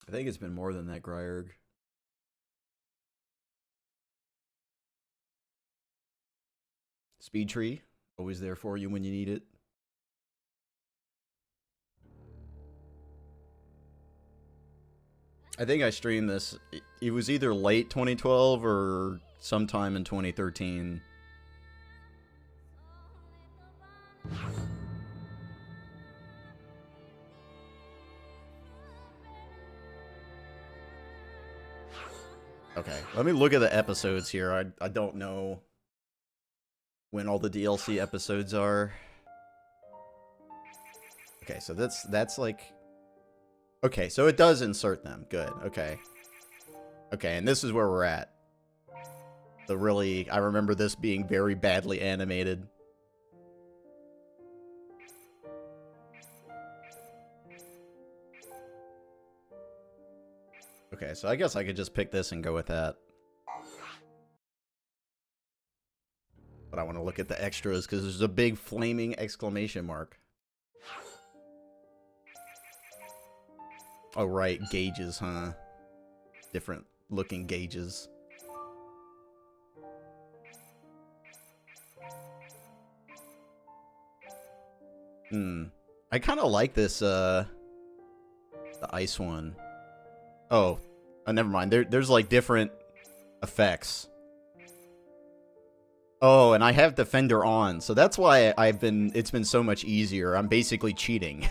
I think it's been more than that, Gryerg. Speed tree, always there for you when you need it. I think I streamed this. It was either late 2012 or sometime in 2013. Okay, let me look at the episodes here. I don't know when all the DLC episodes are. Okay, so that's like... Okay, so it does insert them. Good, okay. Okay, and this is where we're at. The really... I remember this being very badly animated. Okay, so I guess I could just pick this and go with that. But I want to look at the extras because there's a big flaming exclamation mark. Oh, right. Gauges, huh? Different looking gauges. I kind of like this, the ice one. Oh, never mind. There's like different effects. Oh, and I have Defender on, so that's why it's been so much easier. I'm basically cheating.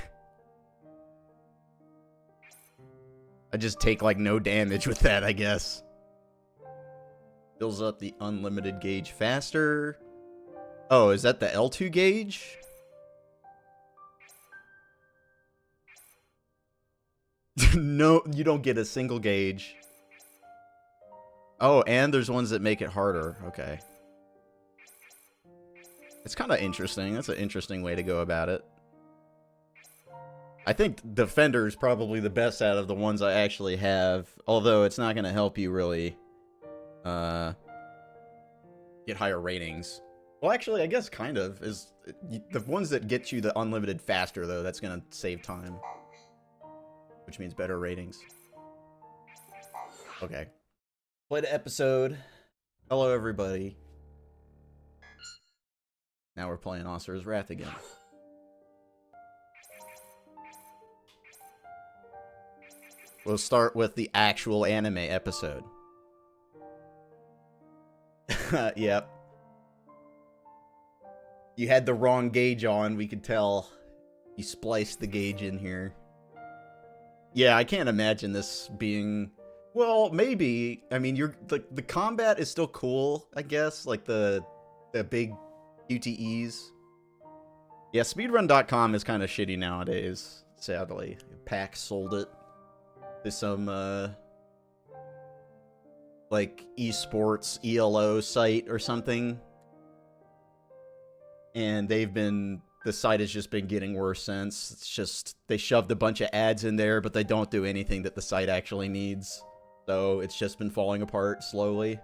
I just take like no damage with that, I guess. Fills up the unlimited gauge faster. Oh, is that the L2 gauge? No, you don't get a single gauge. Oh, and there's ones that make it harder. Okay. It's kind of interesting. That's an interesting way to go about it. I think Defender is probably the best out of the ones I actually have. Although it's not going to help you really get higher ratings. Well, actually, I guess kind of. Is the ones that get you the unlimited faster, though, that's going to save time. Which means better ratings. Okay. Play the episode. Hello, everybody. Now we're playing Asura's Wrath again. We'll start with the actual anime episode. Yep. You had the wrong gauge on, we could tell. You spliced the gauge in here. Yeah, I can't imagine this being... Well, maybe. I mean, the combat is still cool, I guess. Like the big QTEs. Yeah, speedrun.com is kind of shitty nowadays, sadly. PAX sold it to some, like, esports ELO site or something. And the site has just been getting worse since. It's just, they shoved a bunch of ads in there, but they don't do anything that the site actually needs. So it's just been falling apart slowly.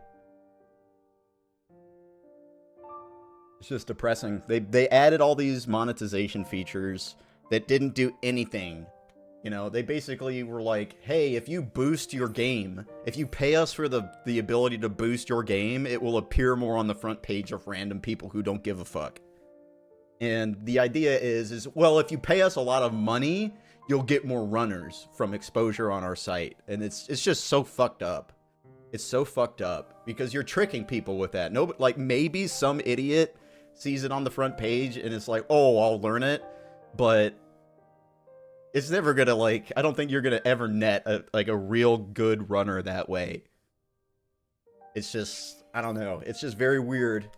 It's just depressing. They added all these monetization features that didn't do anything. You know, they basically were like, hey, if you boost your game, if you pay us for the ability to boost your game, it will appear more on the front page of random people who don't give a fuck. And the idea is, well, if you pay us a lot of money, you'll get more runners from exposure on our site. And it's just so fucked up. It's so fucked up because you're tricking people with that. No, like maybe some idiot sees it on the front page and it's like, oh, I'll learn it. But it's never gonna, like, I don't think you're gonna ever net a real good runner that way. It's just, I don't know. It's just very weird.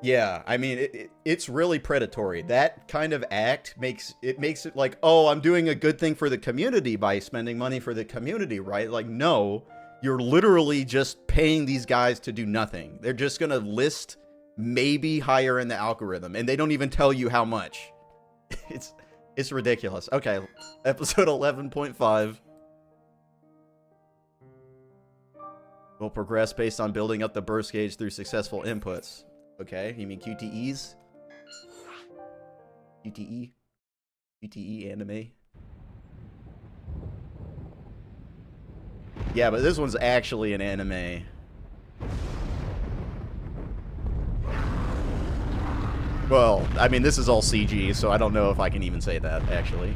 Yeah, I mean, it's really predatory. That kind of act makes it like, oh, I'm doing a good thing for the community by spending money for the community, right? Like, no, you're literally just paying these guys to do nothing. They're just gonna list maybe higher in the algorithm, and they don't even tell you how much. It's ridiculous. Okay, episode 11.5. Will progress based on building up the burst gauge through successful inputs. Okay, you mean QTEs? QTE? QTE anime? Yeah, but this one's actually an anime. Well, I mean, this is all CG, so I don't know if I can even say that, actually.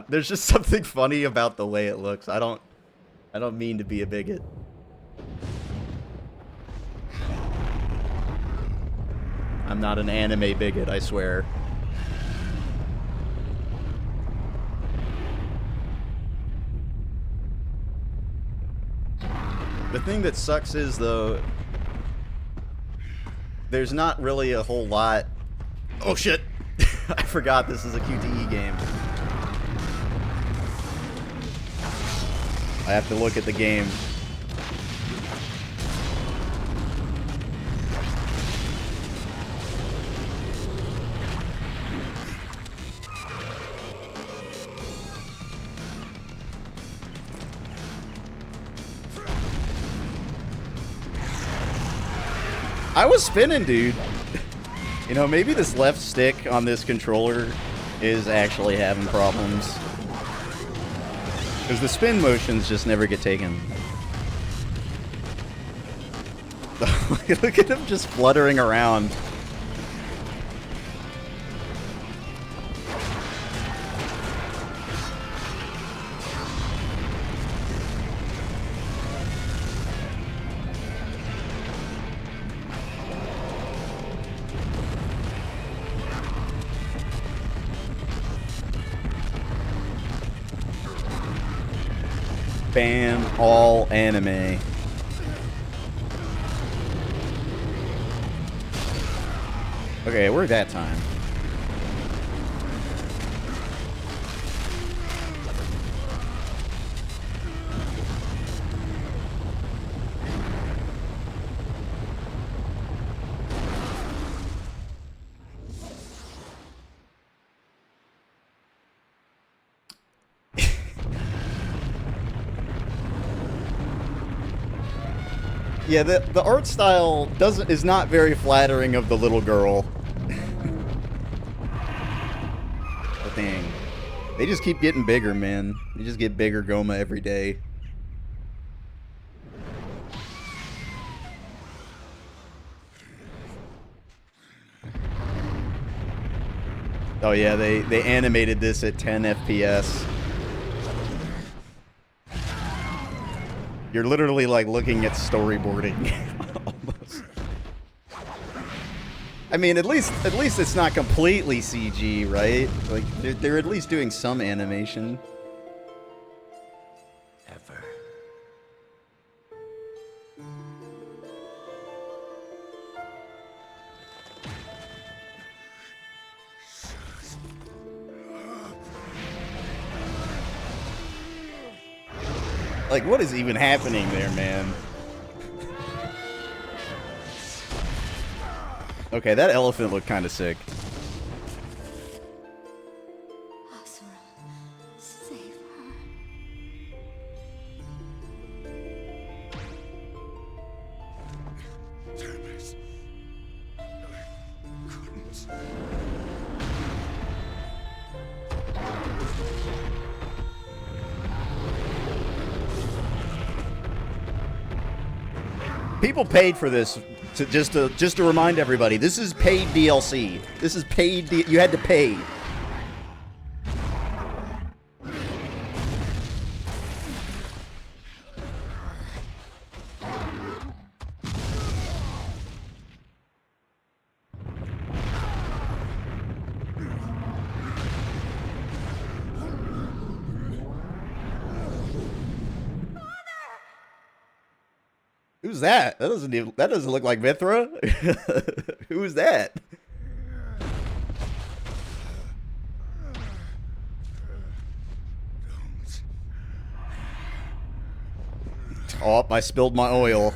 There's just something funny about the way it looks. I don't mean to be a bigot. I'm not an anime bigot, I swear. The thing that sucks is, though, there's not really a whole lot... Oh, shit! I forgot this is a QTE game. I have to look at the game. I was spinning, dude. You know, maybe this left stick on this controller is actually having problems. Because the spin motions just never get taken. Look at him just fluttering around. Ban all anime. Okay, we're that time. Yeah, the art style is not very flattering of the little girl. The thing. They just keep getting bigger, man. They just get bigger Goma every day. Oh yeah, they animated this at 10 FPS. You're literally like looking at storyboarding. Almost. I mean, at least it's not completely CG, right? Like they're at least doing some animation. Ever. Like, what is even happening there, man? Okay, that elephant looked kind of sick. Asura, save her. Damn it. I couldn't. People paid for this just to remind everybody. This is paid DLC. This is paid. You had to pay. Who's that? That doesn't look like Mithra. Who's that? Oh, I spilled my oil.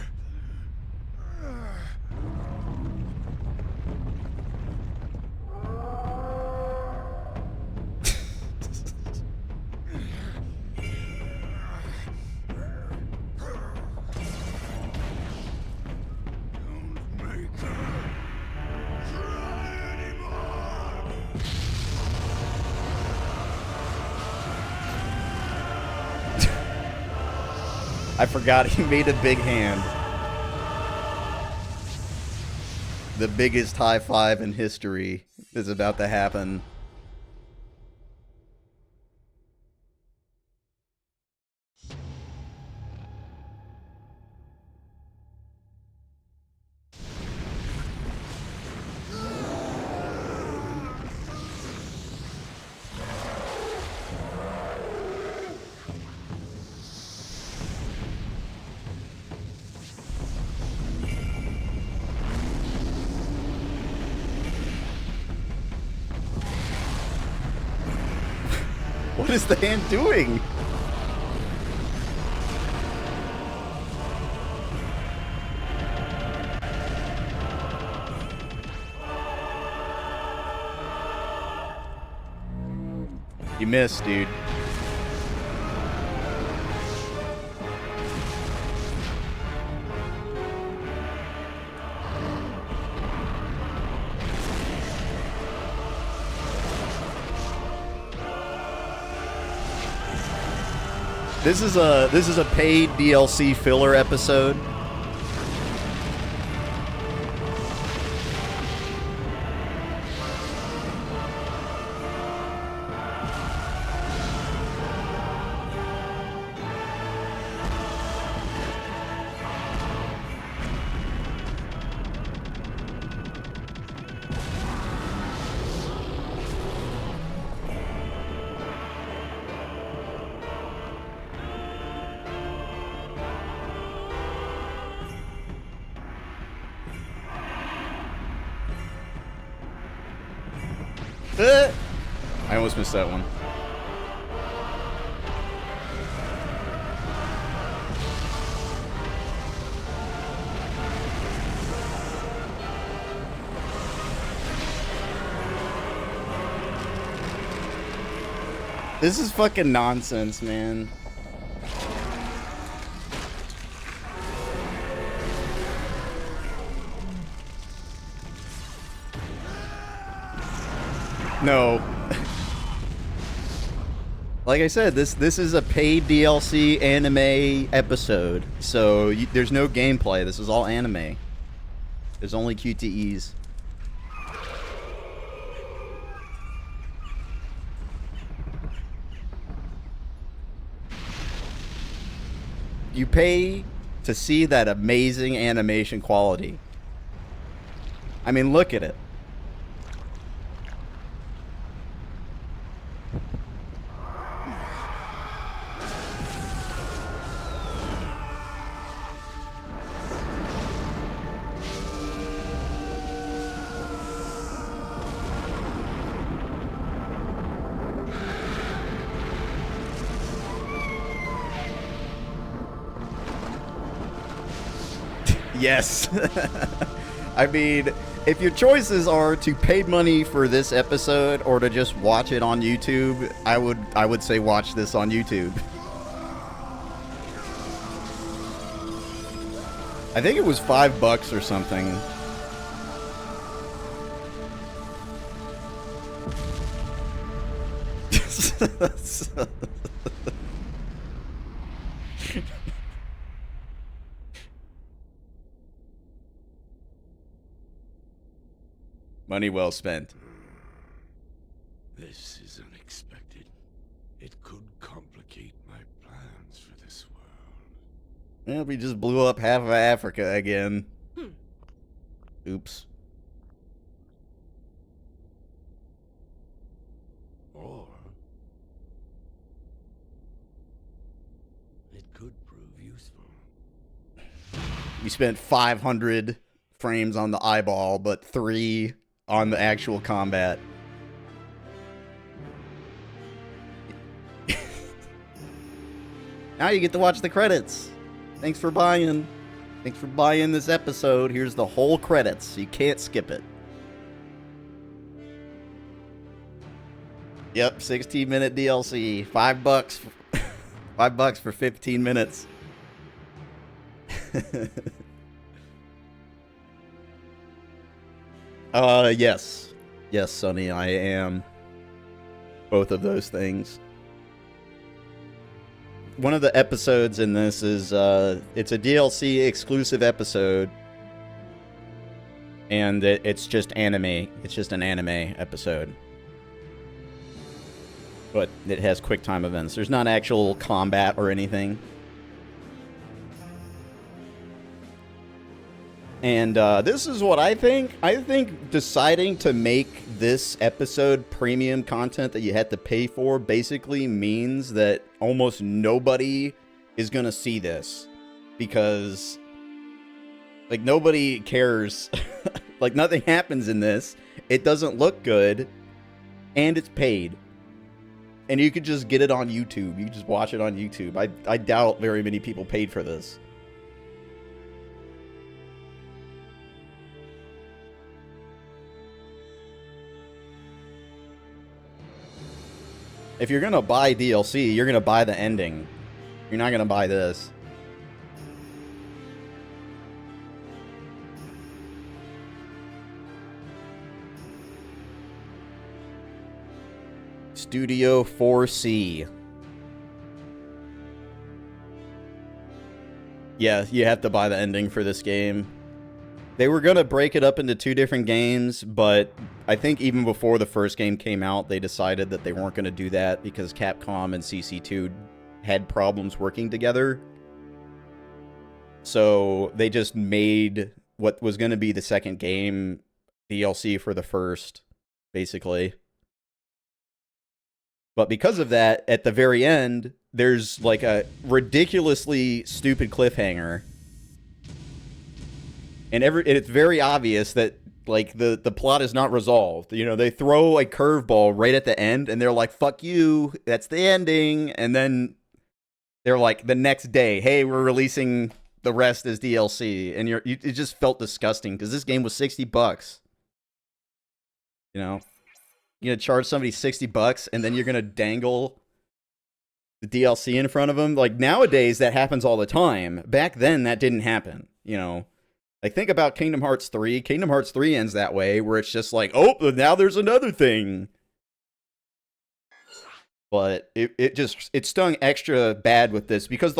I forgot he made a big hand. The biggest high five in history is about to happen. What is the hand doing? You missed, dude. This is a paid DLC filler episode. I almost missed that one. This is fucking nonsense, man. No. Like I said, this is a paid DLC anime episode, so there's no gameplay. This is all anime. There's only QTEs. You pay to see that amazing animation quality. I mean, look at it. Yes. I mean, if your choices are to pay money for this episode or to just watch it on YouTube, I would say watch this on YouTube. I think it was $5 or something. Money well spent. This is unexpected. It could complicate my plans for this world. Yeah, we just blew up half of Africa again. Oops. Or it could prove useful. We spent 500 frames on the eyeball, but 3 on the actual combat. Now you get to watch the credits. Thanks for buying. Thanks for buying this episode. Here's the whole credits. You can't skip it. Yep, 16-minute DLC. $5. $5 for 15 minutes. Yes. Yes, Sonny, I am both of those things. one of the episodes in this is it's a DLC exclusive episode, and it's just anime. It's just an anime episode, but it has quick time events. There's not actual combat or anything. And this is what I think. I think deciding to make this episode premium content that you had to pay for basically means that almost nobody is going to see this. Because, like, nobody cares. Like, nothing happens in this. It doesn't look good. And it's paid. And you could just get it on YouTube. You can just watch it on YouTube. I doubt very many people paid for this. If you're gonna buy DLC, you're gonna buy the ending. You're not gonna buy this. Studio 4C. Yeah, you have to buy the ending for this game. They were gonna break it up into 2 different games, but I think even before the first game came out, they decided that they weren't gonna do that because Capcom and CC2 had problems working together. So they just made what was gonna be the second game DLC for the first, basically. But because of that, at the very end, there's like a ridiculously stupid cliffhanger. And it's very obvious that, like, the plot is not resolved. You know, they throw a curveball right at the end, and they're like, fuck you, that's the ending. And then they're like, the next day, hey, we're releasing the rest as DLC. And it just felt disgusting, because this game was $60. You know? You're going to charge somebody $60, and then you're going to dangle the DLC in front of them? Like, nowadays, that happens all the time. Back then, that didn't happen, you know? Like, think about Kingdom Hearts 3. Kingdom Hearts 3 ends that way, where it's just like, oh, now there's another thing. But it stung extra bad with this, because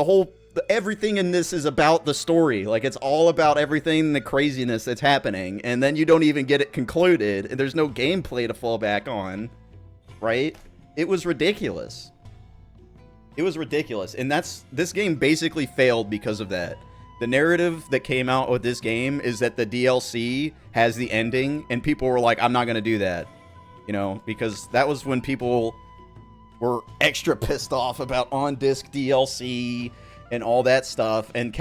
everything in this is about the story. Like, it's all about everything, the craziness that's happening, and then you don't even get it concluded, and there's no gameplay to fall back on, right? It was ridiculous. It was ridiculous, and this game basically failed because of that. The narrative that came out with this game is that the DLC has the ending, and people were like, I'm not going to do that. You know, because that was when people were extra pissed off about on-disc DLC and all that stuff, and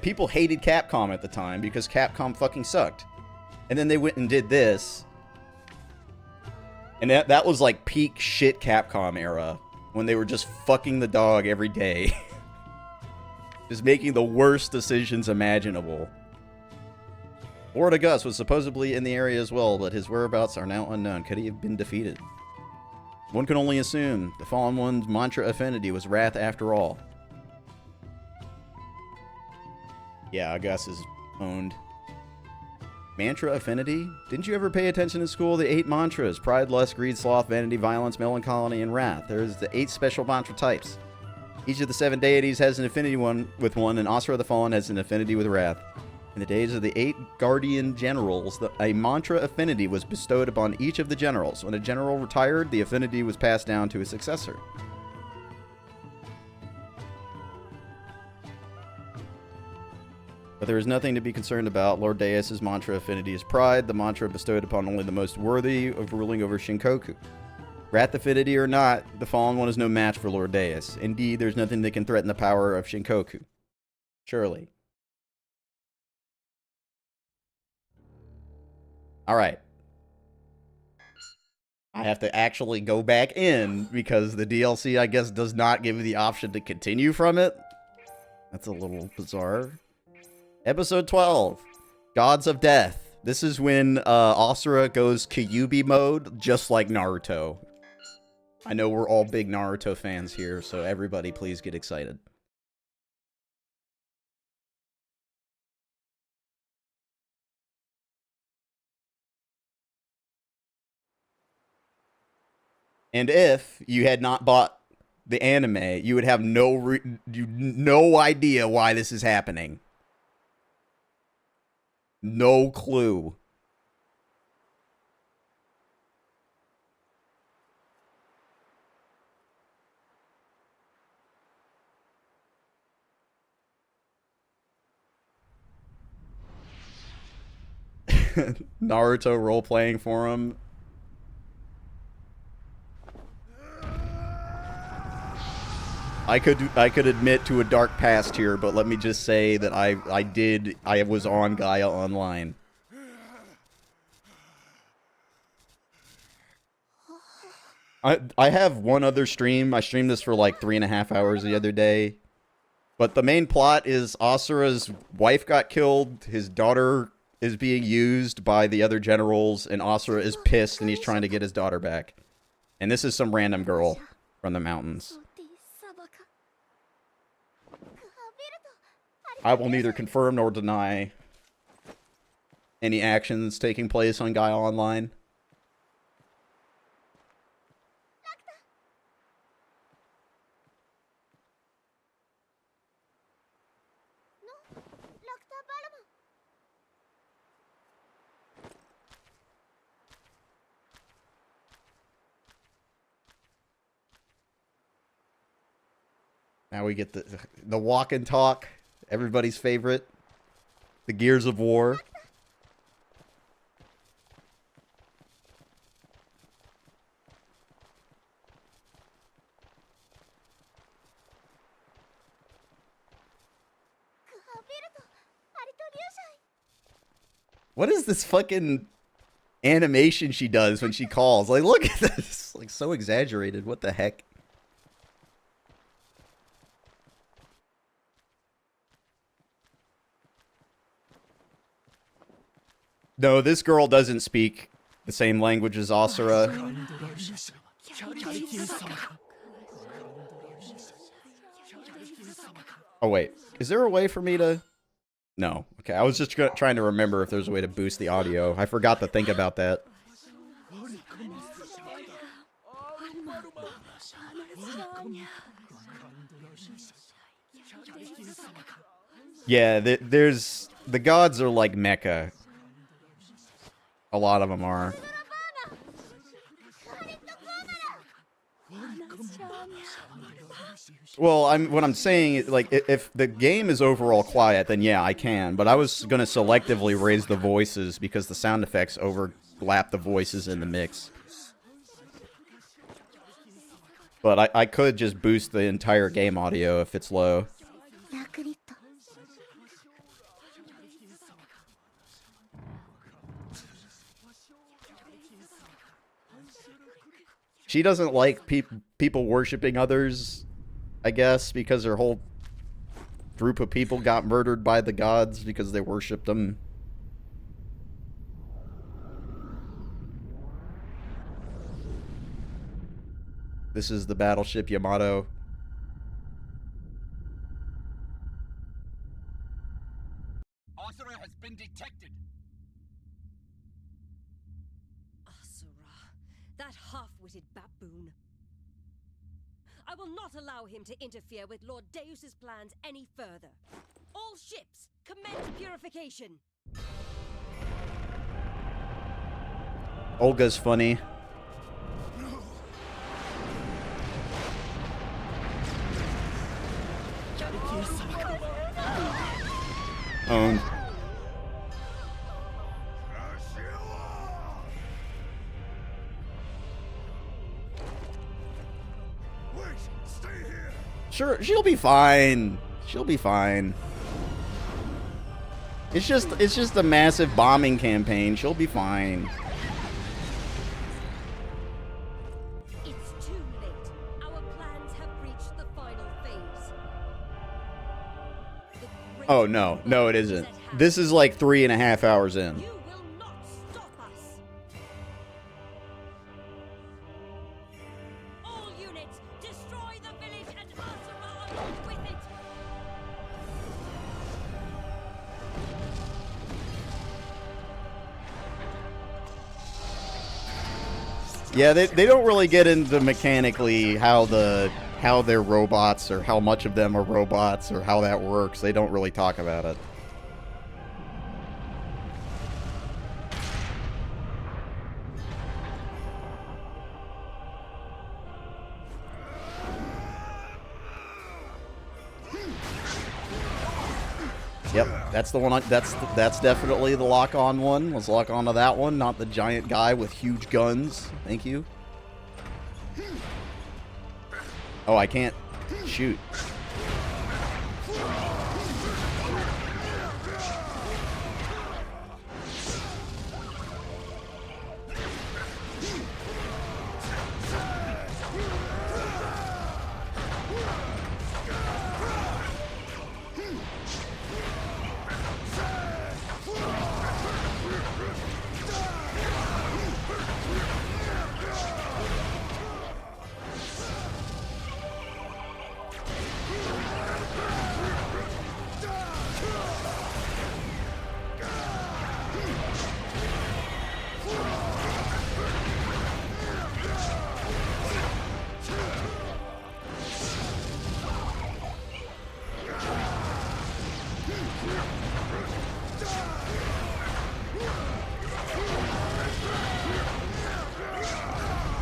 people hated Capcom at the time because Capcom fucking sucked. And then they went and did this, and that was like peak shit Capcom era, when they were just fucking the dog every day. Just making the worst decisions imaginable. Lord August was supposedly in the area as well, but his whereabouts are now unknown. Could he have been defeated? One can only assume the Fallen One's mantra affinity was wrath after all. Yeah, August is owned. Mantra affinity? Didn't you ever pay attention in school? The 8 mantras: pride, lust, greed, sloth, vanity, violence, melancholy, and wrath. There's the 8 special mantra types. Each of the 7 deities has an affinity with one, and Asura the Fallen has an affinity with wrath. In the days of the 8 guardian generals, a mantra affinity was bestowed upon each of the generals. When a general retired, the affinity was passed down to a successor. But there is nothing to be concerned about. Lord Deus' mantra affinity is pride, the mantra bestowed upon only the most worthy of ruling over Shinkoku. Wrath affinity or not, the Fallen One is no match for Lord Deus. Indeed, there's nothing that can threaten the power of Shinkoku. Surely. Alright. I have to actually go back in, because the DLC, I guess, does not give you the option to continue from it. That's a little bizarre. Episode 12. Gods of Death. This is when Asura goes Kyuubi mode, just like Naruto. I know we're all big Naruto fans here, so everybody please get excited. And if you had not bought the anime, you would have no idea why this is happening. No clue. Naruto role-playing for him. I could admit to a dark past here, but let me just say that I was on Gaia Online. I have one other stream. I streamed this for like 3.5 hours the other day. But the main plot is Asura's wife got killed, his daughter is being used by the other generals, and Asura is pissed and he's trying to get his daughter back. And this is some random girl from the mountains. I will neither confirm nor deny any actions taking place on Gaia Online. Now we get the walk and talk, everybody's favorite, the Gears of War. What is this fucking animation she does when she calls? Like, look at this. Like, so exaggerated. What the heck? No, this girl doesn't speak the same language as Asura. Oh, wait. Is there a way for me to... No. Okay, I was just trying to remember if there's a way to boost the audio. I forgot to think about that. Yeah, there's... The gods are like Mecha. A lot of them are. Well, what I'm saying is, like, if the game is overall quiet, then yeah, I can. But I was gonna selectively raise the voices because the sound effects overlap the voices in the mix. But I could just boost the entire game audio if it's low. She doesn't like people worshiping others, I guess, because her whole group of people got murdered by the gods because they worshipped them. This is the battleship Yamato. Asura has been detected. That half-witted baboon. I will not allow him to interfere with Lord Deus's plans any further. All ships, commence purification. Olga's funny. Owned. Sure, she'll be fine. She'll be fine. It's just a massive bombing campaign. She'll be fine. It's too late. Our plans have reached the final phase. Oh no, no it isn't. This is like 3.5 hours in. You will not stop us. All units, destroy the village and Asura along with it. Yeah, they don't really get into mechanically how how they're robots or how much of them are robots or how that works. They don't really talk about it. Yep, that's the one. That's definitely the lock-on one. Let's lock onto that one, not the giant guy with huge guns. Thank you. Oh, I can't shoot.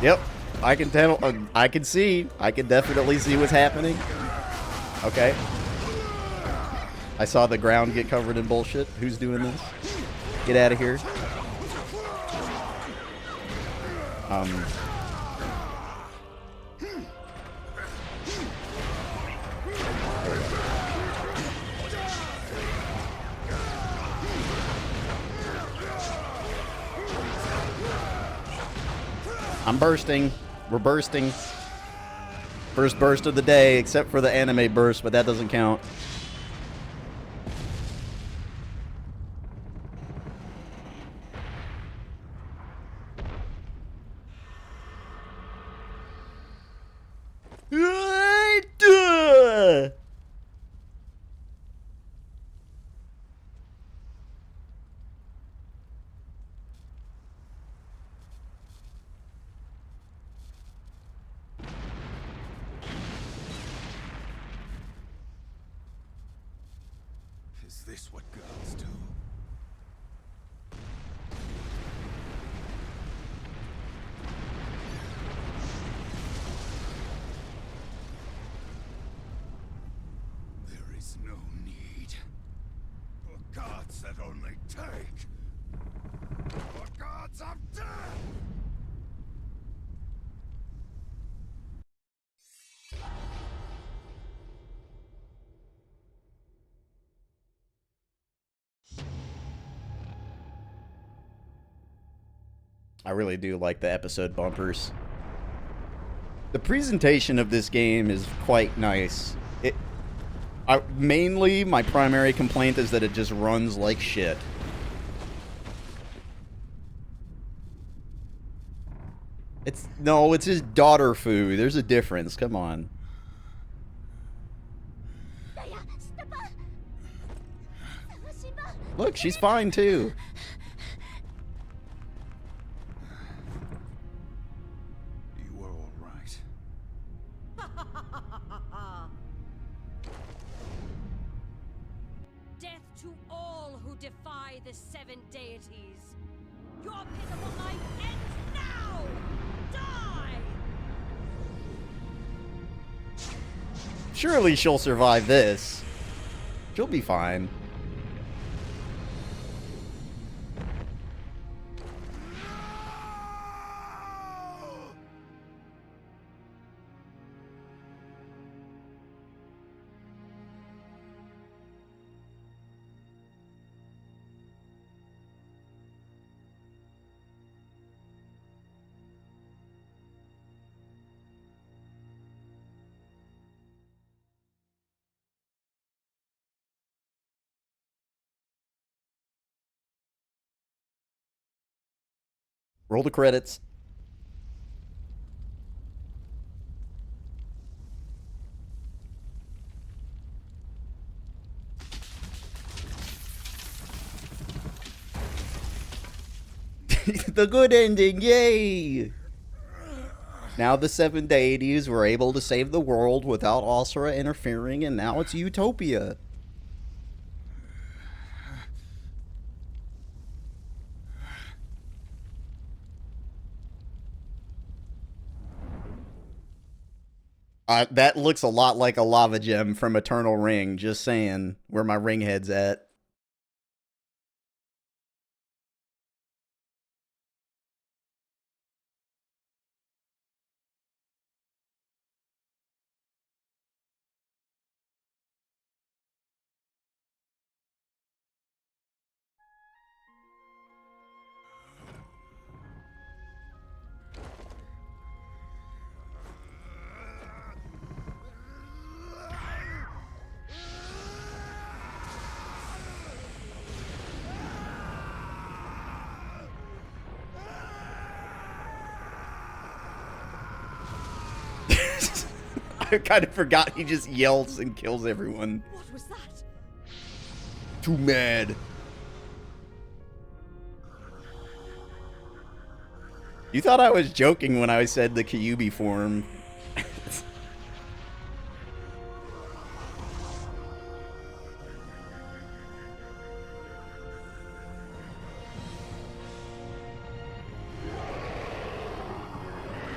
Yep, I can tell. I can see. I can definitely see what's happening. Okay. I saw the ground get covered in bullshit. Who's doing this? Get out of here. I'm bursting. We're bursting. First burst of the day, except for the anime burst, but that doesn't count. Is this what girls do? There is no need for gods that only take. For gods of death! I really do like the episode bumpers. The presentation of this game is quite nice. Mainly, my primary complaint is that it just runs like shit. It's his daughter food. There's a difference. Come on. Look, she's fine too. You were all right. Death to all who defy the seven deities. Your pitiful life ends now! Die! Surely she'll survive this. She'll be fine. Roll the credits. The good ending, yay! Now the 7 deities were able to save the world without Asura interfering, and now it's utopia. That looks a lot like a lava gem from Eternal Ring, just saying, where my ring head's at. I kind of forgot he just yells and kills everyone. What was that? Too mad. You thought I was joking when I said the Kyuubi form.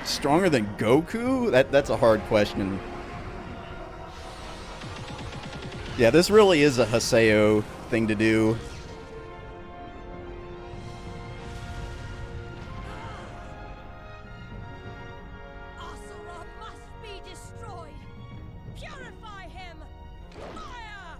Stronger than Goku? That's a hard question. Yeah, this really is a Haseo thing to do. Asura must be destroyed. Purify him. Fire!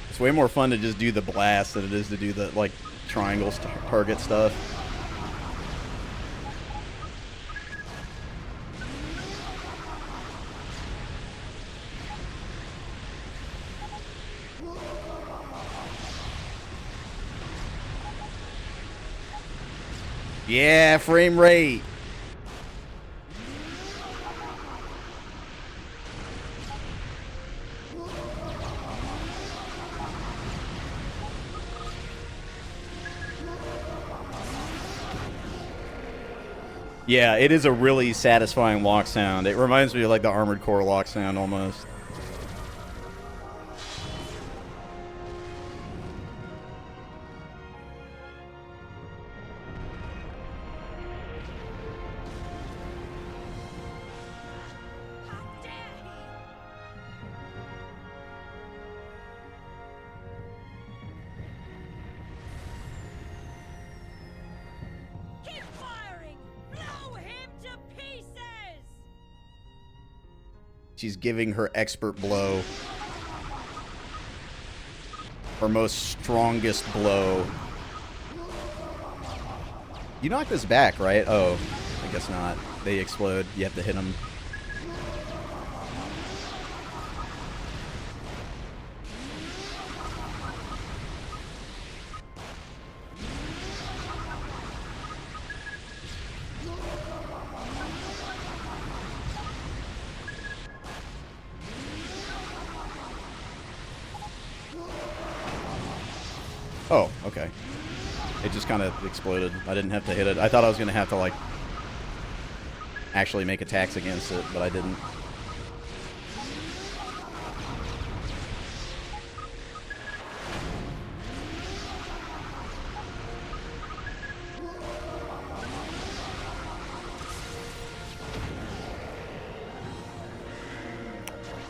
It's way more fun to just do the blast than it is to do the, like, triangles target stuff. Yeah, frame rate. Yeah, it is a really satisfying lock sound. It reminds me of like the Armored Core lock sound almost. How dare he? Keep firing! Blow him to pieces! She's giving her expert blow. Her most strongest blow. You knocked this back, right? Oh, I guess not. They explode. You have to hit them. Oh, okay. It just kind of exploded. I didn't have to hit it. I thought I was going to have to, like, actually make attacks against it, but I didn't.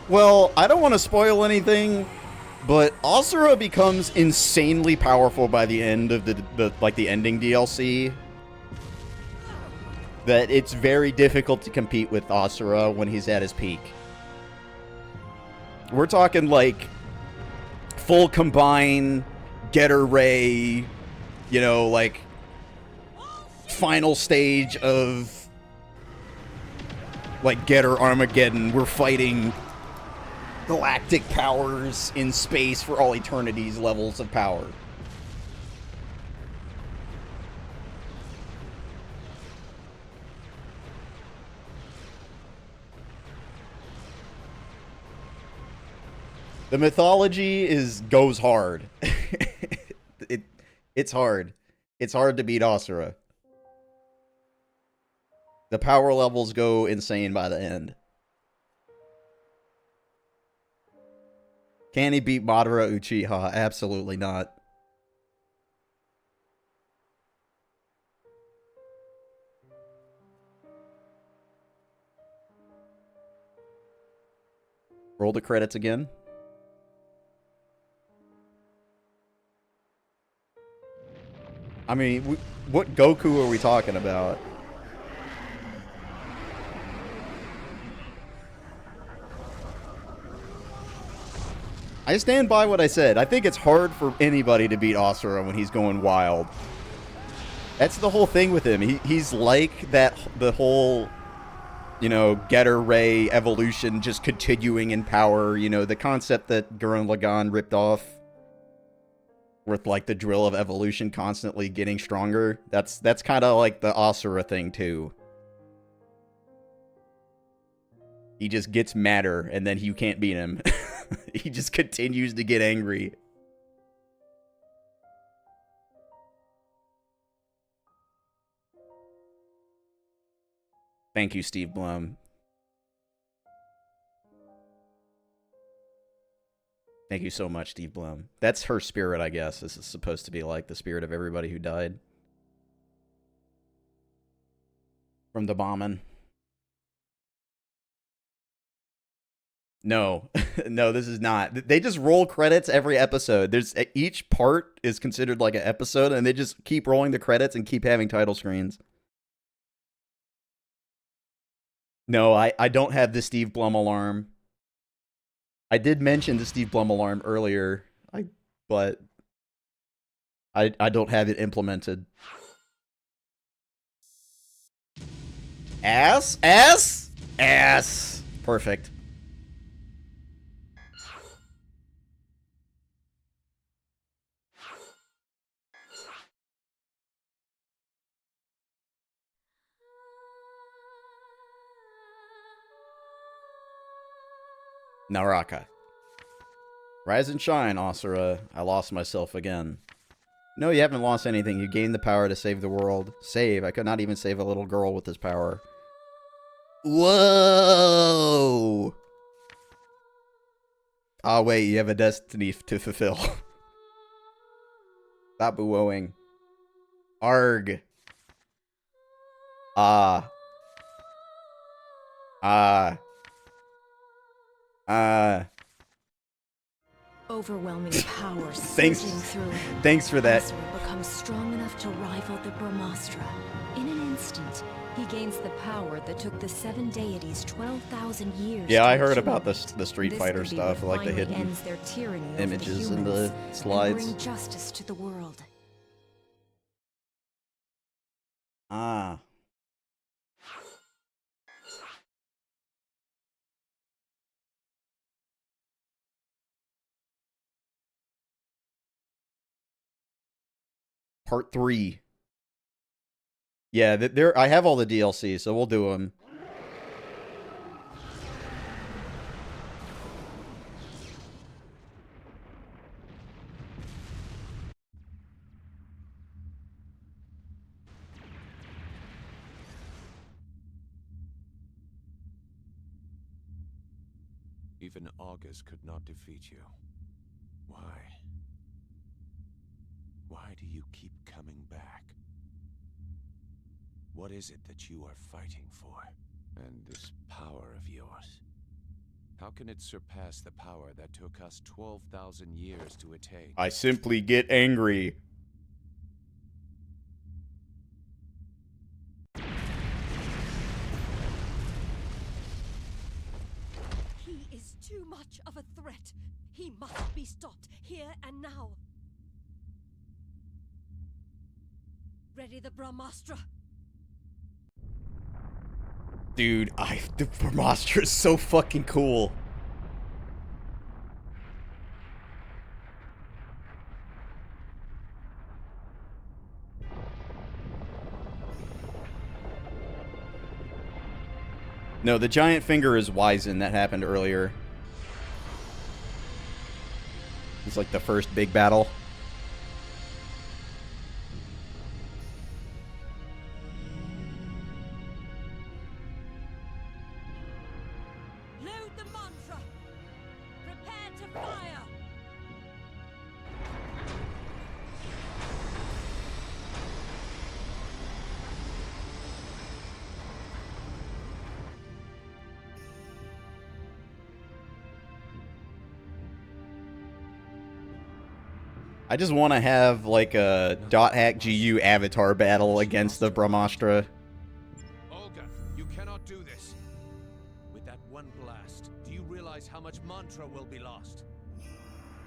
Well, I don't want to spoil anything, but Asura becomes insanely powerful by the end of the ending DLC. That it's very difficult to compete with Asura when he's at his peak. We're talking like full combine, Getter Ray, you know, like final stage of like Getter Armageddon. We're fighting galactic powers in space for all eternity's levels of power. The mythology goes hard. It's hard. It's hard to beat Asura. The power levels go insane by the end. Can he beat Madara Uchiha? Absolutely not. Roll the credits again. I mean, what Goku are we talking about? I stand by what I said. I think it's hard for anybody to beat Asura when he's going wild. That's the whole thing with him. He's like that, the whole, you know, Getter Ray evolution just continuing in power. You know, the concept that Gurren Lagann ripped off with, like, the drill of evolution constantly getting stronger. That's kind of like the Asura thing, too. He just gets madder, and then you can't beat him. He just continues to get angry. Thank you, Steve Blum. Thank you so much, Steve Blum. That's her spirit, I guess. This is supposed to be like the spirit of everybody who died from the bombing. No, no, this is not. They just roll credits every episode. Each part is considered like an episode, and they just keep rolling the credits and keep having title screens. No, I don't have the Steve Blum alarm. I did mention the Steve Blum alarm earlier, but I don't have it implemented. Ass. Perfect. Naraka. Rise and shine, Asura. I lost myself again. No, you haven't lost anything. You gained the power to save the world. Save? I could not even save a little girl with this power. Whoa! Ah, wait, you have a destiny to fulfill. Stop boo-ohing. Arg. Ah. Overwhelming power Thanks. surging through. Thanks for that. Asura becomes strong enough to rival the Brahmastra. In an instant, he gains the power that took the 7 deities 12,000 years. Yeah, to I heard achieve. about the Street This Fighter could be stuff, what like the finally hidden ends their tyranny over images the in the humans slides. and bring justice to the world. Ah. Part 3. Yeah, I have all the DLC, so we'll do them. Even August could not defeat you. Why? Why do you keep coming back? What is it that you are fighting for? And this power of yours, how can it surpass the power that took us 12,000 years to attain? I simply get angry. He is too much of a threat. He must be stopped here and now. Ready the Brahmastra. Dude, the Brahmastra is so fucking cool. No, the giant finger is Wizen. That happened earlier. It's like the first big battle. Load the mantra. Prepare to fire. I just want to have like a .hack GU avatar battle against the Brahmastra. Olga, you cannot do this. With that one blast, do you realize how much mantra will be lost?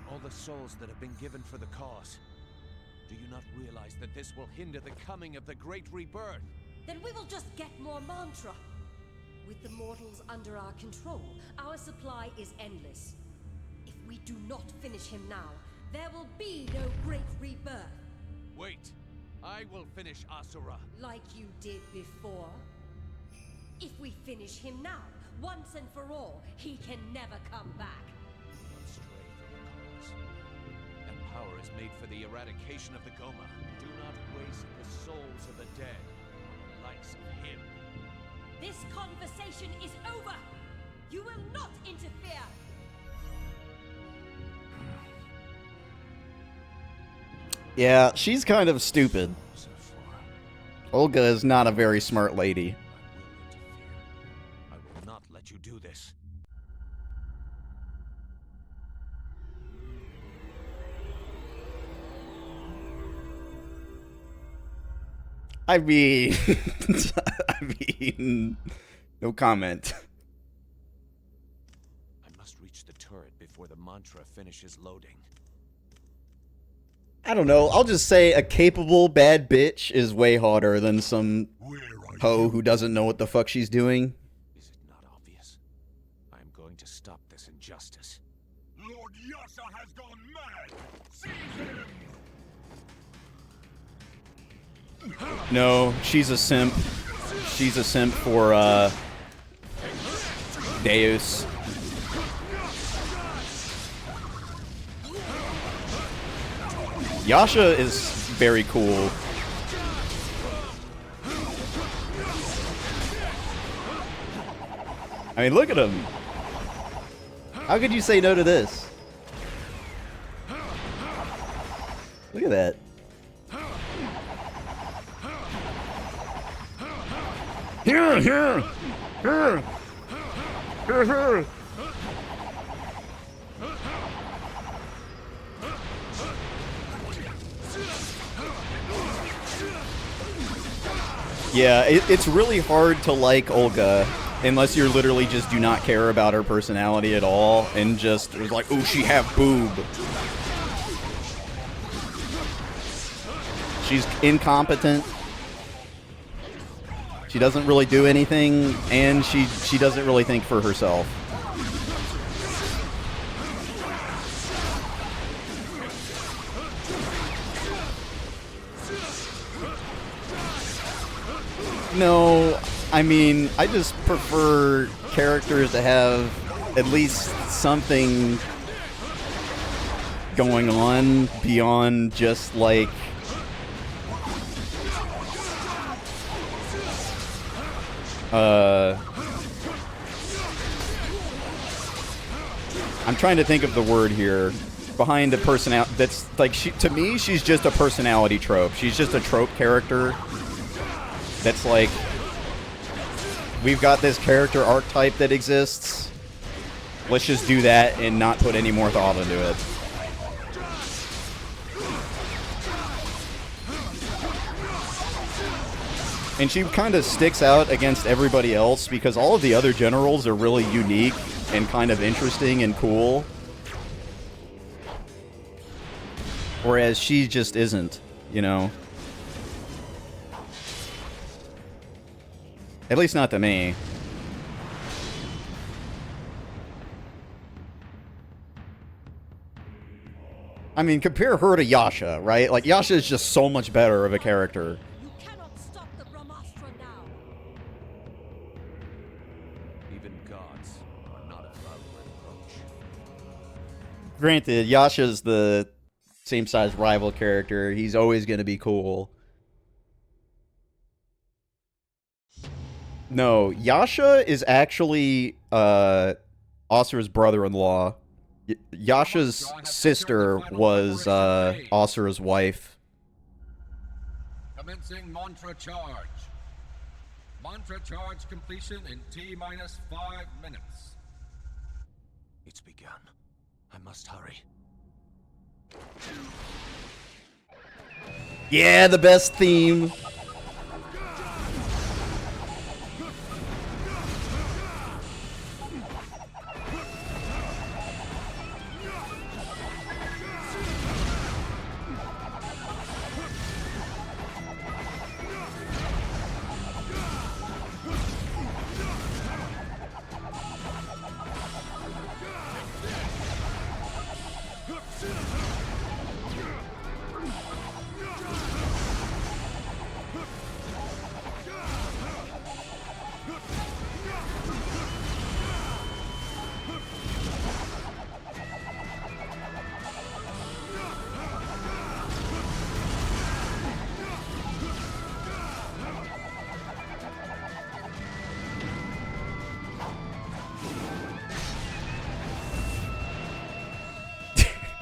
All the souls that have been given for the cause. Do you not realize that this will hinder the coming of the great rebirth? Then we will just get more mantra. With the mortals under our control, our supply is endless. If we do not finish him now, there will be no great rebirth. Wait, I will finish Asura. Like you did before. If we finish him now, once and for all, he can never come back. Not stray from the cause. That power is made for the eradication of the Goma. Do not waste the souls of the dead on the likes of him. This conversation is over. You will not interfere. Yeah, she's kind of stupid. Olga is not a very smart lady. I will not let you do this. I mean, I mean, no comment. I must reach the turret before the mantra finishes loading. I don't know. I'll just say a capable bad bitch is way hotter than some hoe who doesn't know what the fuck she's doing. Is it not obvious? I am going to stop this injustice. Lord Yasha has gone mad! Seize him! No, she's a simp. She's a simp for, Deus. Yasha is very cool. I mean, look at him. How could you say no to this? Look at that. Here, here, here, here, here. Yeah, it's really hard to like Olga unless you literally just do not care about her personality at all and just was like, oh, she have boob. She's incompetent. She doesn't really do anything, and she doesn't really think for herself. No, I mean, I just prefer characters to have at least something going on beyond just like I'm trying to think of the word here. Behind a personality that's like to me, she's just a personality trope. She's just a trope character. That's like, we've got this character archetype that exists. Let's just do that and not put any more thought into it. And she kind of sticks out against everybody else because all of the other generals are really unique and kind of interesting and cool. Whereas she just isn't, you know? At least not to me. I mean, compare her to Yasha, right? Like, Yasha is just so much better of a character. You cannot stop the Brahmastra now. even gods are not above reproach. Granted, Yasha's the same size rival character. He's always going to be cool. No, Yasha is actually Asura's brother-in-law. Yasha's sister was Asura's wife. Commencing mantra charge. Mantra charge completion in T-minus 5 minutes. It's begun. I must hurry. Yeah, the best theme.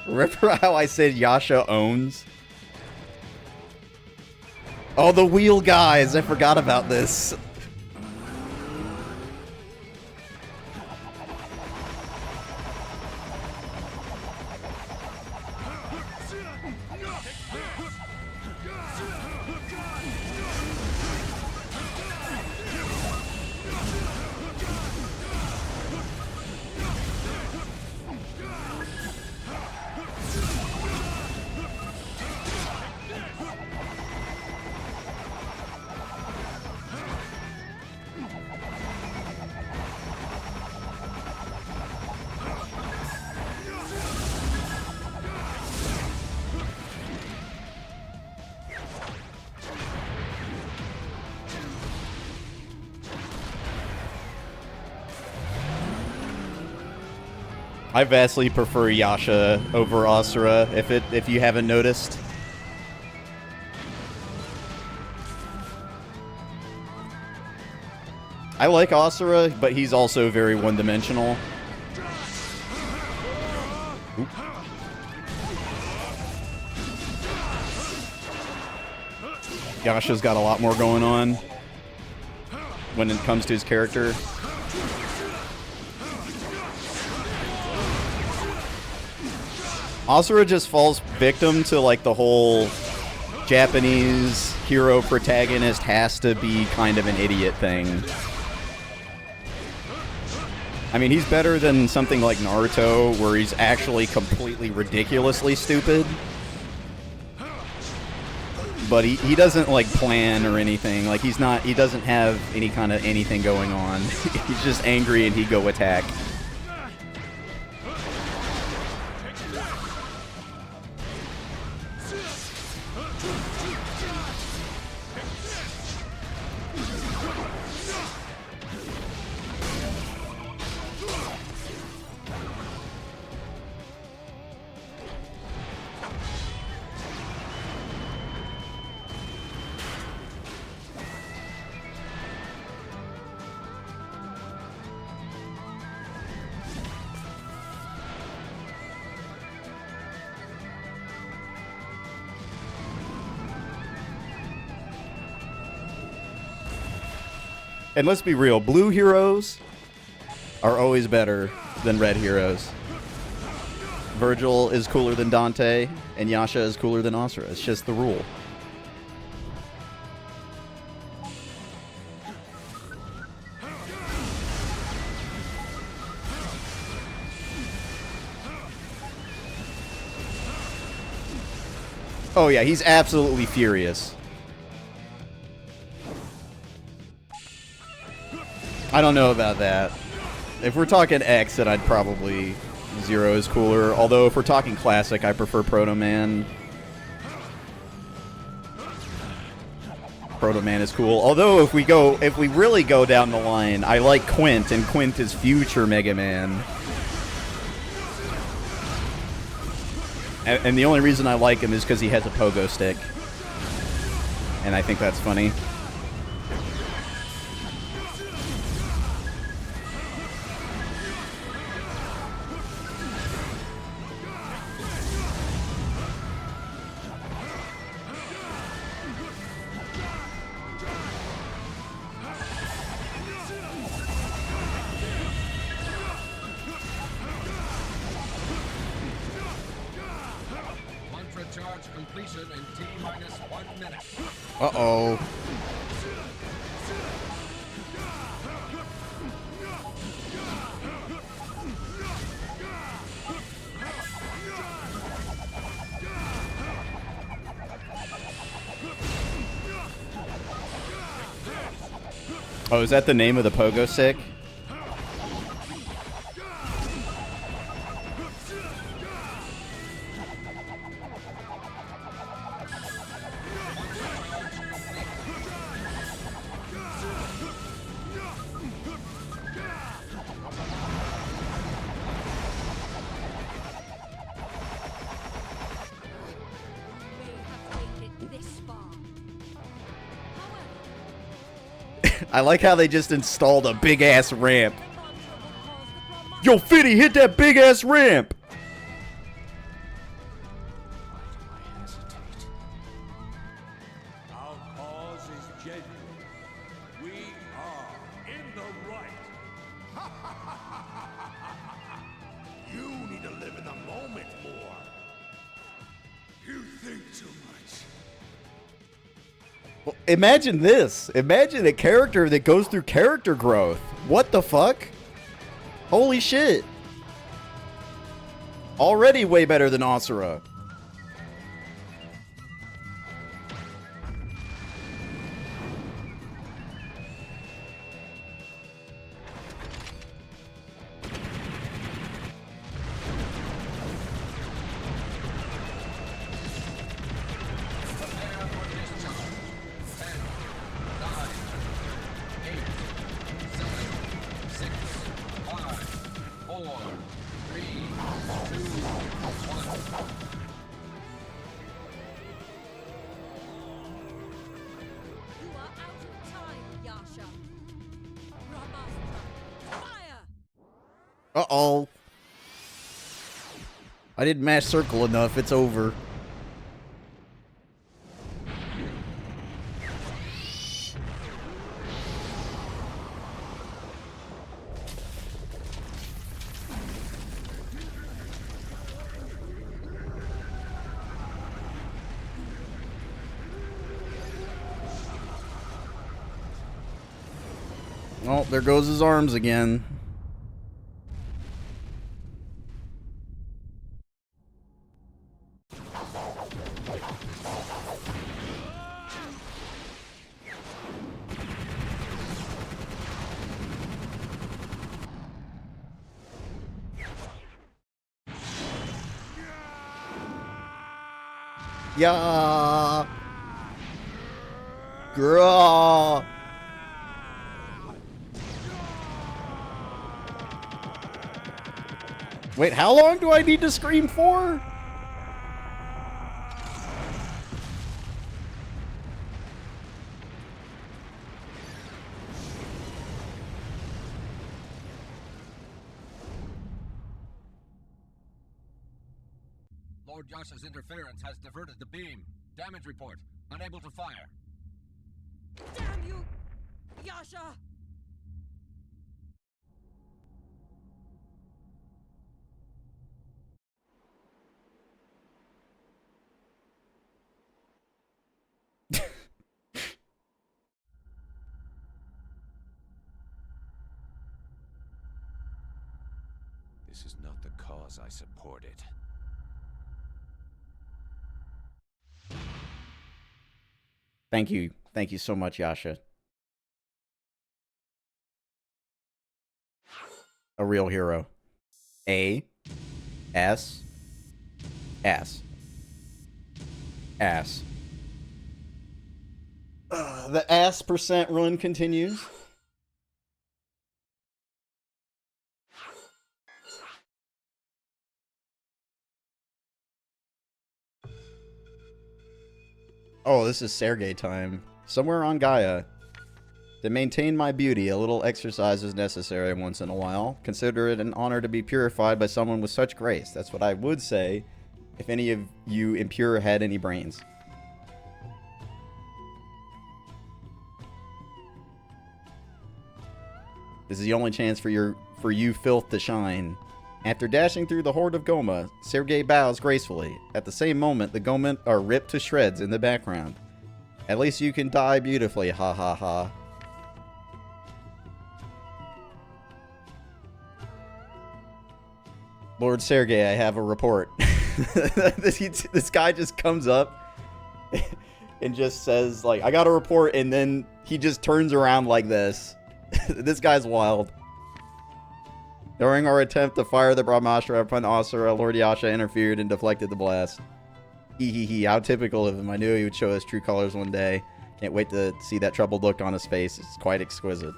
Remember how I said Yasha owns? Oh, the wheel guys! I forgot about this. I vastly prefer Yasha over Asura, if you haven't noticed. I like Asura, but he's also very one-dimensional. Oop. Yasha's got a lot more going on when it comes to his character. Asura just falls victim to like the whole Japanese hero protagonist has to be kind of an idiot thing. I mean, he's better than something like Naruto, where he's actually completely ridiculously stupid. But he doesn't like plan or anything. Like he doesn't have any kind of anything going on. He's just angry and he go attack. And let's be real, blue heroes are always better than red heroes. Virgil is cooler than Dante, and Yasha is cooler than Asura. It's just the rule. Oh yeah, he's absolutely furious. I don't know about that. If we're talking X, then I'd probably Zero is cooler. Although if we're talking classic, I prefer Proto Man. Proto Man is cool. Although if we really go down the line, I like Quint, and Quint is future Mega Man. And the only reason I like him is because he has a pogo stick. And I think that's funny. Mantra charge completion in T-minus 1 minute. Uh-oh. Oh, is that the name of the pogo stick? I like how they just installed a big-ass ramp. Yo, Fitty, hit that big-ass ramp! Our cause is genuine. We are in the right. You need to live in the moment more. You think too much. Well, imagine this. Imagine a character that goes through character growth. What the fuck? Holy shit. Already way better than Asura. Prepare for discharge. 10, 9, 8, 7, 6, 5, 4, 3, 2, 1. You are out of time, Yasha. Brahmastra, fire! Uh-oh. I didn't mash circle enough. It's over. Oh, there goes his arms again. Yeah. Girl. Wait, how long do I need to scream for? Lord Yasha's interference has diverted the beam. Damage report. Unable to fire. Damn you, Yasha! This is not the cause I supported. Thank you. Thank you so much, Yasha. A real hero. A. S. S. S. The ass percent run continues. Oh, this is Sergei time. Somewhere on Gaia. To maintain my beauty, a little exercise is necessary once in a while. Consider it an honor to be purified by someone with such grace. That's what I would say if any of you impure had any brains. This is the only chance for you filth to shine. After dashing through the horde of Goma, Sergei bows gracefully. At the same moment, the Goma are ripped to shreds in the background. At least you can die beautifully, ha ha ha. Lord Sergei, I have a report. This guy just comes up and just says, like, I got a report, and then he just turns around like this. This guy's wild. During our attempt to fire the Brahmastra upon Asura, Lord Yasha interfered and deflected the blast. Hee. How typical of him. I knew he would show his true colors one day. Can't wait to see that troubled look on his face. It's quite exquisite.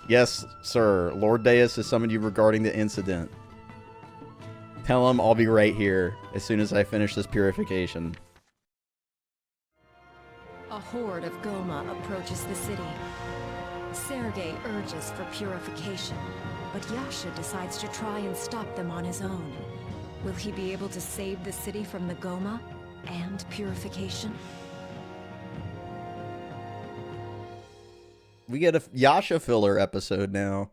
Yes, sir. Lord Deus has summoned you regarding the incident. Tell him I'll be right here as soon as I finish this purification. A horde of Goma approaches the city. Sergei urges for purification, but Yasha decides to try and stop them on his own. Will he be able to save the city from the Goma and purification? We get a Yasha filler episode now.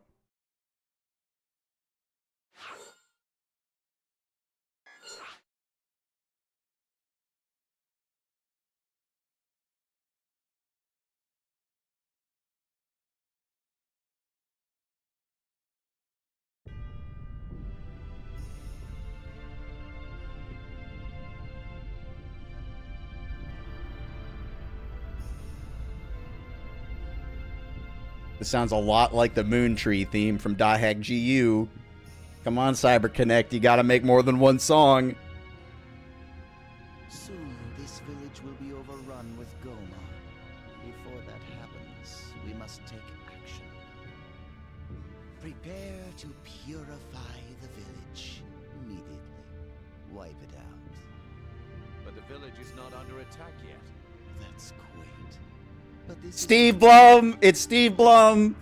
This sounds a lot like the Moon Tree theme from Diehack GU. Come on, CyberConnect, you gotta make more than one song. Soon this village will be overrun with Goma. Before that happens, we must take action. Prepare to purify the village immediately. Wipe it out. But the village is not under attack yet. That's quaint. But this Steve Blum! It's Steve Blum!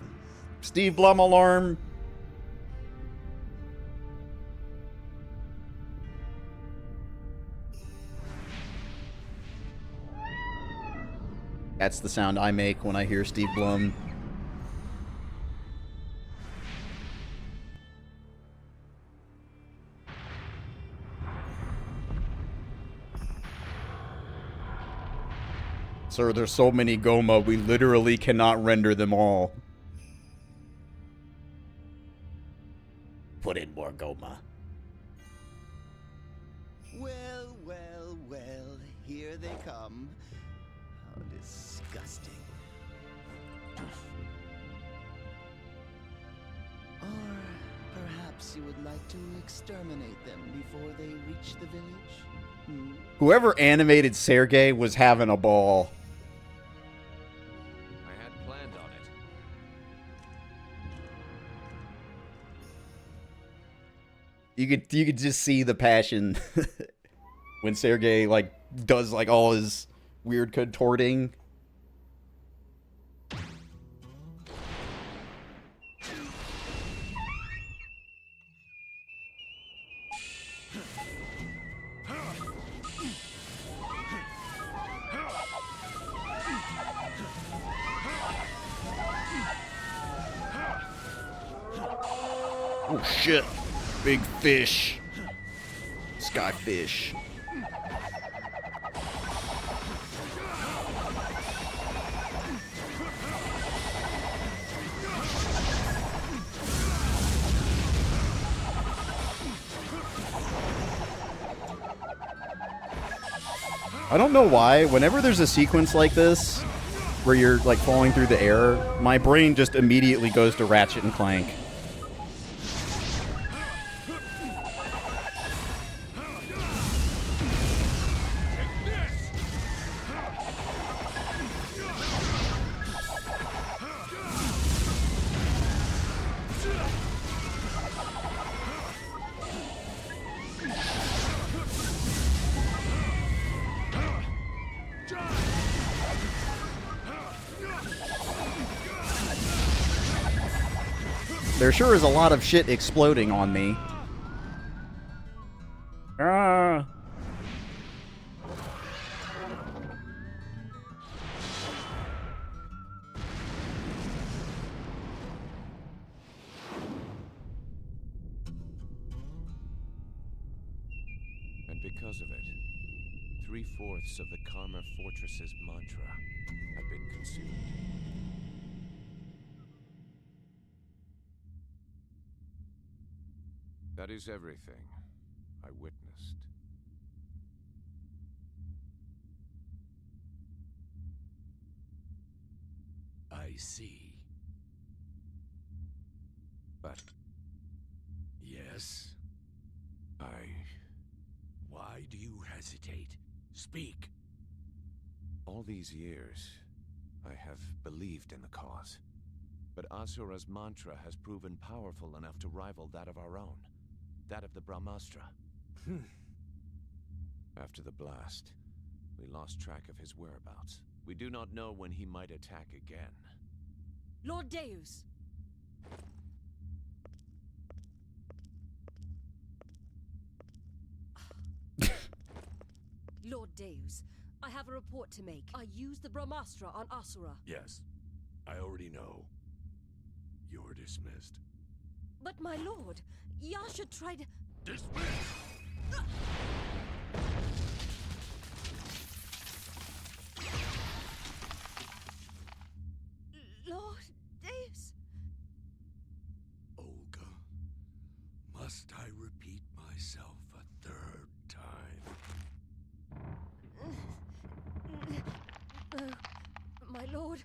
Steve Blum alarm. That's the sound I make when I hear Steve Blum. Sir, there's so many Goma, we literally cannot render them all. Put in more Goma. Well, here they come. How disgusting. Or perhaps you would like to exterminate them before they reach the village? Whoever animated Sergei was having a ball. I had planned on it. You could just see the passion when Sergei like does like all his weird contorting. Oh shit. Big fish. Skyfish. I don't know why, whenever there's a sequence like this, where you're like falling through the air, my brain just immediately goes to Ratchet and Clank. There sure is a lot of shit exploding on me. Ah. And because of it, 3/4 of the Karma Fortress's mantra had been consumed. That is everything I witnessed. I see. But Yes? Why do you hesitate? Speak. all these years, I have believed in the cause. But Asura's mantra has proven powerful enough to rival that of our own. That of the Brahmastra. After the blast, we lost track of his whereabouts. We do not know when he might attack again. Lord Deus! Lord Deus, I have a report to make. I used the Brahmastra on Asura. Yes, I already know. You're dismissed. But my lord, Yasha tried... Dismissed! Lord Deus? Olga, must I repeat myself a third time? No, my lord,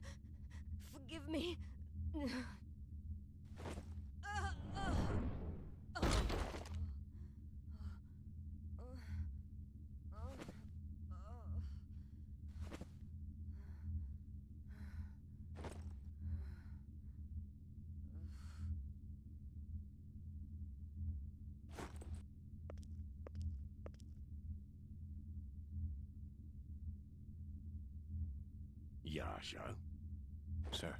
forgive me. Yasha, Sir,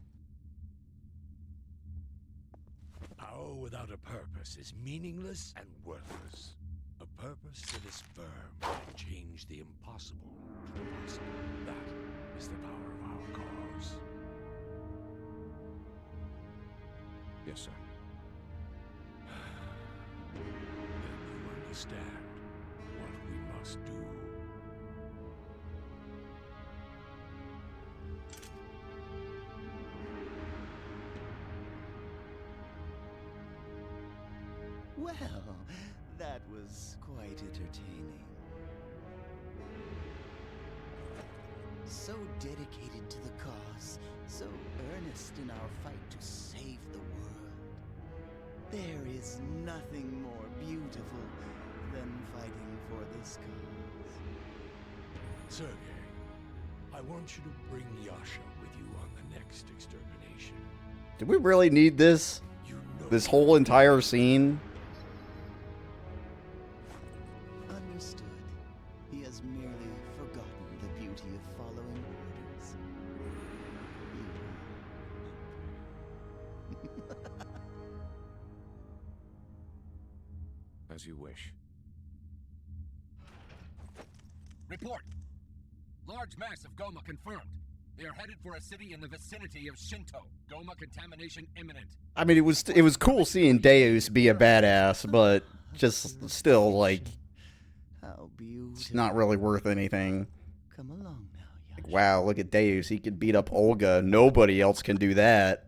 power without a purpose is meaningless and worthless. A purpose that is firm can change the impossible to the possible. That is the power of our cause. yes, sir. Then you understand what we must do. Well, that was quite entertaining. So dedicated to the cause, so earnest in our fight to save the world. There is nothing more beautiful than fighting for this cause. Sergei, I want you to bring Yasha with you on the next extermination. Did we really need this? You know This whole entire scene? Understood. He has merely forgotten the beauty of following orders. As you wish. Report! Large mass of Goma confirmed. They are headed for a city in the vicinity of Shinto. Goma contamination imminent. I mean, it was cool seeing Deus be a badass, but just still, like, How beautiful. it's not really worth anything. Come along now, Yasha. Like, wow, look at Deus. He could beat up Olga. Nobody else can do that.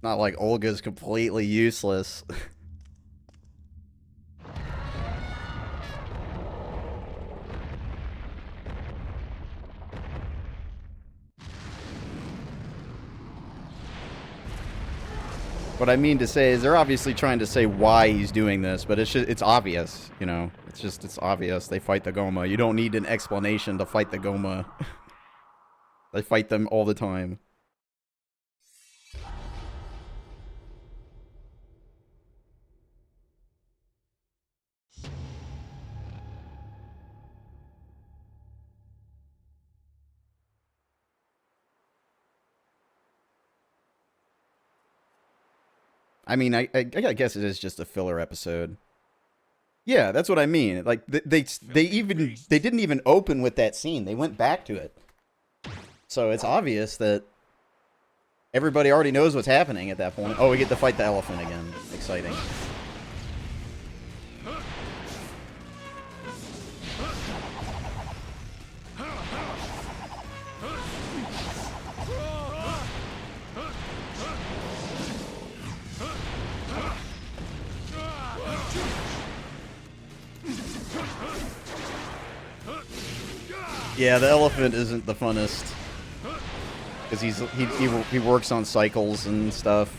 Not like Olga's completely useless. What I mean to say is they're obviously trying to say why he's doing this, but it's obvious, you know. It's obvious. They fight the Goma. You don't need an explanation to fight the Goma. They fight them all the time. I mean, I guess it is just a filler episode. Yeah, that's what I mean. Like they didn't even open with that scene. They went back to it. So it's obvious that everybody already knows what's happening at that point. Oh, we get to fight the elephant again. Exciting. Yeah, the elephant isn't the funnest. Because he works on cycles and stuff.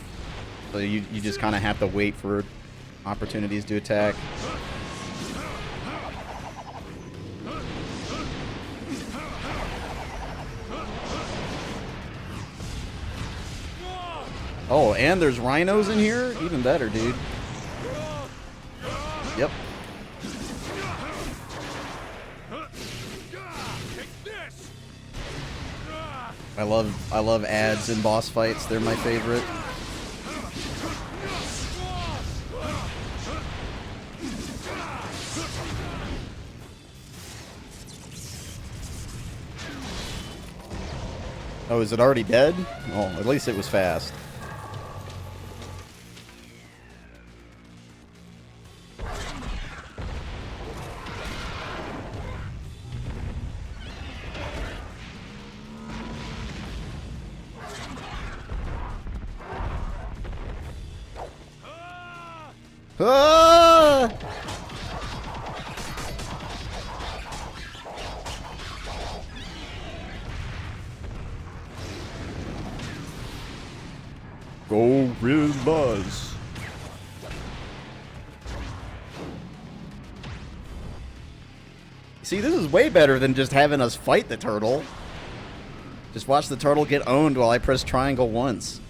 So you just kind of have to wait for opportunities to attack. Oh, and there's rhinos in here? Even better, dude. Yep. I love ads in boss fights. They're my favorite. Oh, is it already dead? Oh, at least it was fast. Ah! Gorillas. See, this is way better than just having us fight the turtle. Just watch the turtle get owned while I press triangle once.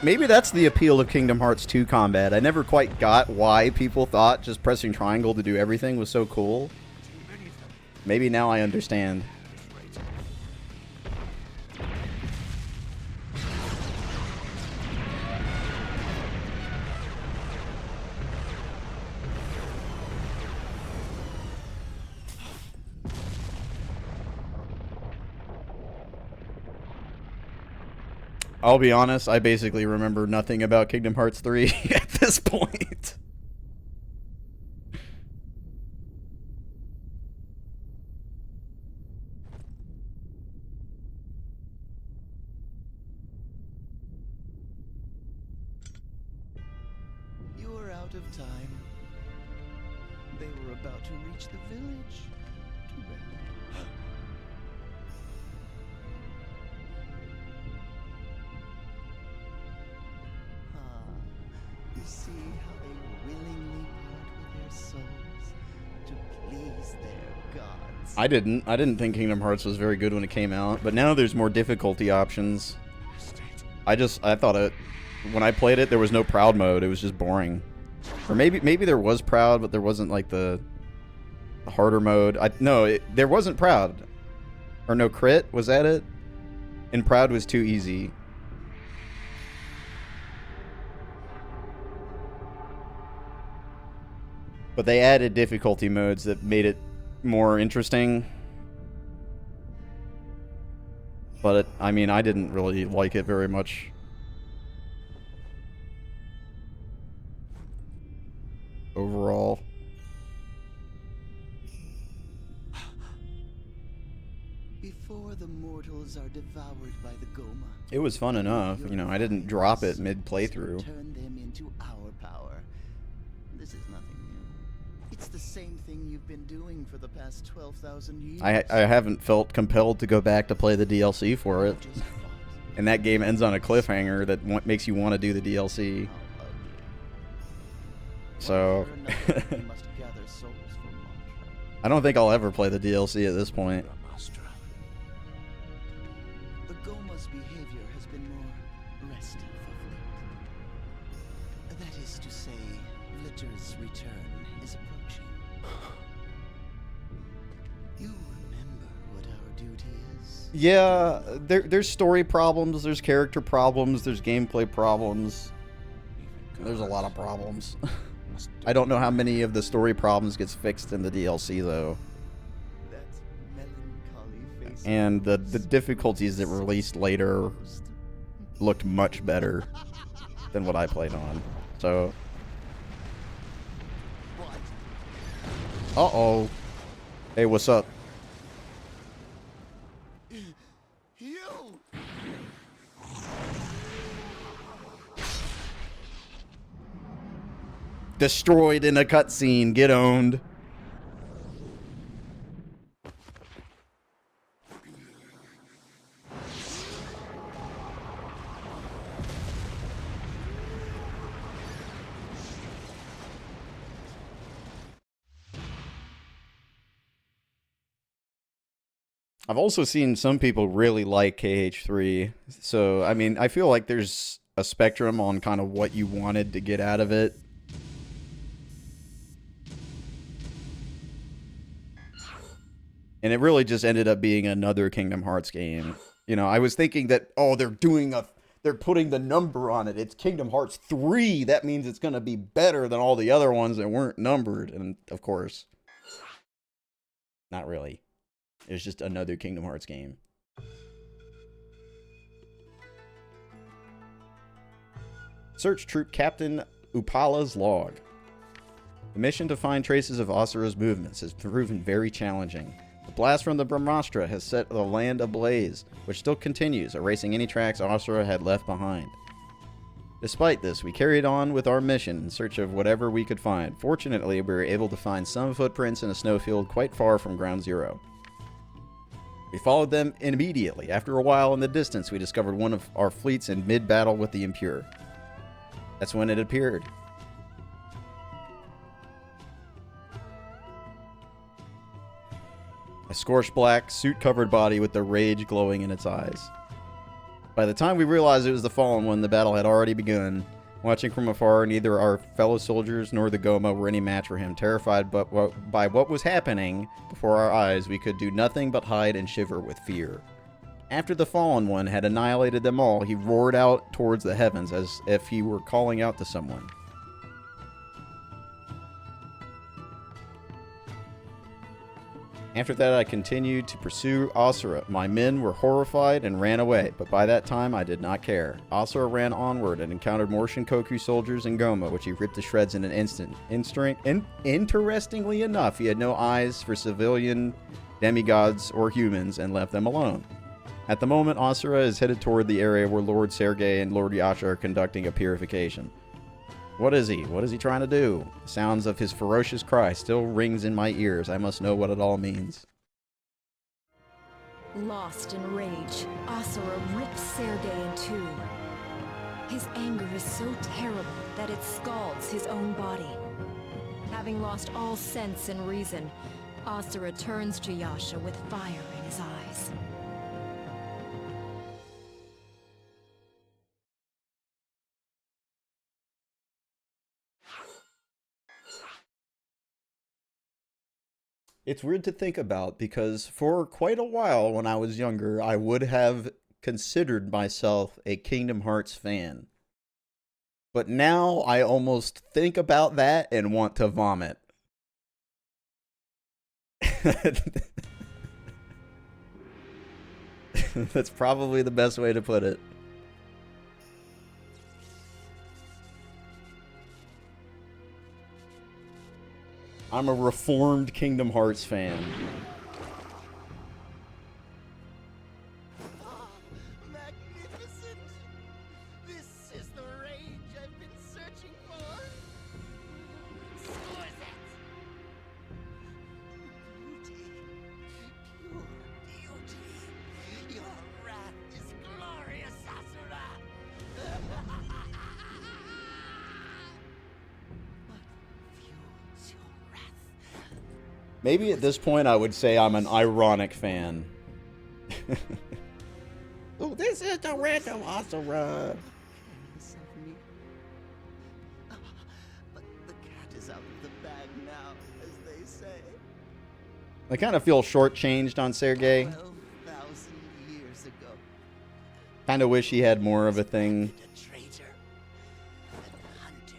Maybe that's the appeal of Kingdom Hearts 2 combat. I never quite got why people thought just pressing triangle to do everything was so cool. Maybe now I understand. I'll be honest, I basically remember nothing about Kingdom Hearts 3 at this point. You were out of time. They were about to reach the village. Too bad. You see how they willingly part with their souls to please their gods. I didn't think Kingdom Hearts was very good when it came out, but now there's more difficulty options. I thought when I played it, there was no proud mode. It was just boring. Or maybe there was proud, but there wasn't like the harder mode. There wasn't proud. Or no crit, was that it? And proud was too easy. But they added difficulty modes that made it more interesting. But I mean, I didn't really like it very much. Overall. Before the mortals are devoured by the Goma. It was fun enough. You know, I didn't drop it mid-playthrough. Turn them into our power. This is nothing new. It's the same thing you've been doing for the past 12,000 years. I haven't felt compelled to go back to play the DLC for it. And that game ends on a cliffhanger that makes you want to do the DLC. So I don't think I'll ever play the DLC at this point. The Goma's behavior has been more restive of late. That is to say, Glitter's return is approaching. You remember what our duty is? Yeah, there's story problems, there's character problems, there's gameplay problems. There's a lot of problems. I don't know how many of the story problems gets fixed in the DLC though. That melancholy face And the difficulties that were released later looked much better than what I played on. So, uh-oh. Hey, what's up? You! Destroyed in a cutscene. Get owned. I've also seen some people really like KH3. So, I mean, I feel like there's a spectrum on kind of what you wanted to get out of it. And it really just ended up being another Kingdom Hearts game. You know, I was thinking that, oh, they're putting the number on it. It's Kingdom Hearts 3. That means it's going to be better than all the other ones that weren't numbered. And, of course, not really. It was just another Kingdom Hearts game. Search Troop Captain Upala's log. The mission to find traces of Asura's movements has proven very challenging. The blast from the Brahmastra has set the land ablaze, which still continues, erasing any tracks Asura had left behind. Despite this, we carried on with our mission in search of whatever we could find. Fortunately, we were able to find some footprints in a snowfield quite far from Ground Zero. We followed them immediately. After a while in the distance, we discovered one of our fleets in mid-battle with the Impure. That's when it appeared. A scorched black, suit-covered body with the rage glowing in its eyes. By the time we realized it was the Fallen One, the battle had already begun. Watching from afar, neither our fellow soldiers nor the Goma were any match for him. Terrified by what was happening before our eyes, we could do nothing but hide and shiver with fear. After the Fallen One had annihilated them all, he roared out towards the heavens as if he were calling out to someone. After that, I continued to pursue Asura. My men were horrified and ran away, but by that time I did not care. Asura ran onward and encountered more Shinkoku soldiers in Goma, which he ripped to shreds in an instant. Interestingly enough, he had no eyes for civilian demigods or humans and left them alone. At the moment, Asura is headed toward the area where Lord Sergei and Lord Yasha are conducting a purification. What is he? What is he trying to do? The sounds of his ferocious cry still rings in my ears. I must know what it all means. Lost in rage, Asura rips Sergei in two. His anger is so terrible that it scalds his own body. Having lost all sense and reason, Asura turns to Yasha with fire in his eyes. It's weird to think about because for quite a while when I was younger, I would have considered myself a Kingdom Hearts fan. But now I almost think about that and want to vomit. That's probably the best way to put it. I'm a reformed Kingdom Hearts fan. Ah, magnificent! This is the rage I've been searching for. Exquisite! Beauty. Pure beauty. Your wrath is glorious, Asura! What fuels your wrath? Maybe at this point I would say I'm an ironic fan. Oh, this is the random Asura. Careless of me. Ah, but the cat is out of the bag now, as they say. I kind of feel shortchanged on Sergei. 12,000 years ago. Kind of wish he had more of a thing. A traitor. And hunted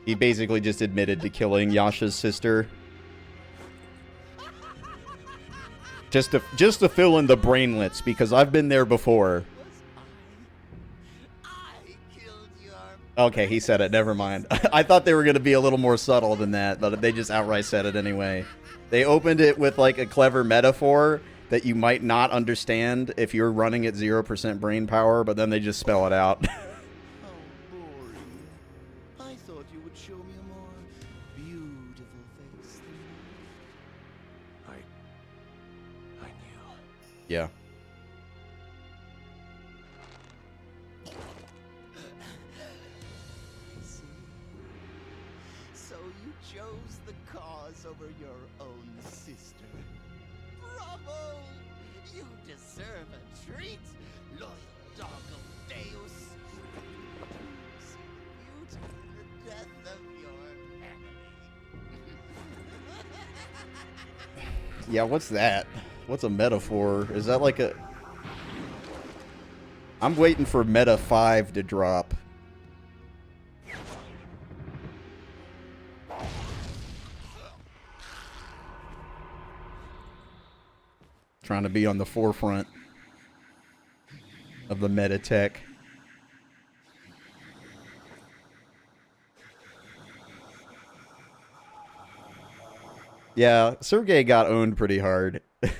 He basically just admitted to killing Yasha's sister. Just to fill in the brainlets, because I've been there before. Okay, he said it. Never mind. I thought they were going to be a little more subtle than that, but they just outright said it anyway. They opened it with like a clever metaphor that you might not understand if you're running at 0% brain power, but then they just spell it out. How boring. I thought you would show me a more beautiful face than I knew. Yeah. I see. So you chose the cause over your own sister. Bravo! You deserve a treat, loyal dog of Deus. See the beauty in the death of your enemy. Yeah, what's that? What's a metaphor? Is that like a... I'm waiting for Meta 5 to drop. Trying to be on the forefront of the meta tech. Yeah, Sergey got owned pretty hard. When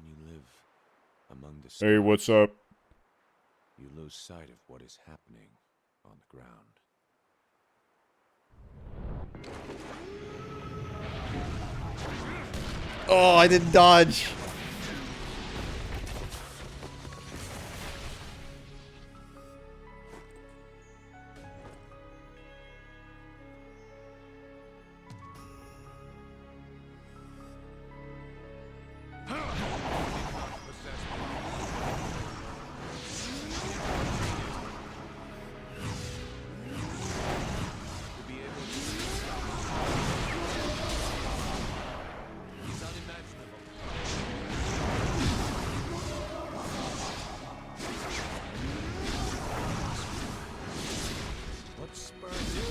you live among the Hey, stars, what's up? you lose sight of what is happening on the ground. Oh, I didn't dodge. It's unimaginable. What spurs it?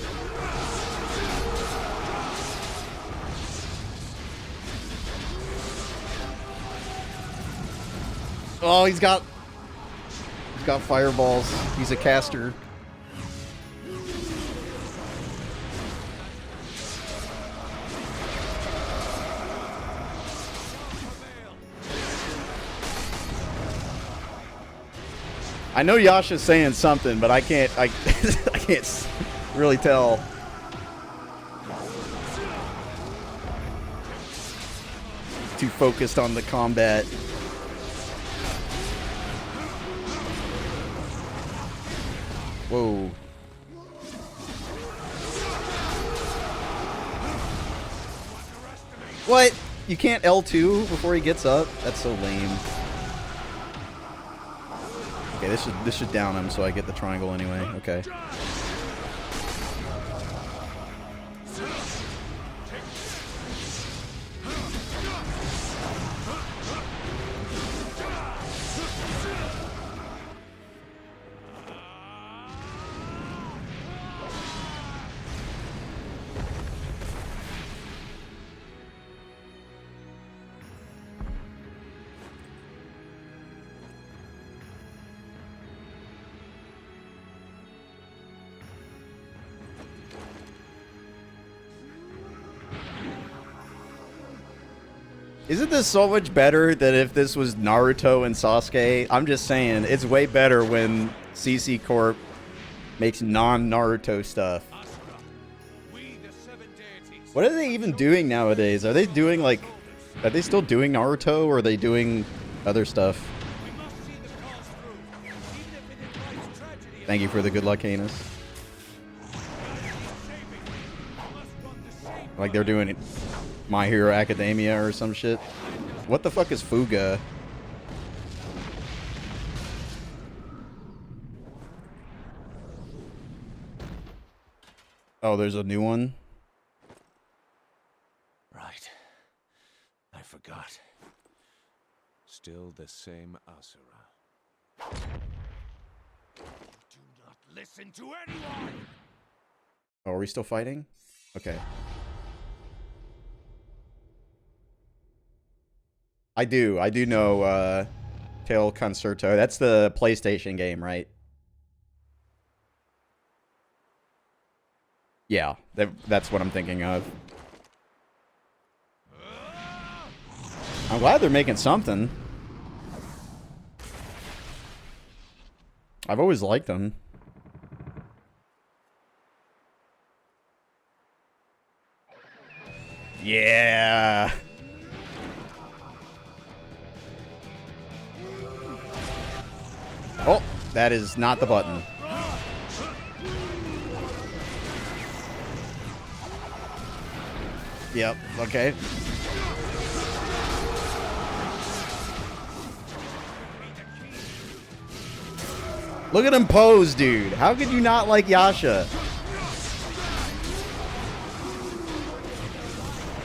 Oh, he's got fireballs. He's a caster. I know Yasha's saying something, but I can't I can't really tell. Too focused on the combat. Whoa. What? You can't L2 before he gets up? That's so lame. Okay, this should down him so I get the triangle anyway. Okay. Isn't this so much better than if this was Naruto and Sasuke? I'm just saying, it's way better when CC Corp makes non-Naruto stuff. Asura, we the seven deities. What are they even doing nowadays? Are they doing like... Are they still doing Naruto, or are they doing other stuff? We must see the cause through, even if it invites tragedy. Thank you for the good luck, Canis. Like they're doing My Hero Academia or some shit. What the fuck is Fuga? Oh, there's a new one? Right. I forgot. Still the same Asura. Do not listen to anyone! Oh, are we still fighting? Okay. I do know, Tail Concerto. That's the PlayStation game, right? Yeah, that's what I'm thinking of. I'm glad they're making something. I've always liked them. Yeah. Oh, that is not the button. Yep, okay. Look at him pose, dude. How could you not like Yasha?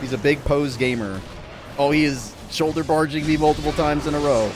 He's a big pose gamer. Oh, he is shoulder barging me multiple times in a row.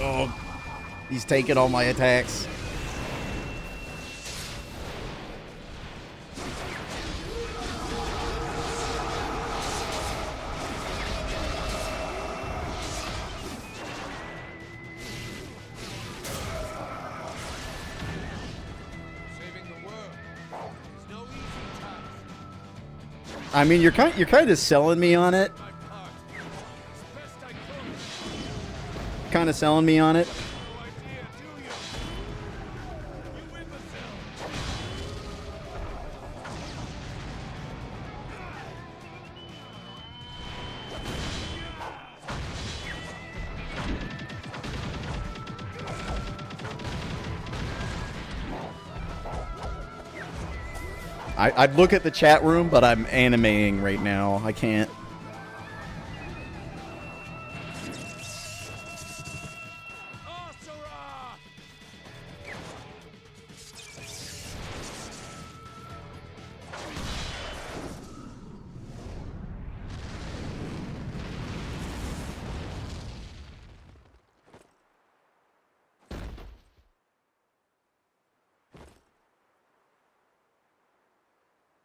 Oh, he's taking all my attacks. I mean, you're kind of selling me on it. Kind of selling me on it. I'd look at the chat room, but I'm animating right now. I can't. Asura!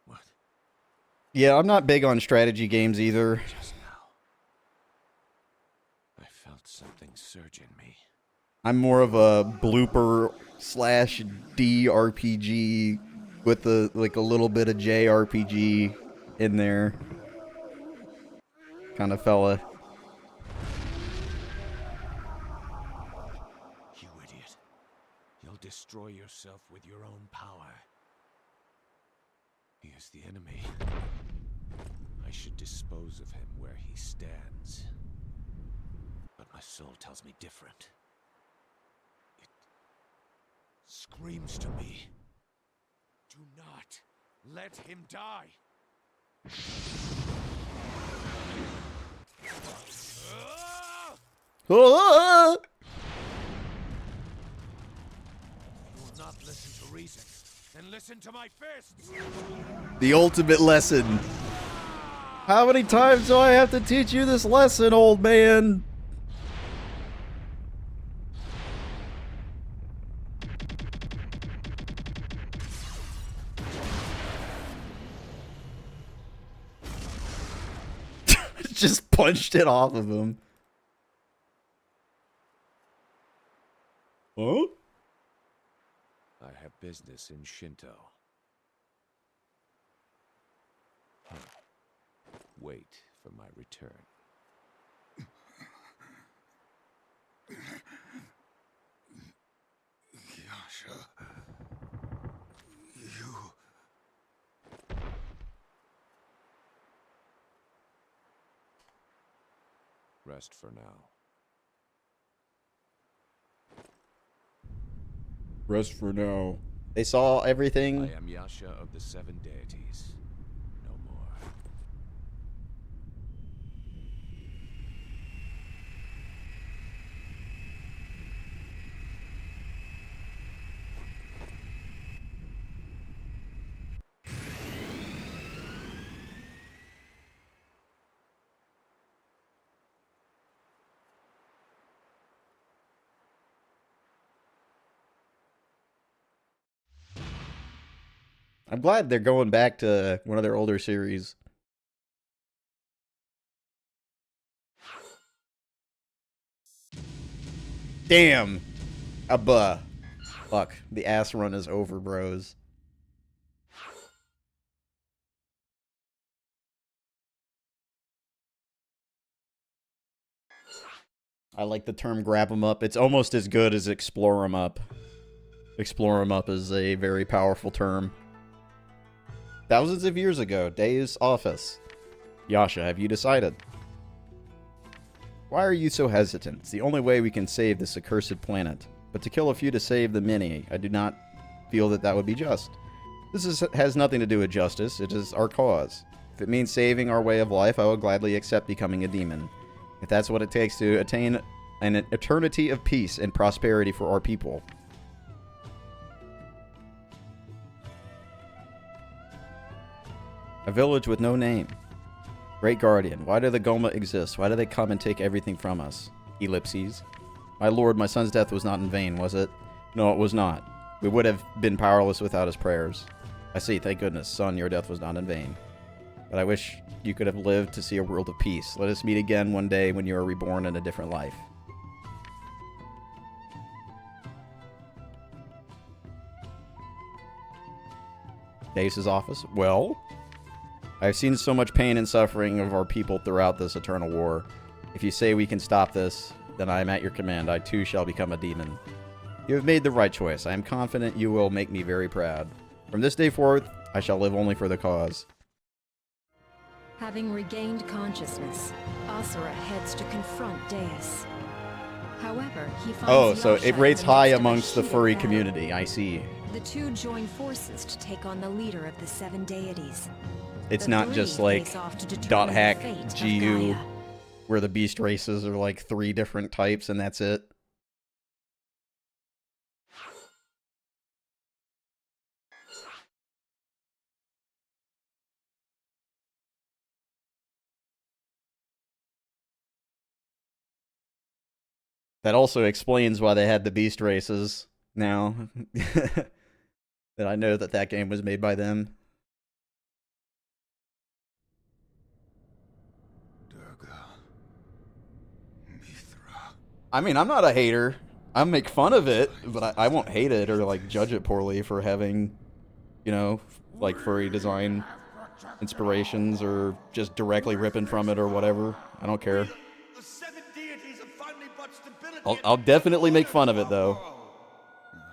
What? Yeah, I'm not big on strategy games either. Just now, I felt something surge in me. I'm more of a blooper slash D RPG with a like a little bit of JRPG in there. Kind of fella. You idiot. You'll destroy yourself with your own power. He is the enemy. I should dispose of him where he stands. But my soul tells me different. It screams to me. Do not let him die. Ah! You will not listen to reason. Then listen to my fists. The ultimate lesson. How many times do I have to teach you this lesson, old man? Just punched it off of him. Huh? I have business in Shinto. Huh. Wait for my return. Yasha, you Rest for now. Rest for now. They saw everything. I am Yasha of the Seven Deities. No more. I'm glad they're going back to one of their older series. Damn. Abba. Fuck. The ass run is over, bros. I like the term grab 'em up. It's almost as good as explore 'em up. Explore 'em up is a very powerful term. Thousands of years ago, Deus Office. Yasha, have you decided? Why are you so hesitant? It's the only way we can save this accursed planet. But to kill a few to save the many, I do not feel that that would be just. Has nothing to do with justice. It is our cause. If it means saving our way of life, I will gladly accept becoming a demon. If that's what it takes to attain an eternity of peace and prosperity for our people. A village with no name. Great Guardian, why do the Goma exist? Why do they come and take everything from us? Ellipses. My lord, my son's death was not in vain, was it? No, it was not. We would have been powerless without his prayers. I see, thank goodness, son, your death was not in vain. But I wish you could have lived to see a world of peace. Let us meet again one day when you are reborn in a different life. Deus's office? Well? I have seen so much pain and suffering of our people throughout this eternal war. If you say we can stop this, then I am at your command. I too shall become a demon. You have made the right choice. I am confident you will make me very proud. From this day forth, I shall live only for the cause. Having regained consciousness, Asura heads to confront Deus. However, he finds Oh, so Yasha it rates in the high midst of a amongst the heated furry battle. community. I see. The two join forces to take on the leader of the Seven Deities. It's The not three just like face off to determine dot the hack fate of GU, Gaia. where the beast races are like 3 different types and that's it. That also explains why they had the beast races now. That I know that that game was made by them. I mean, I'm not a hater. I make fun of it, but I won't hate it or like judge it poorly for having, you know, like furry design inspirations or just directly ripping from it or whatever. I don't care. The seven deities have finally brought stability. I'll definitely make fun of it though.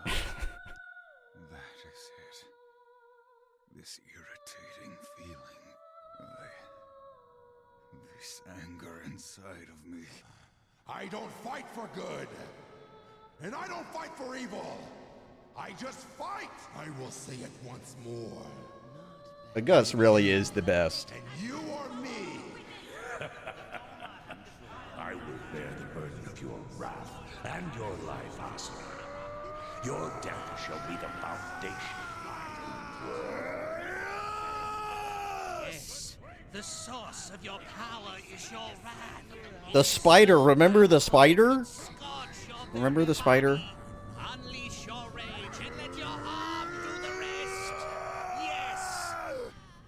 That is it. This irritating feeling. This anger inside of me. I don't fight for good. And I don't fight for evil. I just fight. I will say it once more. The Gus really is the best. And you are me. I will bear the burden of your wrath and your life, Asura. Your death shall be the foundation of my world. Yes, the source of your power is your wrath. The spider, remember the spider? Scorch your Remember the spider? Unleash your rage and let your arm do the rest. Yes.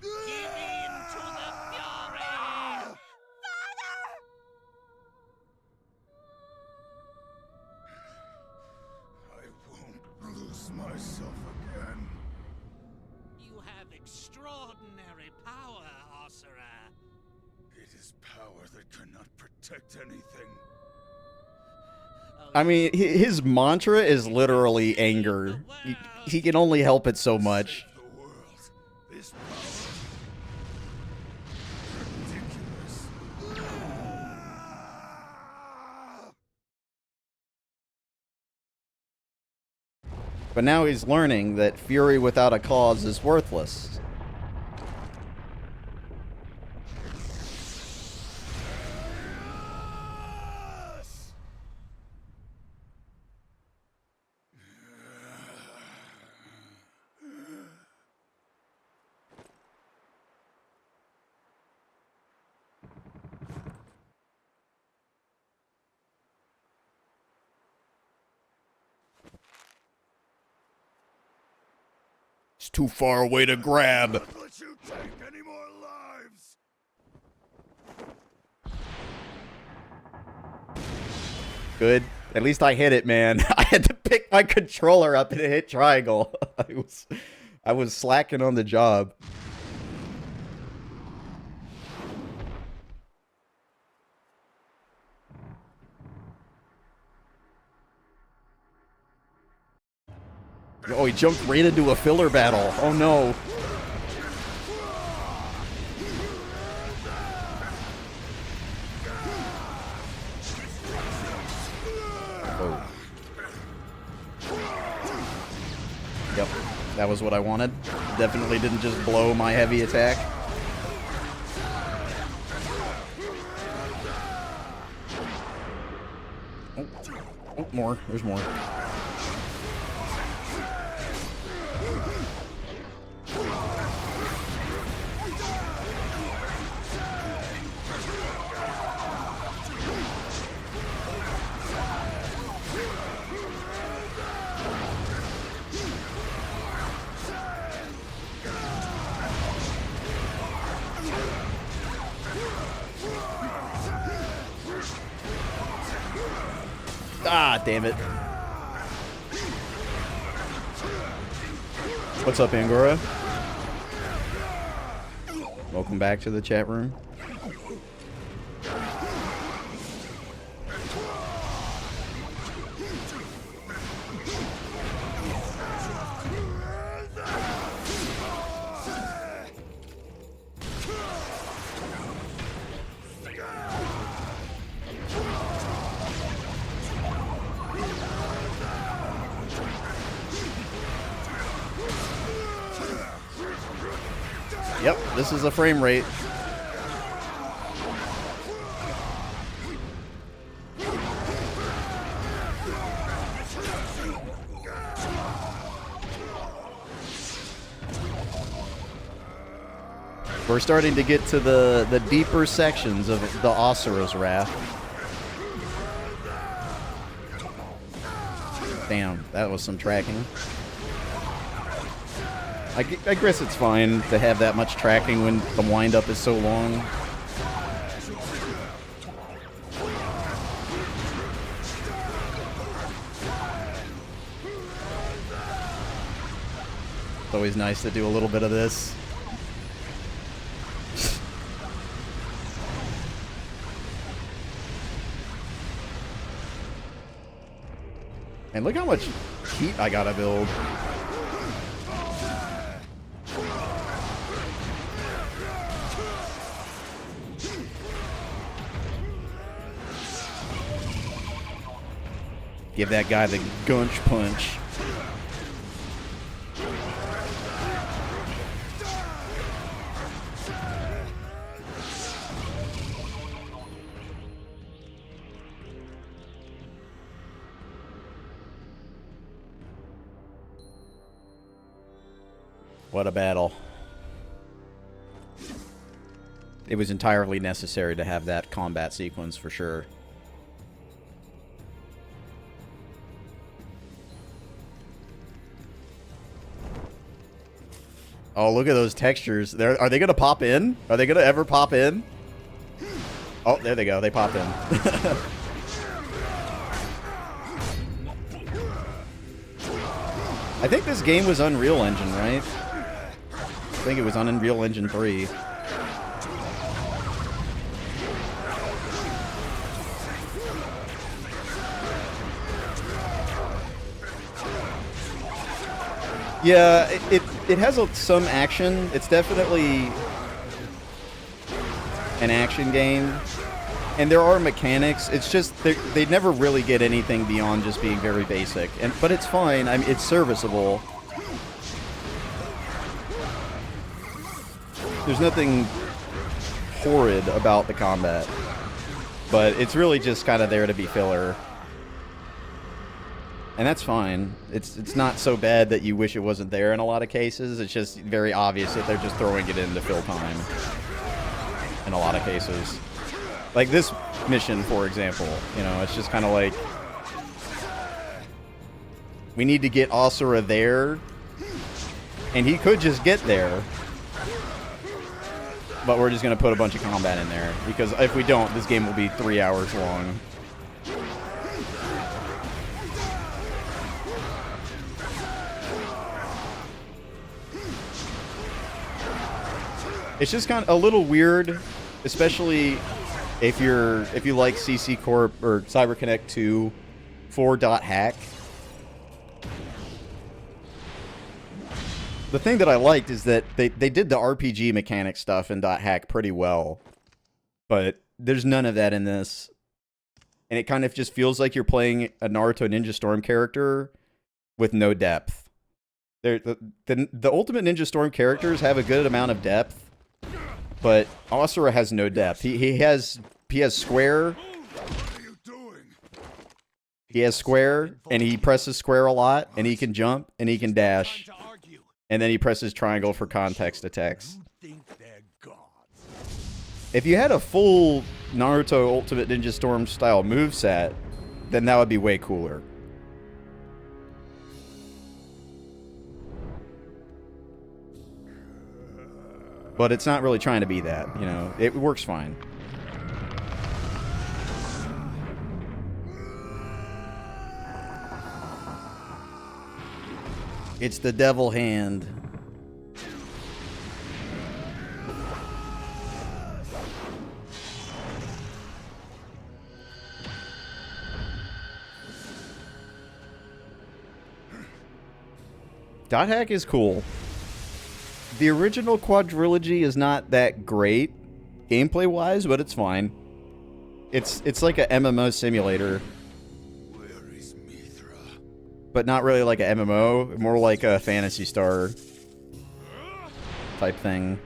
Give in to the fury. I won't lose myself again. You have extraordinary power, Asura. It is power that cannot protect anything. I mean, his mantra is literally anger. He can only help it so much. Save the world. This power. Ridiculous. But now he's learning that fury without a cause is worthless. It's too far away to grab. Let you take any more lives. Good. At least I hit it, man. I had to pick my controller up and hit triangle. I was slacking on the job. Oh, he jumped right into a filler battle. Oh no. Oh. Yep, that was what I wanted. Definitely didn't just blow my heavy attack. Oh, oh, more. There's more. Ah, damn it. What's up, Angora? Welcome back to the chat room. Yep, this is a frame rate. We're starting to get to the deeper sections of the Asura's Wrath. Damn, that was some tracking. I guess it's fine to have that much tracking when the wind-up is so long. It's always nice to do a little bit of this. And look how much heat I gotta build. Give that guy the gunch punch. What a battle. It was entirely necessary to have that combat sequence for sure. Oh, look at those textures. Are they going to pop in? Are they going to ever pop in? Oh, there they go. They popped in. I think this game was Unreal Engine, right? I think it was on Unreal Engine 3. Yeah, it has some action. It's definitely an action game. And there are mechanics. It's just they never really get anything beyond just being very basic. But it's fine. I mean, it's serviceable. There's nothing horrid about the combat, but it's really just kind of there to be filler. And that's fine. It's not so bad that you wish it wasn't there in a lot of cases. It's just very obvious that they're just throwing it in to fill time in a lot of cases. Like this mission, for example, you know, it's just kind of like, we need to get Asura there, and he could just get there, but we're just going to put a bunch of combat in there, because if we don't, this game will be 3 hours long. It's just kind of a little weird, especially if you like CC Corp or CyberConnect 2 for .hack. The thing that I liked is that they did the RPG mechanic stuff in .hack pretty well, but there's none of that in this, and it kind of just feels like you're playing a Naruto Ninja Storm character with no depth. The Ultimate Ninja Storm characters have a good amount of depth, but Asura has no depth. He has square. He has square, and he presses square a lot, and he can jump, and he can dash, and then he presses triangle for context attacks. If you had a full Naruto Ultimate Ninja Storm style moveset, then that would be way cooler. But it's not really trying to be that, you know. It works fine. It's the devil hand. .hack is cool. The original quadrilogy is not that great gameplay-wise, but it's fine. It's like a MMO simulator. Where is Mithra? But not really like a MMO, more like a Phantasy Star type thing.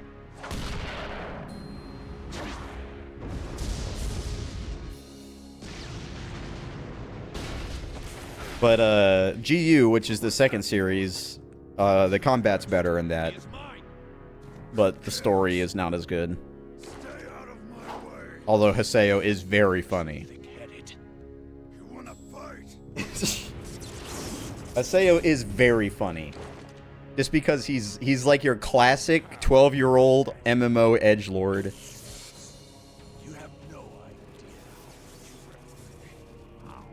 But GU, which is the second series, the combat's better in that. But the story is not as good. Although Haseo is very funny. Haseo is very funny. Just because he's like your classic 12-year-old MMO edgelord. You have no idea how power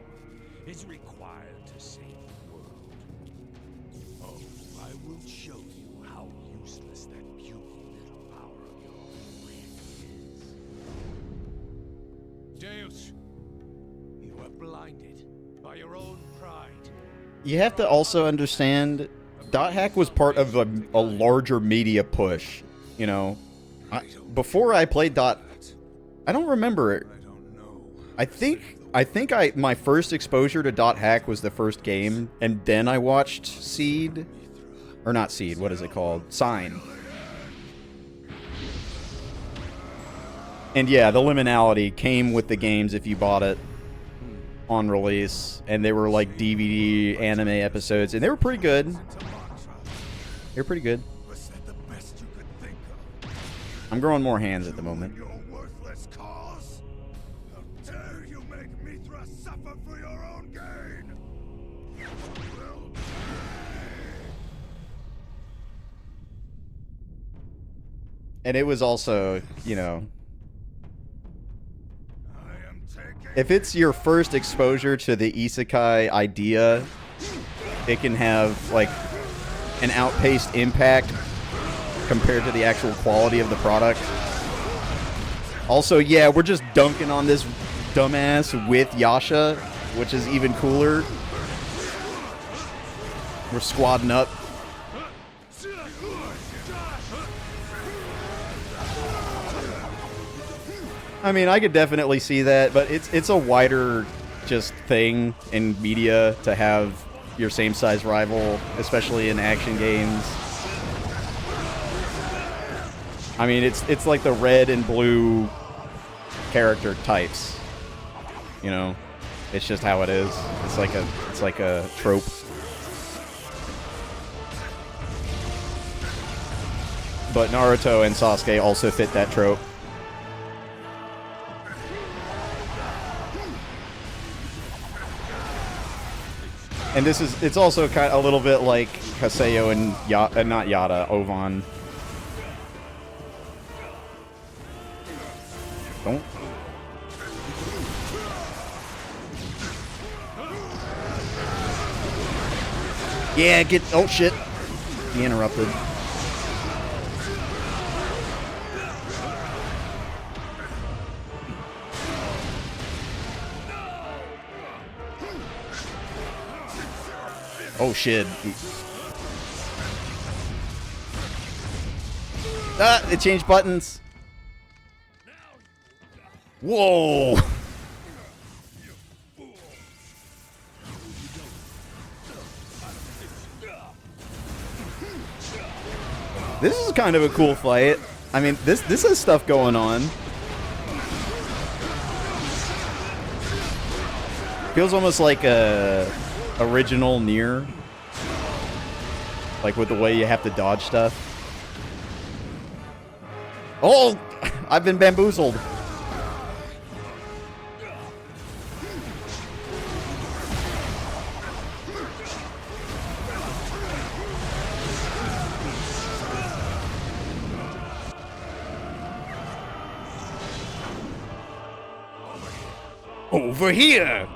is required to save the world. Oh, I will show you how useless that puny little power of yours really is. Deus, you are blinded by your own pride. You have to also understand, .hack was part of a larger media push, you know. Before I played I don't remember it. I think my first exposure to .hack was the first game, and then I watched Seed, or not Seed, what is it called? Sign. And yeah, the liminality came with the games if you bought it on release, and they were like DVD anime episodes, and they were pretty good. They were pretty good. I'm growing more hands at the moment. And it was also, you know, if it's your first exposure to the isekai idea, it can have, like, an outpaced impact compared to the actual quality of the product. Also, yeah, we're just dunking on this dumbass with Yasha, which is even cooler. We're squadding up. I mean, I could definitely see that, but it's a wider just thing in media to have your same size rival, especially in action games. I mean, it's like the red and blue character types. You know, it's just how it is. It's like a trope. But Naruto and Sasuke also fit that trope. And it's also kind of a little bit like Haseo and not Yada, Ovan. Don't. Yeah, oh shit. He interrupted. Oh shit. Ah, it changed buttons. Whoa. This is kind of a cool fight. I mean, this has stuff going on. Feels almost like a original Nier. Like with the way you have to dodge stuff. Oh! I've been bamboozled. Over here!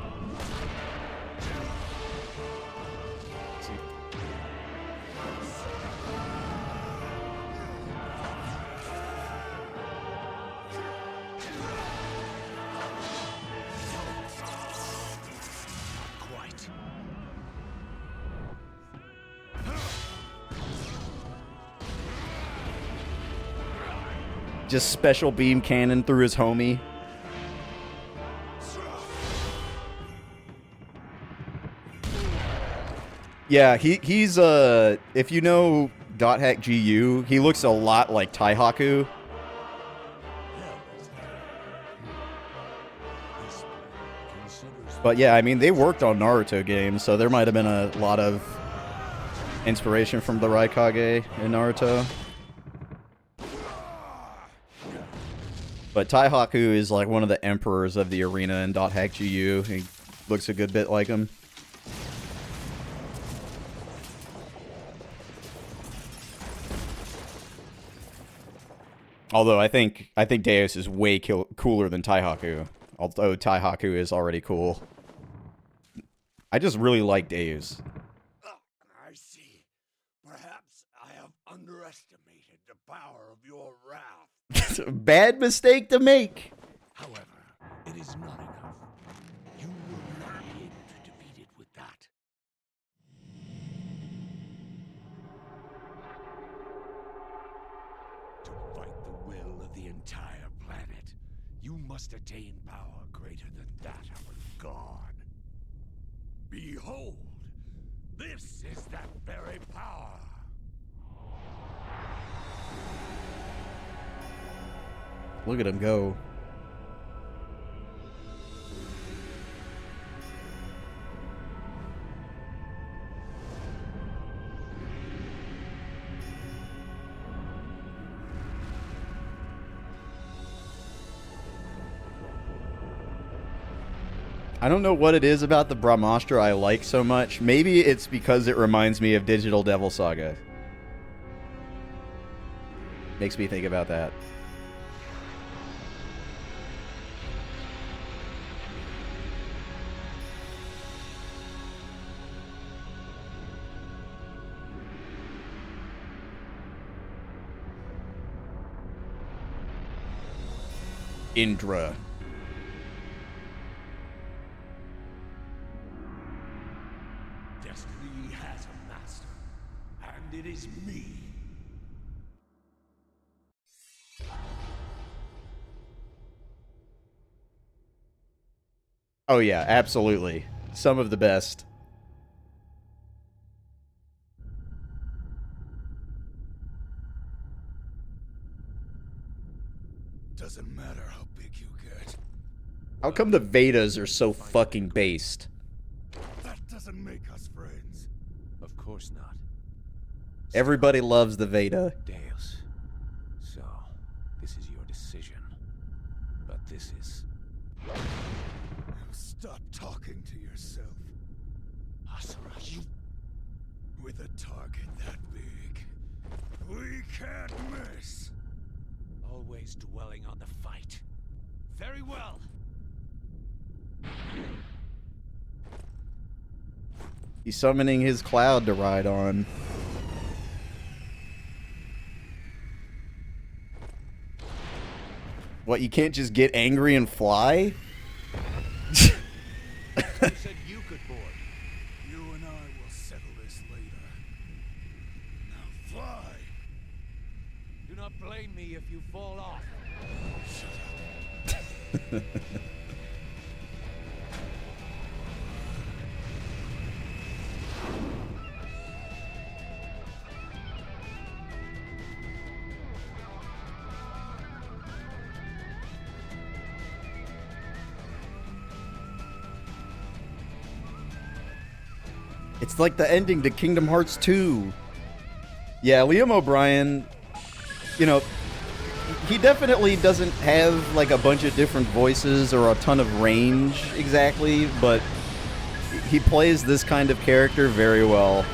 Just special beam cannon through his homie. Yeah, he's if you know .hack GU, he looks a lot like Taihaku. But yeah, I mean, they worked on Naruto games, so there might have been a lot of inspiration from the Raikage in Naruto. But Taihaku is like one of the emperors of the arena in .hack GU. He looks a good bit like him. Although I think Deus is way cooler than Taihaku. Although Taihaku is already cool. I just really like Deus. I see. Perhaps I have underestimated the power of your wrath. It's a bad mistake to make. However, it is not enough. You will not be able to defeat it with that. To fight the will of the entire planet, you must attain power greater than that of a god. Behold, this is that very power. Look at him go. I don't know what it is about the Brahmastra I like so much. Maybe it's because it reminds me of Digital Devil Saga. Makes me think about that. Indra. Destiny has a master, and it is me. Oh yeah, absolutely. Some of the best. Doesn't matter how big you get. How come the Vedas are so fucking based? That doesn't make us friends. Of course not. Everybody loves the Veda. Deus. So, this is your decision. But this is... Stop talking to yourself. Asura, you... With a target that big, we can't miss. Always dwelling on the fight. Very well. He's summoning his cloud to ride on. What, you can't just get angry and fly? You said you could board. You and I will settle this later. Now fly. Do not blame me if you fall off. Shut up. It's like the ending to Kingdom Hearts 2. Yeah, Liam O'Brien, you know, he definitely doesn't have like a bunch of different voices or a ton of range exactly, but he plays this kind of character very well.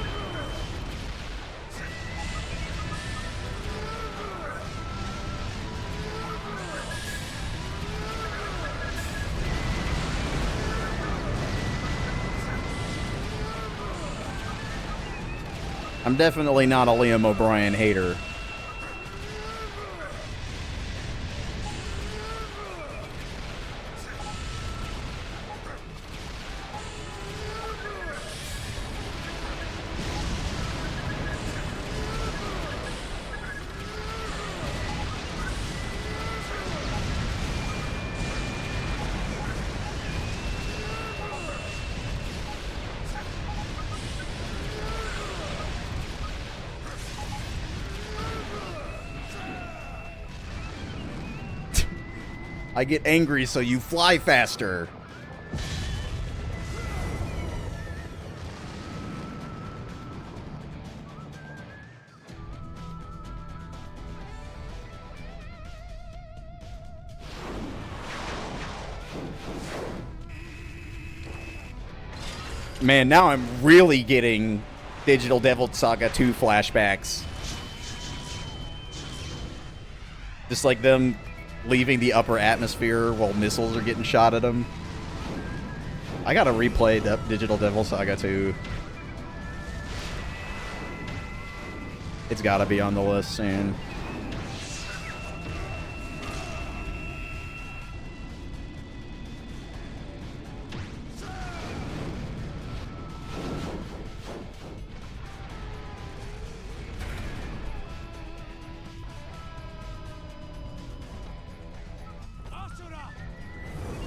I'm definitely not a Liam O'Brien hater. I get angry so you fly faster. Man, now I'm really getting Digital Devil Saga 2 flashbacks. Just like them leaving the upper atmosphere while missiles are getting shot at them. I gotta replay Digital Devil Saga 2. It's gotta be on the list soon.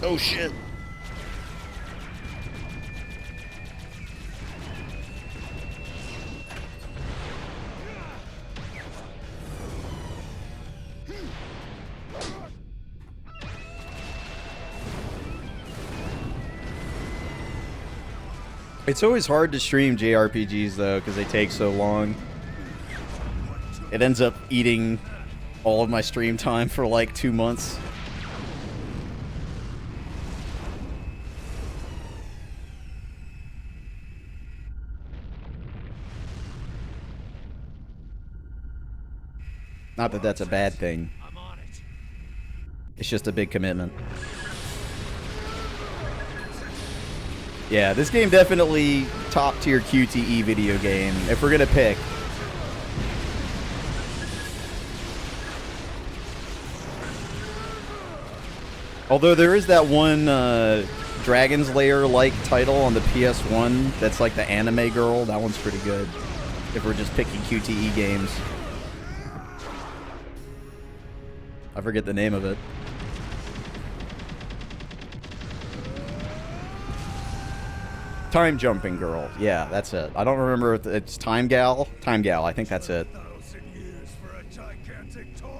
Oh shit. It's always hard to stream JRPGs though, because they take so long. It ends up eating all of my stream time for like 2 months. Not that that's a bad thing. I'm on it. It's just a big commitment. Yeah, this game definitely top tier QTE video game, if we're gonna pick. Although there is that one Dragon's Lair-like title on the PS1 that's like the anime girl. That one's pretty good, if we're just picking QTE games. I forget the name of it. Time jumping girl. Yeah, that's it. I don't remember if it's Time Gal. Time Gal. I think that's it. 1,000 years for a gigantic toy.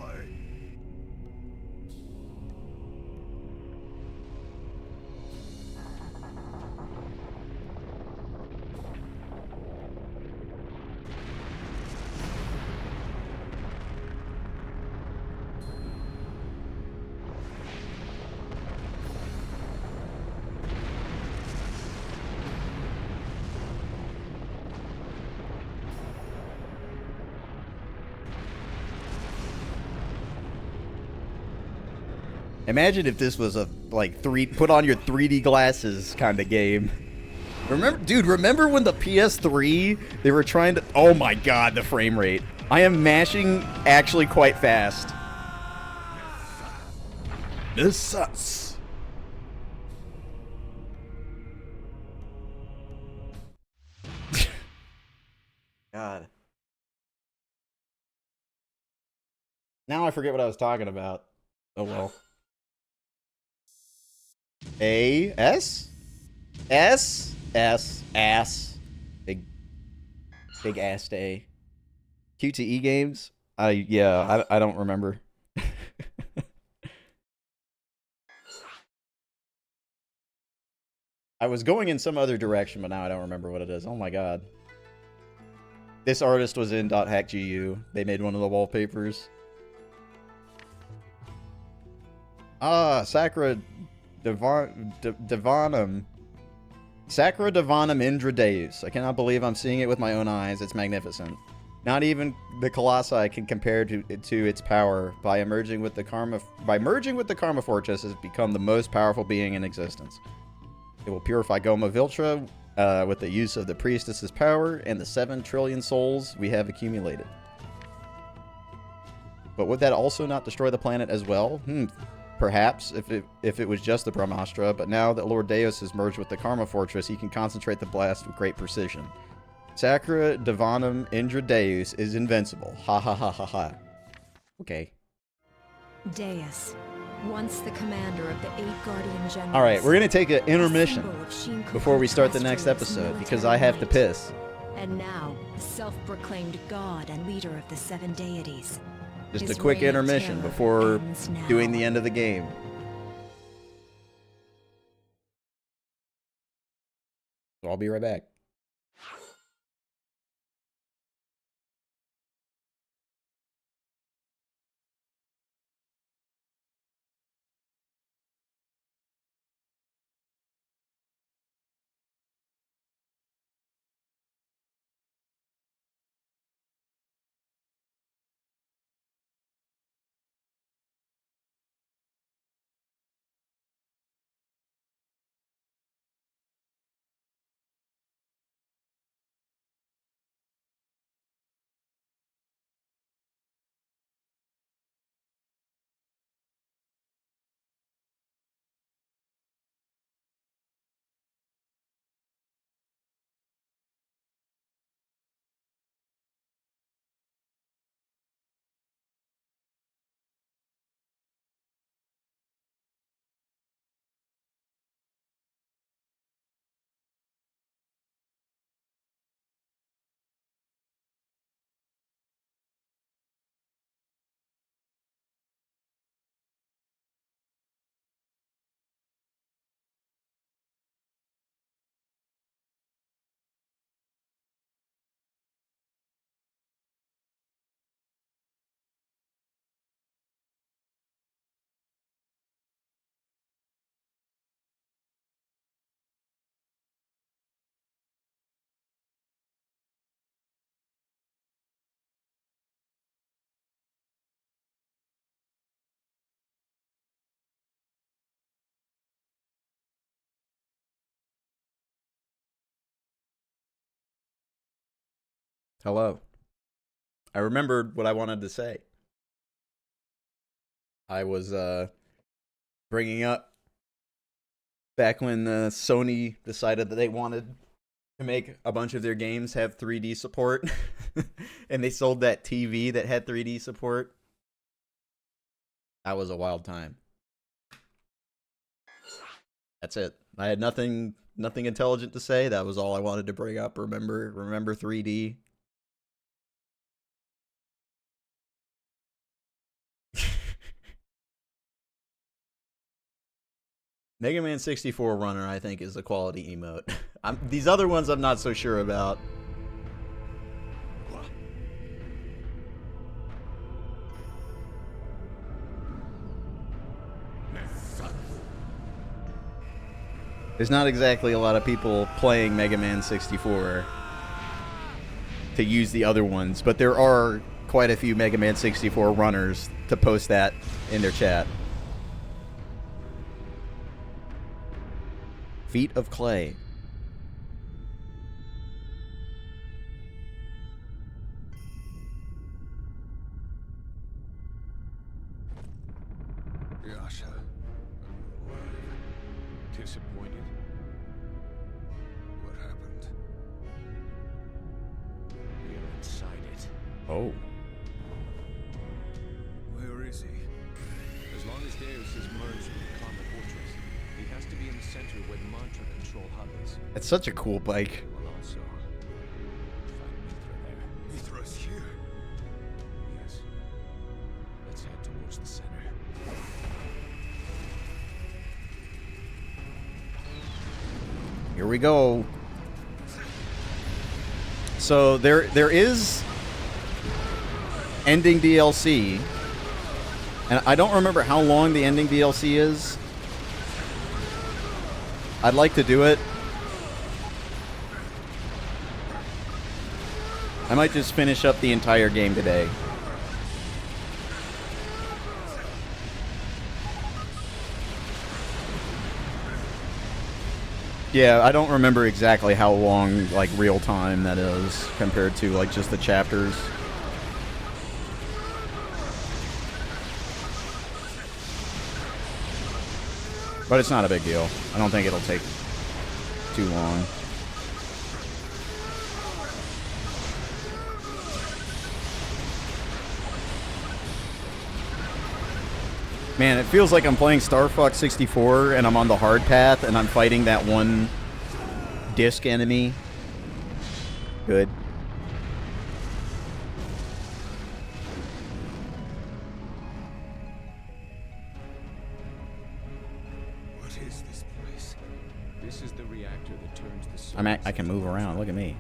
Imagine if this was a like put on your 3D glasses kind of game. Remember when the PS3 they were trying to? Oh my god, the frame rate! I am mashing actually quite fast. This sucks. God. Now I forget what I was talking about. Oh well. A S S S ass big ass day. QTE games. I don't remember. I was going in some other direction, but now I don't remember what it is. Oh my god. This artist was in .hackgu. They made one of the wallpapers. Ah, Sakura Divanum. Sakura Divanum Indra Deus. I cannot believe I'm seeing it with my own eyes. It's magnificent. Not even the Colossi can compare to its power. By merging with the Karma Fortress, has become the most powerful being in existence. It will purify Goma Viltra with the use of the priestess's power and the 7 trillion souls we have accumulated. But would that also not destroy the planet as well? Perhaps, if it was just the Brahmastra, but now that Lord Deus has merged with the Karma Fortress, he can concentrate the blast with great precision. Sakura Divanum Indra Deus is invincible. Ha ha ha ha ha. Okay. Deus, once the commander of the 8 Guardian Generals. Alright, we're gonna take an intermission before we start the next episode, because I have to piss. And now, self-proclaimed god and leader of the 7 deities. Just His a quick reign of intermission terror before ends now. doing the end of the game. So I'll be right back. Hello. I remembered what I wanted to say. I was bringing up back when Sony decided that they wanted to make a bunch of their games have 3D support, and they sold that TV that had 3D support. That was a wild time. That's it. I had nothing Nothing intelligent to say. That was all I wanted to bring up. Remember 3D. Mega Man 64 Runner, I think, is a quality emote. These other ones I'm not so sure about. There's not exactly a lot of people playing Mega Man 64 to use the other ones, but there are quite a few Mega Man 64 runners to post that in their chat. Feet of Clay. Yasha. Disappointed? What happened? We are inside it. Oh. Where is he? As long as Deus is merged with the Karma Fortress, he has to be in the center where the mantra control hub is. It's such a cool bike. We'll also find Mithra there. Mithra's here? Yes. Let's head towards the center. Here we go. So there is ending DLC, and I don't remember how long the ending DLC is. I'd like to do it. I might just finish up the entire game today. Yeah, I don't remember exactly how long, like, real time that is compared to, like, just the chapters. But it's not a big deal. I don't think it'll take too long. Man, it feels like I'm playing Star Fox 64 and I'm on the hard path and I'm fighting that one disc enemy. Good. What is this place? This is the reactor that turns the I can move around. Look at me.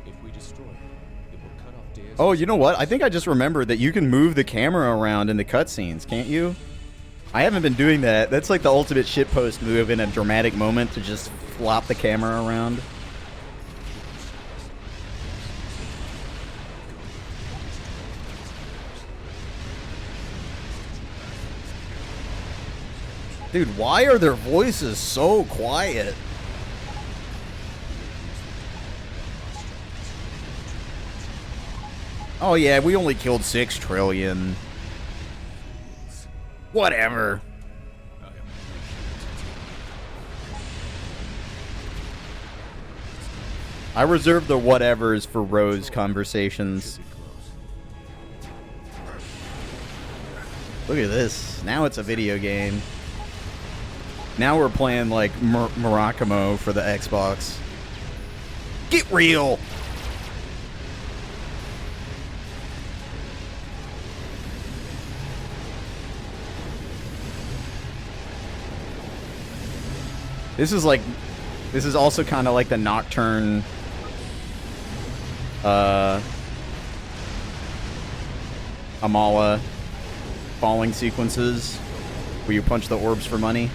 If we destroy it, it will cut off Deus. Oh, you know what? I think I just remembered that you can move the camera around in the cutscenes, can't you? I haven't been doing that. That's like the ultimate shitpost move in a dramatic moment, to just flop the camera around. Dude, why are their voices so quiet? Oh yeah, we only killed 6 trillion. Whatever. I reserve the whatevers for Rose conversations. Look at this. Now it's a video game. Now we're playing like Murakamo for the Xbox. Get real! This is also kind of like the Nocturne Amala falling sequences where you punch the orbs for money.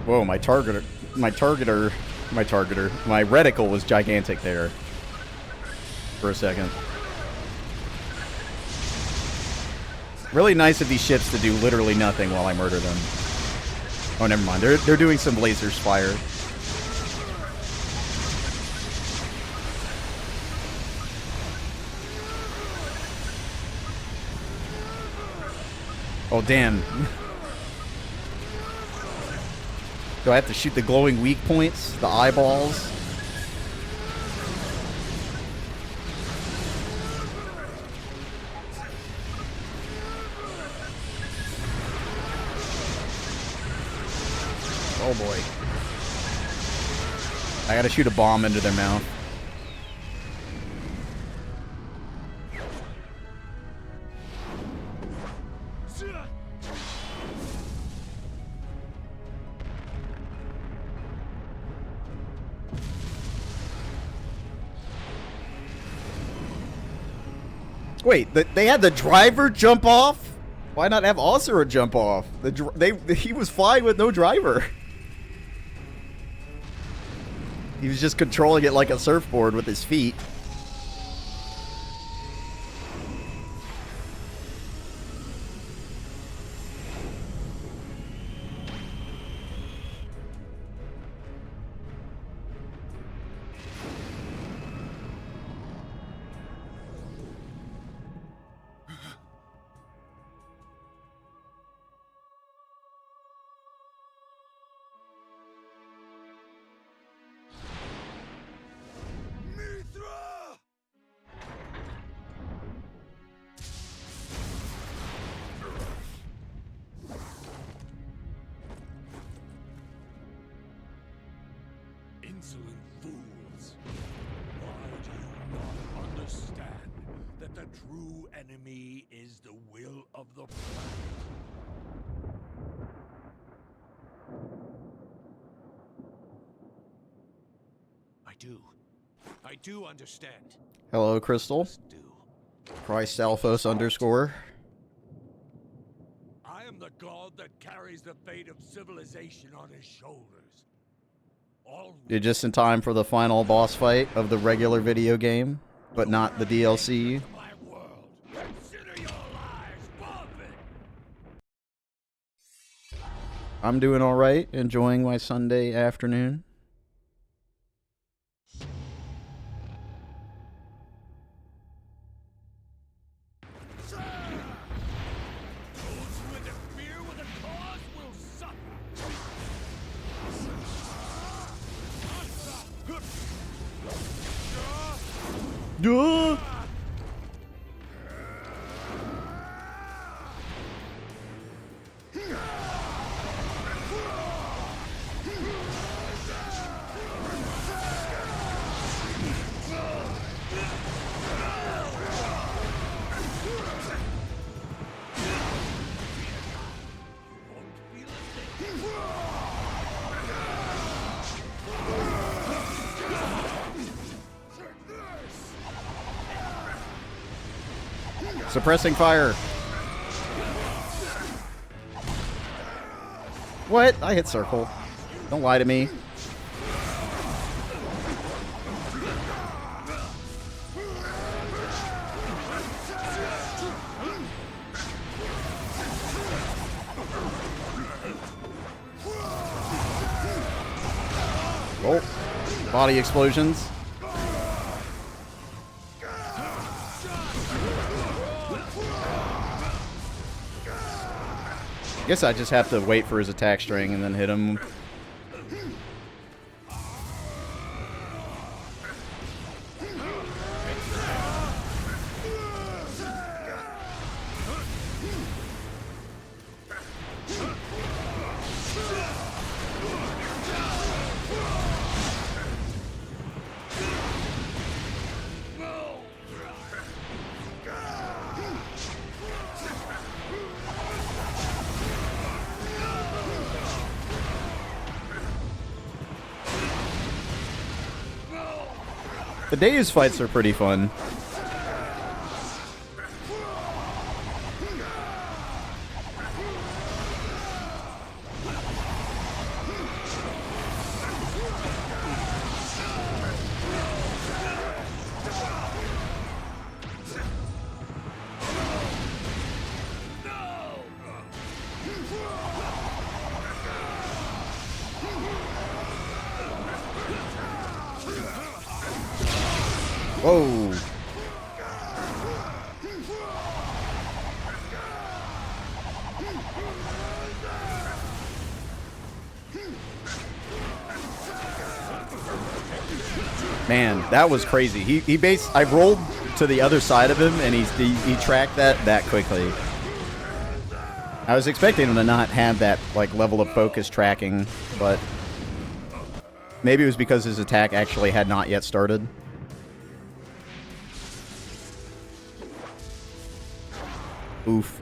Whoa, my reticle was gigantic there for a second. Really nice of these ships to do literally nothing while I murder them. Oh, never mind. They're doing some lasers fire. Oh, damn. Do I have to shoot the glowing weak points? The eyeballs? Oh boy. I gotta shoot a bomb into their mouth. Wait, they had the driver jump off? Why not have Asura jump off? He was flying with no driver. He was just controlling it like a surfboard with his feet. Insolent fools! Why do you not understand that the true enemy is the will of the planet? I do understand. Hello, Crystal. Christ Alphos _ I am the god that carries the fate of civilization on his shoulders. You're just in time for the final boss fight of the regular video game, but not the DLC. I'm doing alright, enjoying my Sunday afternoon. Duh! Suppressing fire. What? I hit circle. Don't lie to me. Oh, body explosions. I guess I just have to wait for his attack string and then hit him. The Deus fights are pretty fun. Whoa. Man, that was crazy. I rolled to the other side of him, and he tracked that quickly. I was expecting him to not have that like level of focus tracking, but maybe it was because his attack actually had not yet started. Oof.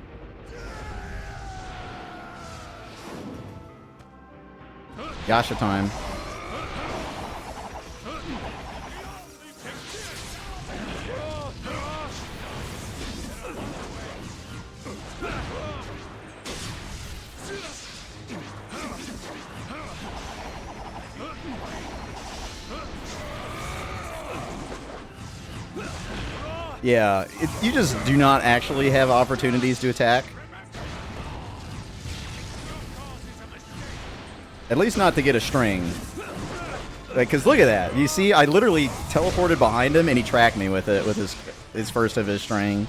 Yasha time. Yeah, you just do not actually have opportunities to attack. At least not to get a string. Like, cause look at that. You see, I literally teleported behind him and he tracked me with it, with his first of his string.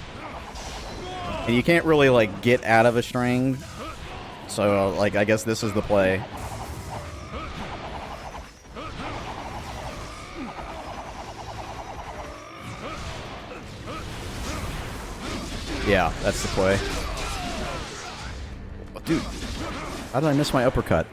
And you can't really like get out of a string. So like, I guess this is the play. Yeah, that's the play. Oh, dude, how did I miss my uppercut?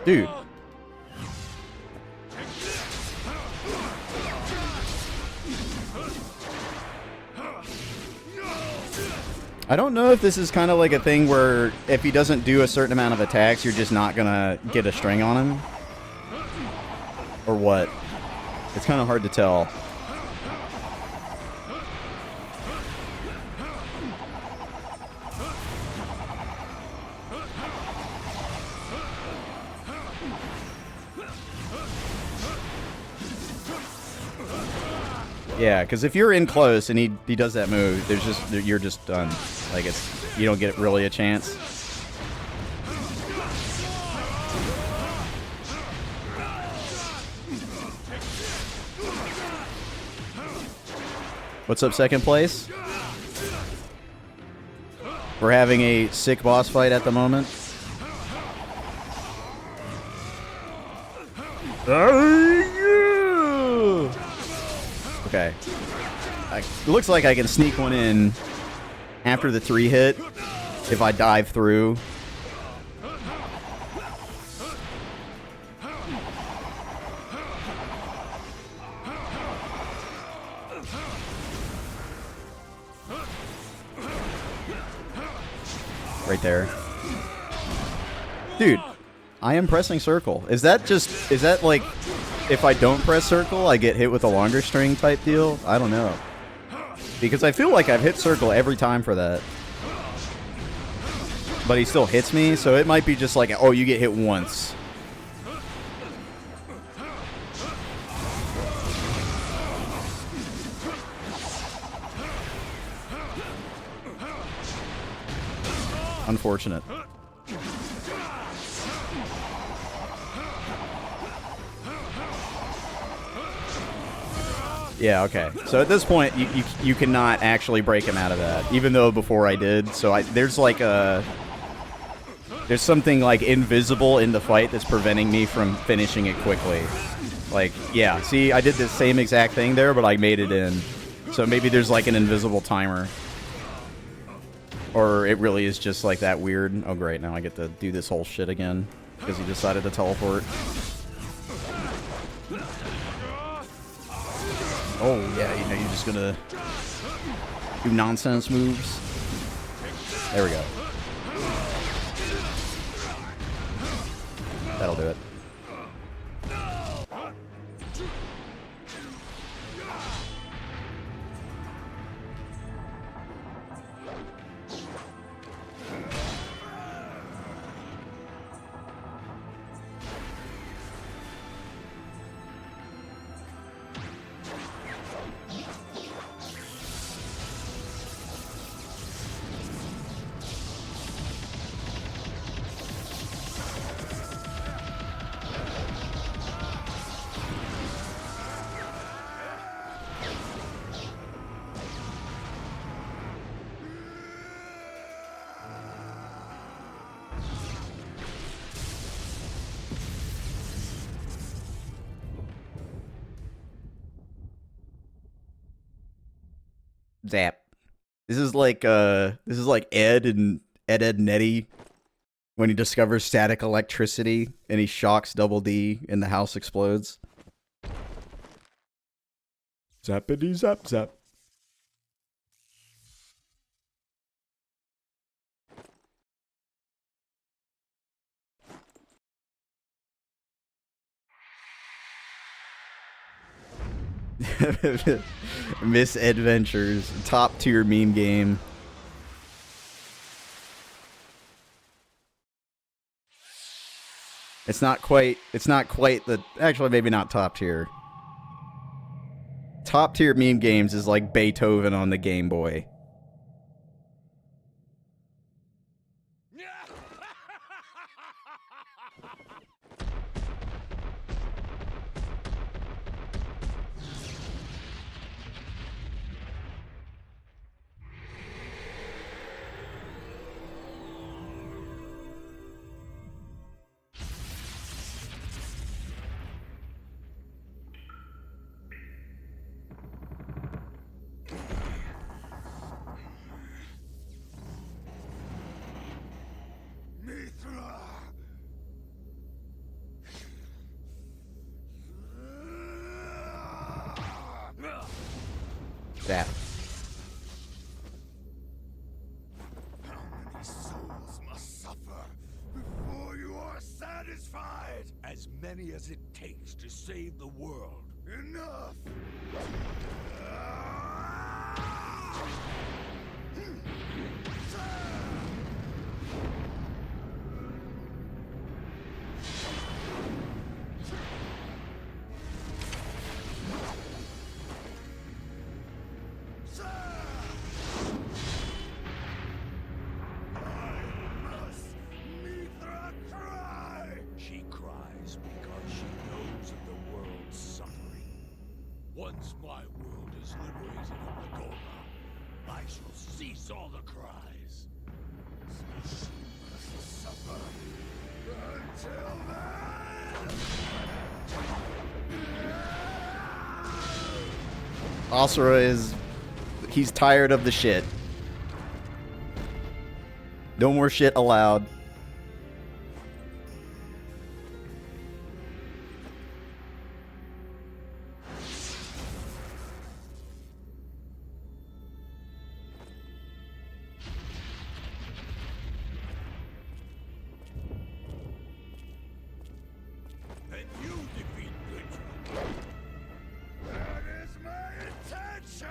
Dude. I don't know if this is kind of like a thing where if he doesn't do a certain amount of attacks, you're just not gonna get a string on him. Or what? It's kind of hard to tell. Yeah, because if you're in close and he does that move, you're just done. Like you don't get really a chance. What's up, second place? We're having a sick boss fight at the moment. Okay. It looks like I can sneak one in after the 3 hit if I dive through. Right there. Dude, I am pressing circle. Is that like, if I don't press circle, I get hit with a longer string type deal? I don't know. Because I feel like I've hit circle every time for that. But he still hits me, so it might be just like, oh, you get hit once. Unfortunate. Yeah, okay. So at this point, you cannot actually break him out of that, even though before I did. So there's like there's something like invisible in the fight that's preventing me from finishing it quickly. Like, yeah, see, I did the same exact thing there, but I made it in. So maybe there's like an invisible timer. Or it really is just like that weird. Oh great, now I get to do this whole shit again because he decided to teleport. Oh, yeah, you know, you're just gonna do nonsense moves. There we go. That'll do it. Zap. This is like Ed and Eddie when he discovers static electricity and he shocks Double D and the house explodes. Zappity zap zap. Misadventures, top tier meme game. It's not quite the, actually maybe not top tier. Top tier meme games is like Beethoven on the Game Boy. That. How many souls must suffer before you are satisfied? As many as it takes to save the world. Enough! She cries because she knows of the world's suffering. Once my world is liberated of the Goma, I shall cease all the cries. So she must suffer until then. Asura is... he's tired of the shit. No more shit allowed. And you defeat Lynch. That is my intention!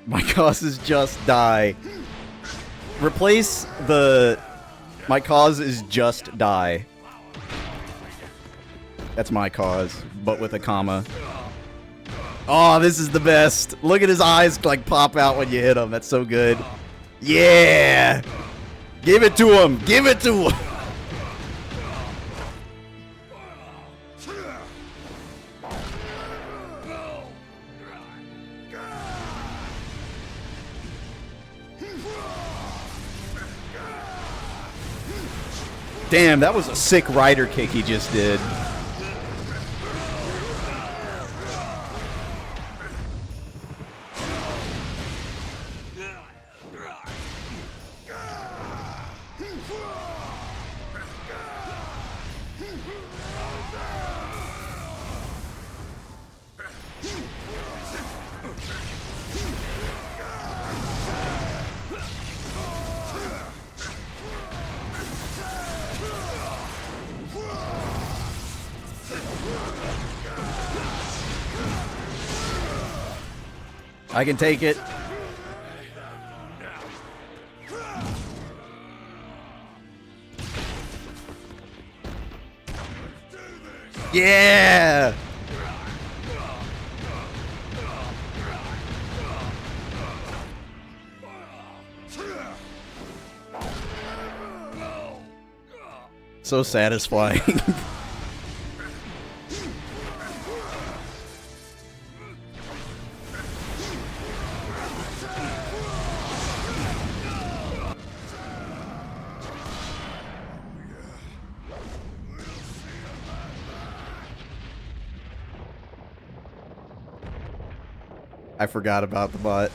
My cause is just die. Replace the... my cause is just die. That's my cause, but with a comma. Oh, this is the best. Look at his eyes like pop out when you hit him. That's so good. Yeah! Give it to him! Give it to him! Damn, that was a sick rider kick he just did. I can take it. Yeah! So satisfying. I forgot about the bot.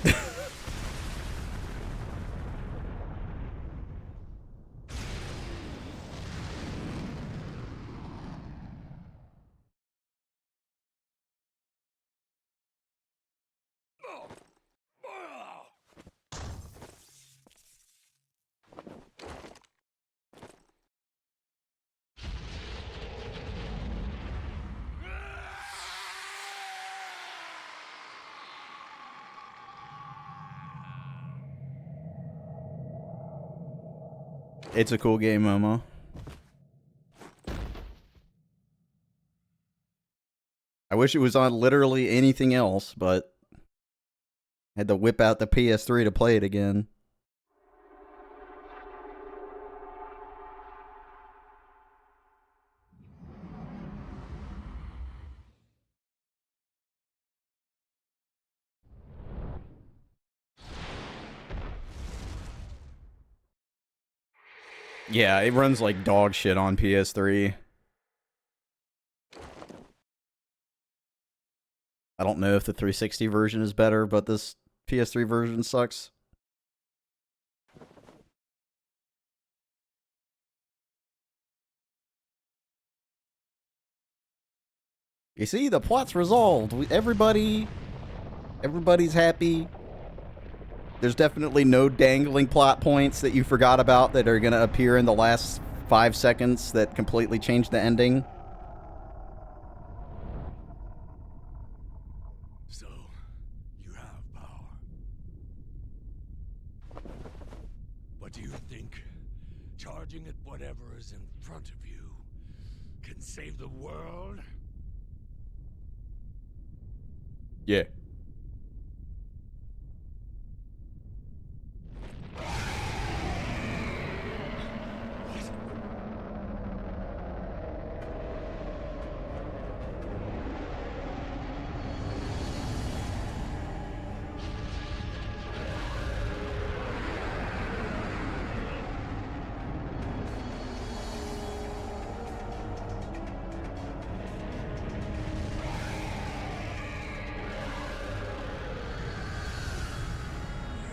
It's a cool game, Momo. I wish it was on literally anything else, but I had to whip out the PS3 to play it again. Yeah, it runs like dog shit on PS3. I don't know if the 360 version is better, but this PS3 version sucks. You see, the plot's resolved. Everybody's happy. There's definitely no dangling plot points that you forgot about that are going to appear in the last 5 seconds that completely change the ending. So, you have power. But do you think charging at whatever is in front of you can save the world? Yeah.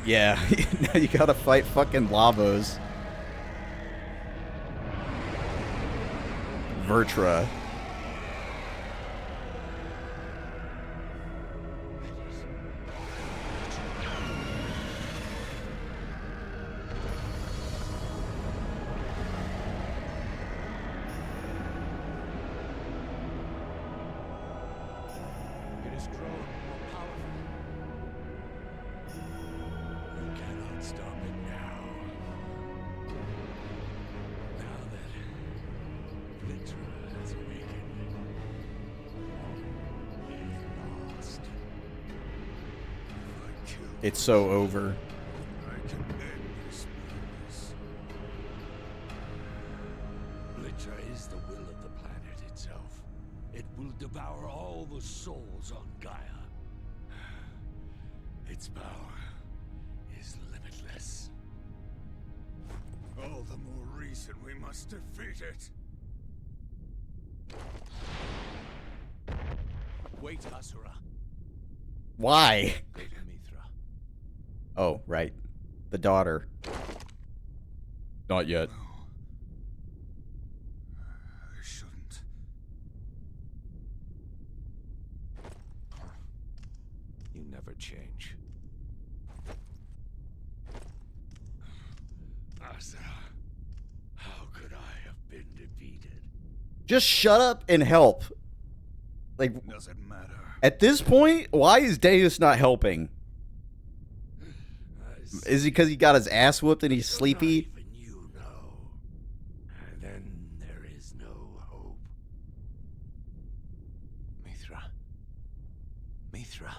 Yeah, now you gotta fight fucking Lavos. Vertra. It has grown more powerful. You cannot stop it now. Now that Vitra has awakened, all is lost. If I kill It's so over. I can end this madness. Vitra is the will of the planet itself. It will devour all the souls on Gaia. Its power is limitless. All the more reason we must defeat it. Wait, Asura. Why? Go to Mithra. Oh, right. The daughter. Not yet. No. I shouldn't. You never change. Asa, how could I have been defeated? Just shut up and help. Like, Doesn't matter. at this point, why is Deus not helping? Is it because he got his ass whooped and he's sleepy? Not even you know. And then there is no hope. Mithra. Mithra.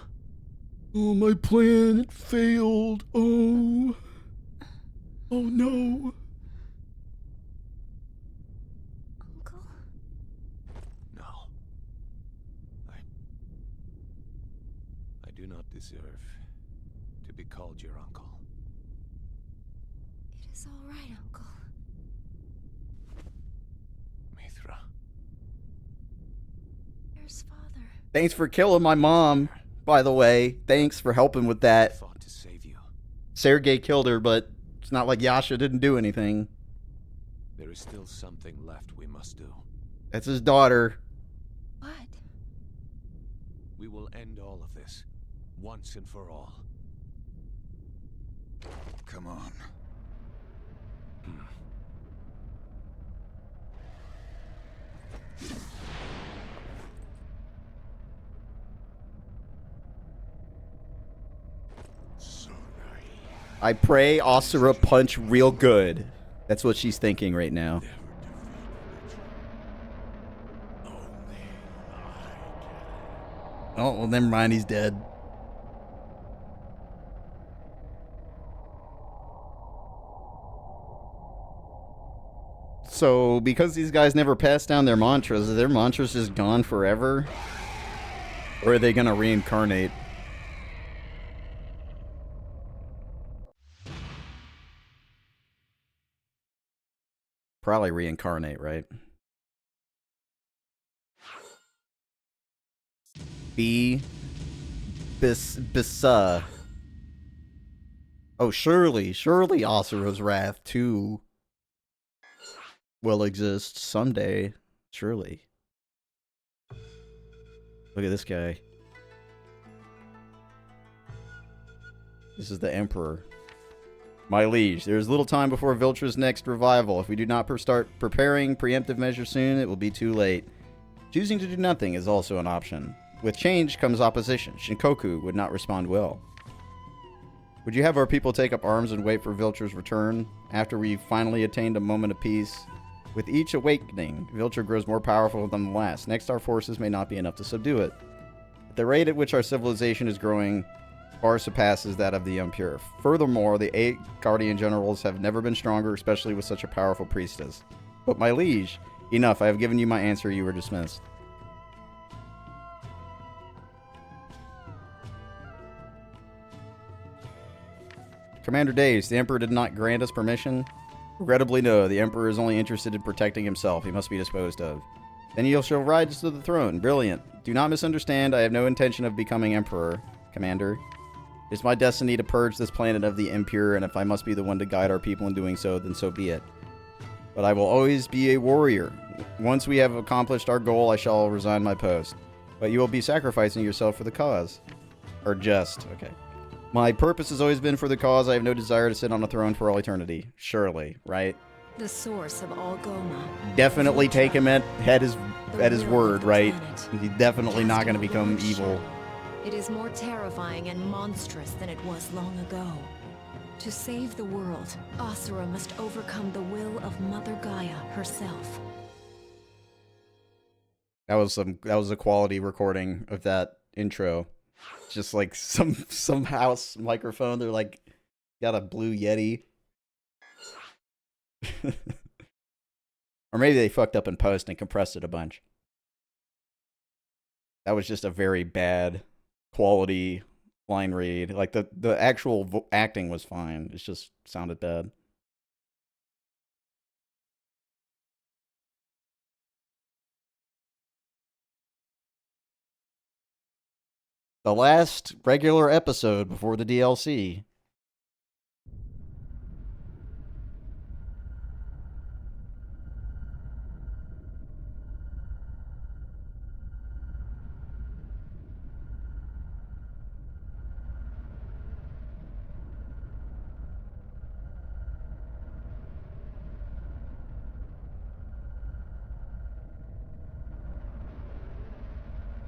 Oh, my plan, it failed. Oh. Oh, no. deserve to be called your uncle. It is all right, Uncle. Mithra. Where's Father? Thanks for killing my mom, by the way. Thanks for helping with I that. fought to save you. Sergei killed her, but it's not like Yasha didn't do anything. There is still something left we must do. That's his daughter. What? We will end all of this, once and for all. Come on. So naive. I pray Asura punch real good. That's what she's thinking right now. Never defeat Ritual. Only I can. Oh, well, never mind. He's dead. So, because these guys never passed down their mantras, are their mantras just gone forever? Or are they gonna reincarnate? Probably reincarnate, right? Bisa. Oh, surely Asura's wrath too will exist someday. Surely. Look at this guy. This is the Emperor. My liege, there is little time before Viltra's next revival. If we do not start preparing preemptive measures soon, it will be too late. Choosing to do nothing is also an option. With change comes opposition. Shinkoku would not respond well. Would you have our people take up arms and wait for Viltra's return? After we finally attained a moment of peace? With each awakening, Viltra grows more powerful than the last. Next, our forces may not be enough to subdue it. At the rate at which our civilization is growing far surpasses that of the impure. Furthermore, the 8 Guardian Generals have never been stronger, especially with such a powerful priestess. But my liege, enough. I have given you my answer. You were dismissed. Commander Days, the Emperor did not grant us permission? Regrettably, no. The Emperor is only interested in protecting himself. He must be disposed of. Then you shall rise to the throne. Brilliant. Do not misunderstand. I have no intention of becoming Emperor, Commander. It is my destiny to purge this planet of the impure, and if I must be the one to guide our people in doing so, then so be it. But I will always be a warrior. Once we have accomplished our goal, I shall resign my post. But you will be sacrificing yourself for the cause. Or just. Okay. My purpose has always been for the cause. I have no desire to sit on a throne for all eternity. Surely, right? The source of all Goma. Definitely take him at his word, right? Planet. He's definitely not going to become evil. It is more terrifying and monstrous than it was long ago. To save the world, Asura must overcome the will of Mother Gaia herself. That was a quality recording of that intro. Just like some house microphone. They're like got a blue Yeti. Or maybe they fucked up in post and compressed it a bunch. That was just a very bad quality line read. Like the actual acting was fine. It just sounded bad. The last regular episode before the DLC.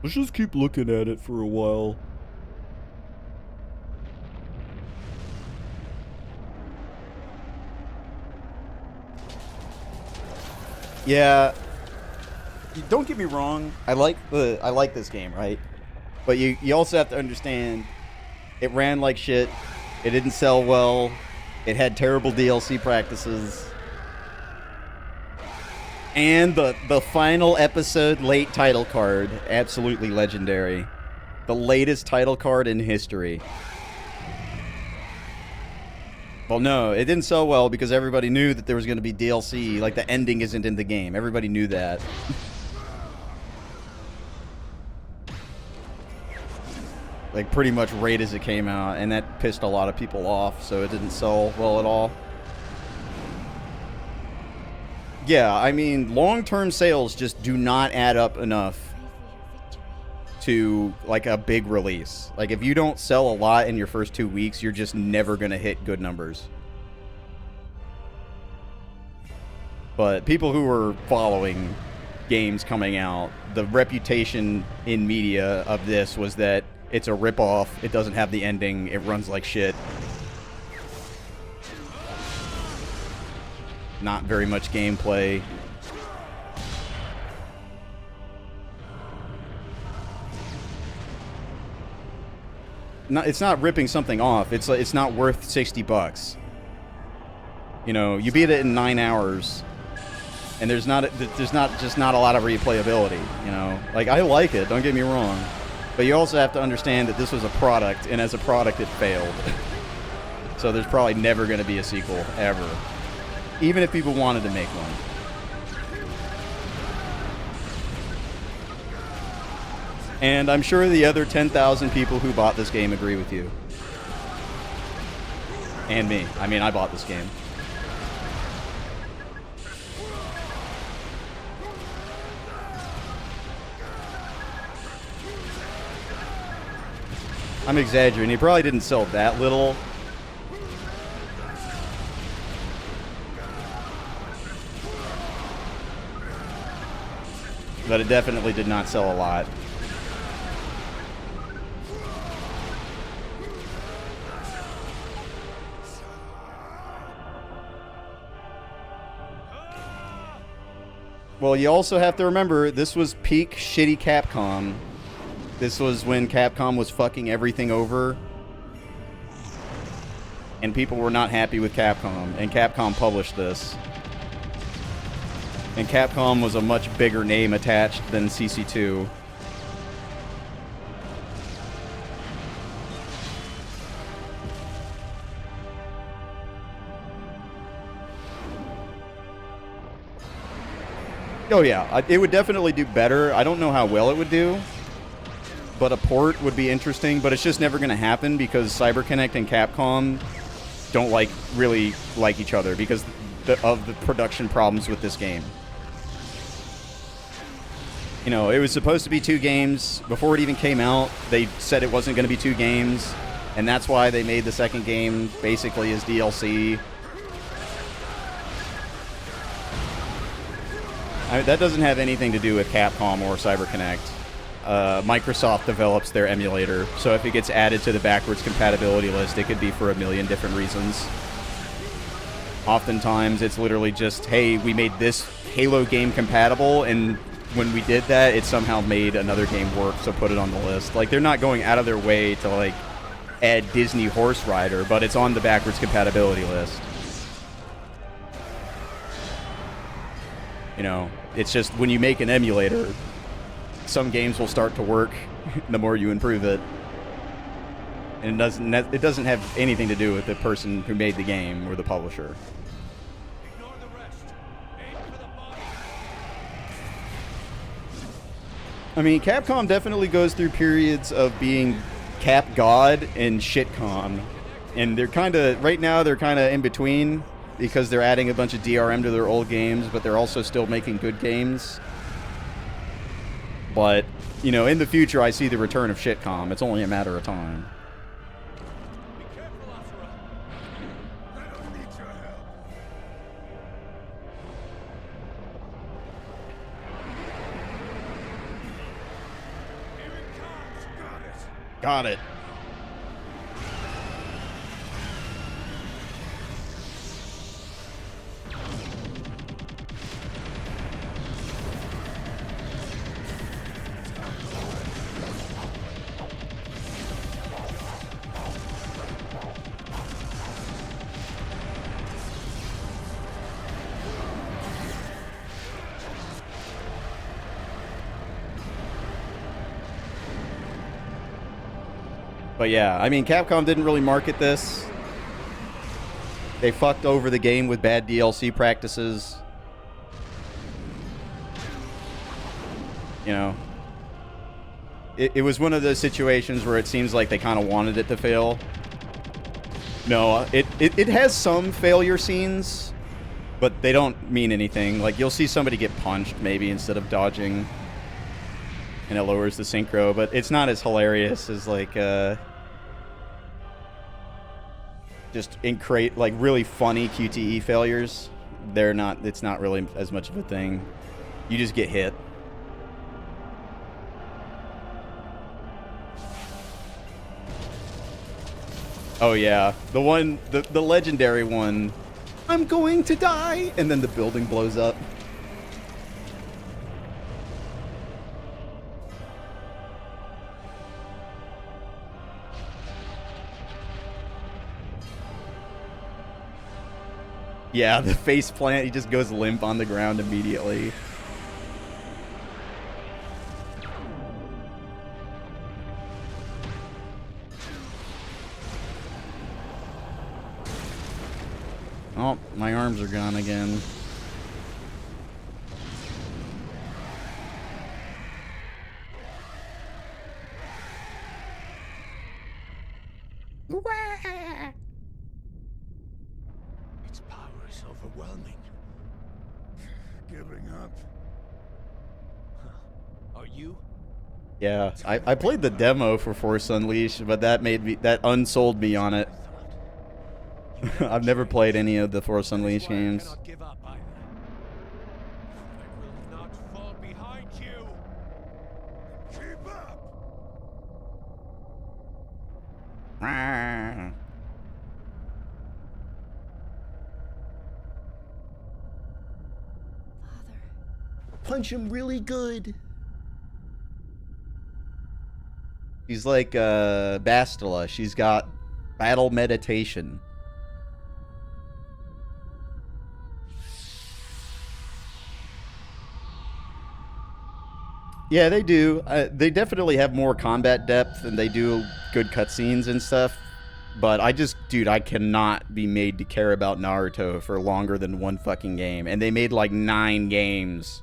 Let's just keep looking at it for a while. Yeah. Don't get me wrong. I like this game, right? But you also have to understand it ran like shit. It didn't sell well. It had terrible DLC practices. And the final episode late title card, absolutely legendary. The latest title card in history. Well, no, it didn't sell well because everybody knew that there was going to be DLC. Like, the ending isn't in the game. Everybody knew that. Like, pretty much right as it came out, and that pissed a lot of people off, so it didn't sell well at all. Yeah, I mean, long-term sales just do not add up enough to, like, a big release. Like, if you don't sell a lot in your first 2 weeks, you're just never going to hit good numbers. But people who were following games coming out, the reputation in media of this was that it's a ripoff, it doesn't have the ending, it runs like shit. Not very much gameplay. It's not ripping something off. It's not worth $60. You know, you beat it in 9 hours, and there's not a lot of replayability. You know, like, I like it. Don't get me wrong, but you also have to understand that this was a product, and as a product, it failed. So there's probably never going to be a sequel ever, even if people wanted to make one. And I'm sure the other 10,000 people who bought this game agree with you. And me. I mean, I bought this game. I'm exaggerating. It probably didn't sell that little. But it definitely did not sell a lot. Well, you also have to remember, this was peak shitty Capcom. This was when Capcom was fucking everything over. And people were not happy with Capcom. And Capcom published this. And Capcom was a much bigger name attached than CC2. Oh yeah, it would definitely do better. I don't know how well it would do, but a port would be interesting, but it's just never going to happen because CyberConnect and Capcom don't really like each other because of the production problems with this game. You know, it was supposed to be 2 games. Before it even came out, they said it wasn't going to be 2 games, and that's why they made the second game basically as DLC. That doesn't have anything to do with Capcom or CyberConnect. Microsoft develops their emulator, so if it gets added to the backwards compatibility list, it could be for a million different reasons. Oftentimes, it's literally just, hey, we made this Halo game compatible, and when we did that, it somehow made another game work, so put it on the list. Like, they're not going out of their way to, like, add Disney Horse Rider, but it's on the backwards compatibility list. You know, it's just when you make an emulator, some games will start to work the more you improve it. And it doesn't have anything to do with the person who made the game or the publisher. Ignore the rest. Aim for the body. I mean, Capcom definitely goes through periods of being Cap God and Shitcom. And they're kind of, right now, they're kind of in between because they're adding a bunch of DRM to their old games, but they're also still making good games. But, you know, in the future, I see the return of Shitcom. It's only a matter of time. Be careful, Asura. I don't need your help. Here it comes. Got it. But yeah, I mean, Capcom didn't really market this. They fucked over the game with bad DLC practices. You know, it was one of those situations where it seems like they kind of wanted it to fail. No, it has some failure scenes, but they don't mean anything. Like, you'll see somebody get punched, maybe, instead of dodging, and it lowers the synchro, but it's not as hilarious as, like, just like, really funny QTE failures. It's not really as much of a thing. You just get hit. Oh yeah, the legendary one, I'm going to die, and then the building blows up. Yeah, the face plant, he just goes limp on the ground immediately. Oh, my arms are gone again. Its power is overwhelming. Giving up. Are you? Yeah, I played the demo for Force Unleashed, but that unsold me on it. I've never played any of the Force Unleashed games. I cannot give up either. I will not fall behind you. Keep up! Father. Punch him really good. She's like Bastila. She's got battle meditation. Yeah, they do. They definitely have more combat depth and they do good cutscenes and stuff. But dude, I cannot be made to care about Naruto for longer than one fucking game. And they made like 9 games.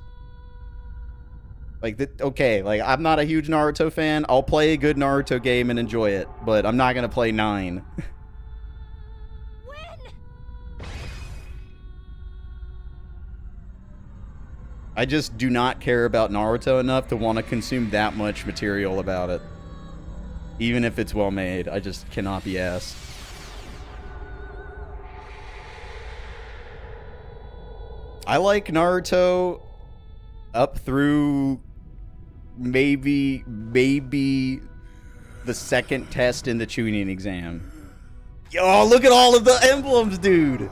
Like, okay, like, I'm not a huge Naruto fan. I'll play a good Naruto game and enjoy it. But I'm not going to play 9. I just do not care about Naruto enough to want to consume that much material about it. Even if it's well made, I just cannot be asked. I like Naruto up through maybe the second test in the Chunin exam. Yo, look at all of the emblems, dude!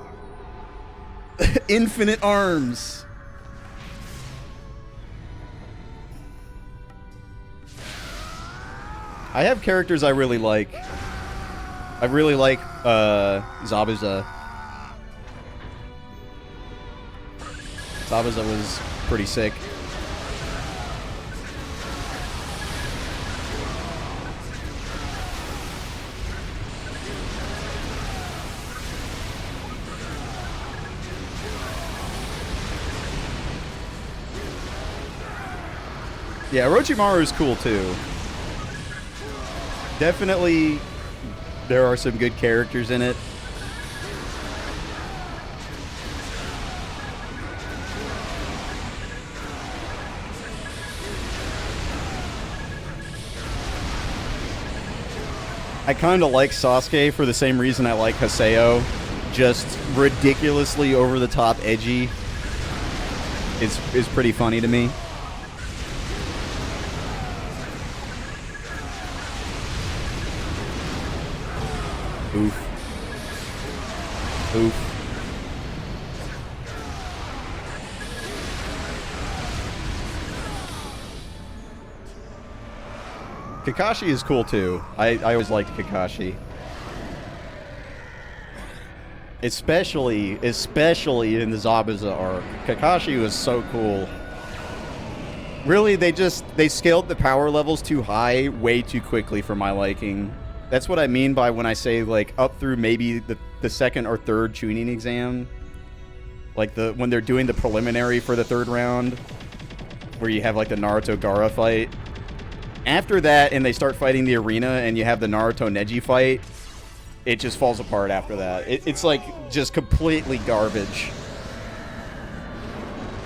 Infinite arms. I have characters I really like. I really like Zabuza. Zabuza was pretty sick. Yeah, Orochimaru is cool too. Definitely, there are some good characters in it. I kind of like Sasuke for the same reason I like Haseo. Just ridiculously over-the-top edgy. Is pretty funny to me. Oof. Oof. Kakashi is cool too. I always liked Kakashi. Especially in the Zabuza arc. Kakashi was so cool. Really, they scaled the power levels too high way too quickly for my liking. That's what I mean by when I say, like, up through maybe the second or third Chunin exam. Like, when they're doing the preliminary for the third round, where you have, like, the Naruto-Gaara fight. After that, and they start fighting the arena, and you have the Naruto-Neji fight, it just falls apart after that. It's, like, just completely garbage.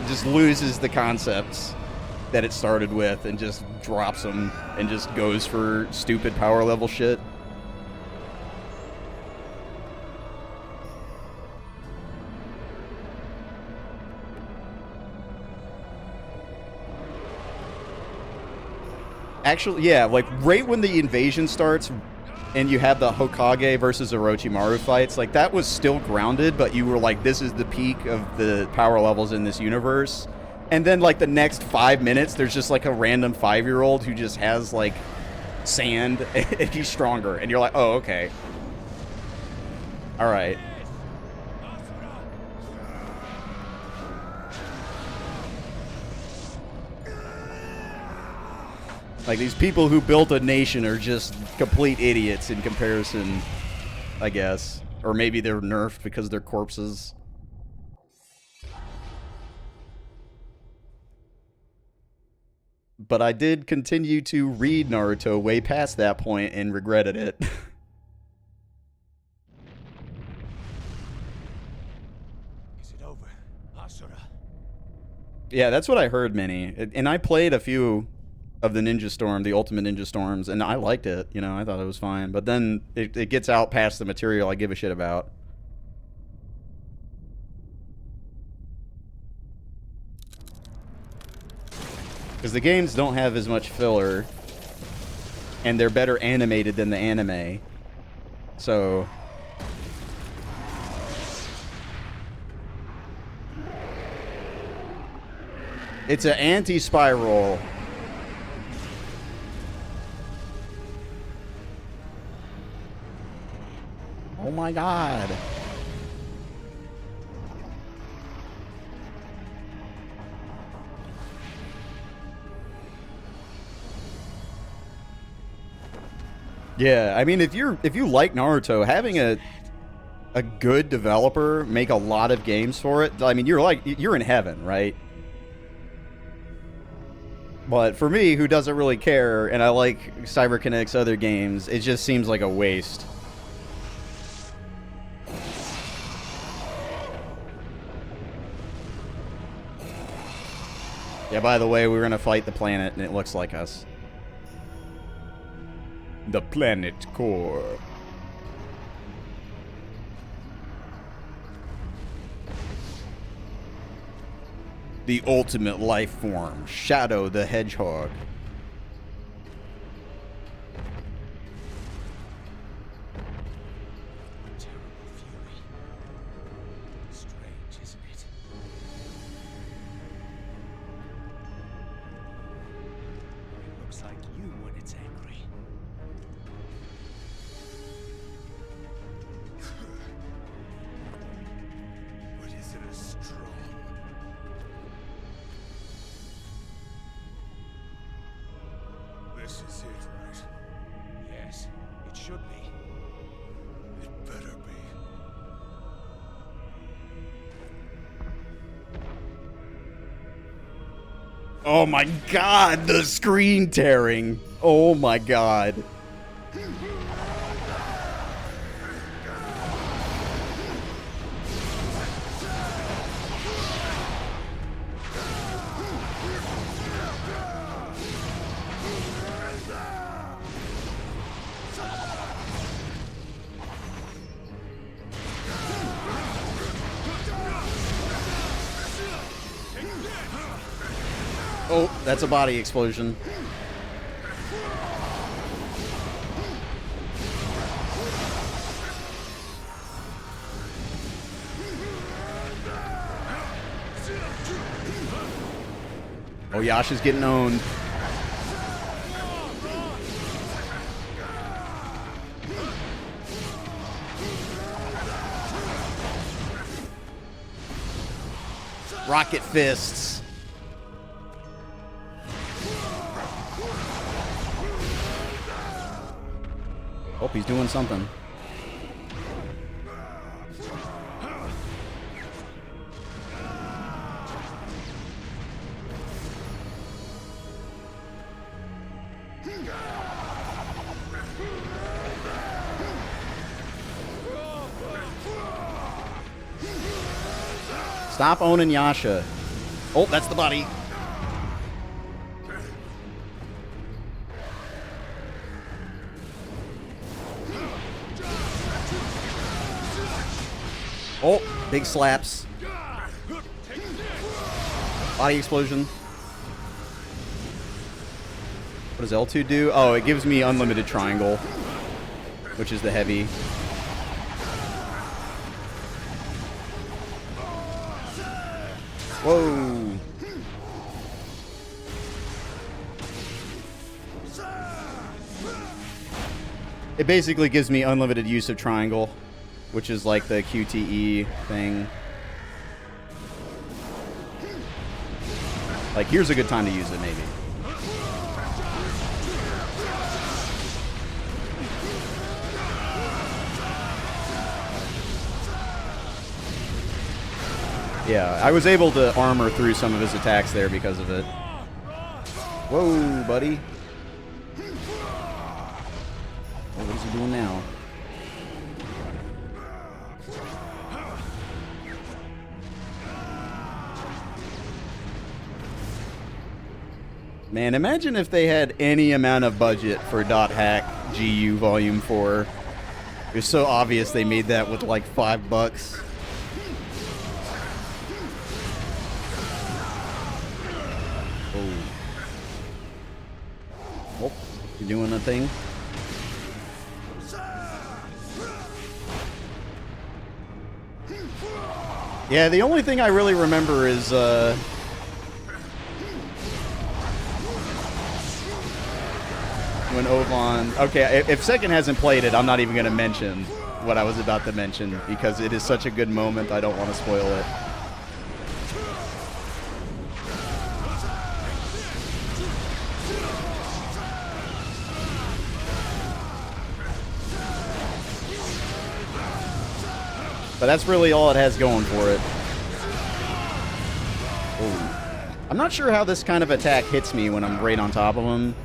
It just loses the concepts that it started with, and just drops them, and just goes for stupid power level shit. Actually, yeah, like, right when the invasion starts and you have the Hokage versus Orochimaru fights, like, that was still grounded, but you were like, this is the peak of the power levels in this universe. And then, like, the next 5 minutes, there's just, like, a random 5-year-old who just has, like, sand, and he's stronger. And you're like, oh, okay. Alright. Like, these people who built a nation are just complete idiots in comparison, I guess. Or maybe they're nerfed because they're corpses. But I did continue to read Naruto way past that point and regretted it. Is it over? Asura. Yeah, that's what I heard, Minnie. And I played a few of the Ninja Storm, the Ultimate Ninja Storms, and I liked it. You know, I thought it was fine. But then it gets out past the material I give a shit about. Because the games don't have as much filler, and they're better animated than the anime. So it's an anti-spiral. Oh my god. Yeah, I mean, if you like Naruto, having a good developer make a lot of games for it, I mean, you're in heaven, right? But for me, who doesn't really care, and I like CyberConnect's other games, it just seems like a waste. Yeah, by the way, we're gonna fight the planet, and it looks like us. The planet core. The ultimate life form, Shadow the Hedgehog. Terrible fury. Strange, isn't it? It looks like you when it's angry. But is it as strong? This is it, right? Yes, it should be. It better be. Oh my god, the screen tearing. Oh my god. Oh, that's a body explosion. Oh, Yasha's getting owned. Rocket fists. Hope he's doing something. Stop owning Yasha. Oh, that's the body. Oh, big slaps. Body explosion. What does L2 do? Oh, it gives me unlimited triangle, which is the heavy. Whoa. It basically gives me unlimited use of triangle, which is like the QTE thing. Like, here's a good time to use it, maybe. Yeah, I was able to armor through some of his attacks there because of it. Whoa, buddy. Oh, what is he doing now? Man, imagine if they had any amount of budget for .hack GU Volume 4. It was so obvious they made that with like $5. Oh, you doing a thing? Yeah, the only thing I really remember is when Ovan... Okay, if Second hasn't played it, I'm not even going to mention what I was about to mention because it is such a good moment, I don't want to spoil it. But that's really all it has going for it. Ooh. I'm not sure how this kind of attack hits me when I'm right on top of him.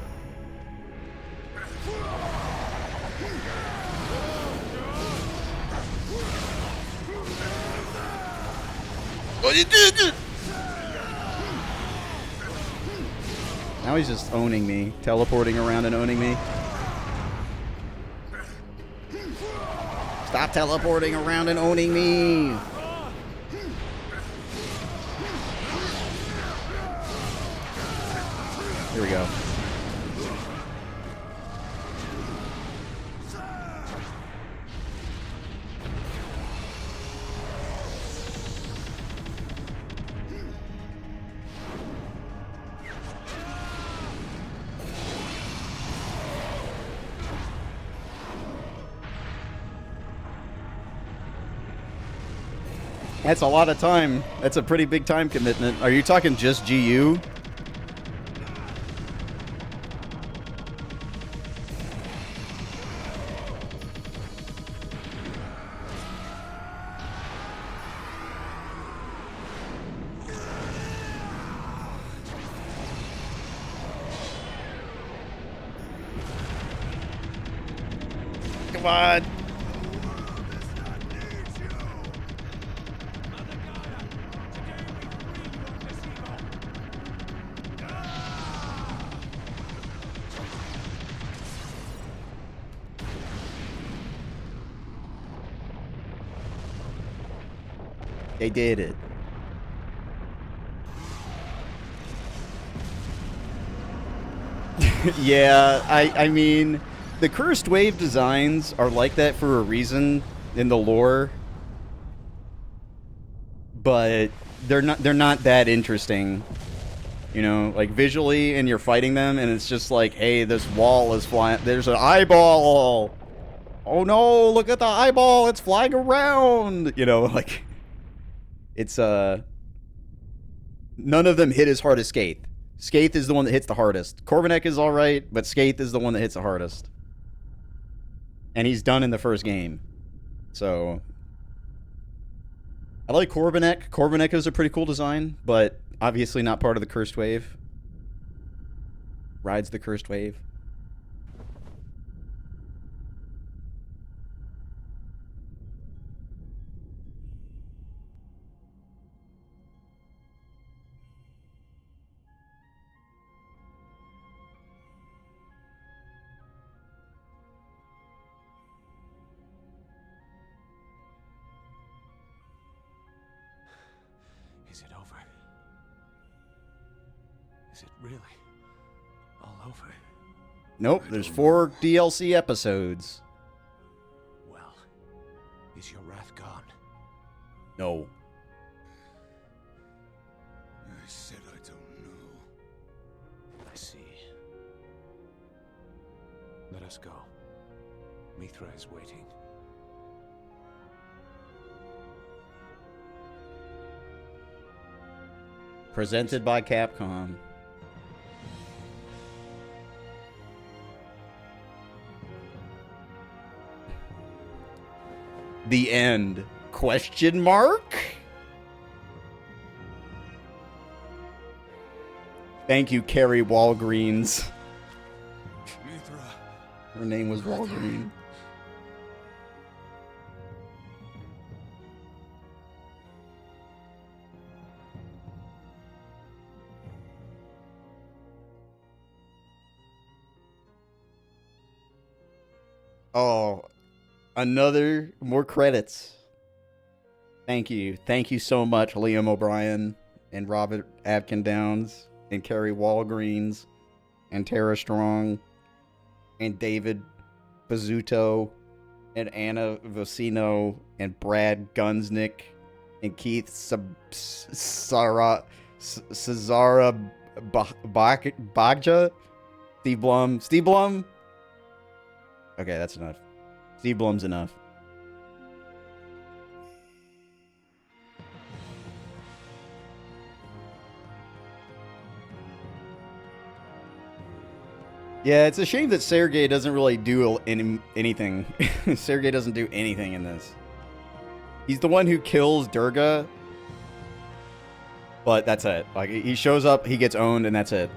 Now he's just owning me, teleporting around and owning me. Stop teleporting around and owning me! Here we go. That's a lot of time. That's a pretty big time commitment. Are you talking just GU? Come on. They did it. Yeah, I mean, the Cursed Wave designs are like that for a reason in the lore, but they're not that interesting. You know, like visually, and you're fighting them, and it's just like, hey, this wall is flying. There's an eyeball. Oh no! Look at the eyeball. It's flying around. You know, like. It's, none of them hit as hard as Skaith. Skaith is the one that hits the hardest. Corvinek is alright, but Skaith is the one that hits the hardest. And he's done in the first game. So I like Korvanek. Korvanek is a pretty cool design, but obviously not part of the Cursed Wave. Rides the Cursed Wave. Is it over? Is it really all over? Nope, there's 4 DLC episodes. Well, is your wrath gone? No. I said I don't know. I see. Let us go. Mithra is waiting. Presented by Capcom. The end. Question mark? Thank you, Carrie Walgreens. Mithra. Her name was Walgreen. Oh, more credits. Thank you. Thank you so much, Liam O'Brien and Robert Atkin Downs and Carrie Walgreens and Tara Strong and David Pizzuto and Anna Vocino and Brad Gunsnick and Keith Cesara Bagja. Steve Blum. Steve Blum? Okay, that's enough. Steve Blum's enough. Yeah, it's a shame that Sergei doesn't really do anything. Sergei doesn't do anything in this. He's the one who kills Durga, but that's it. Like, he shows up, he gets owned, and that's it.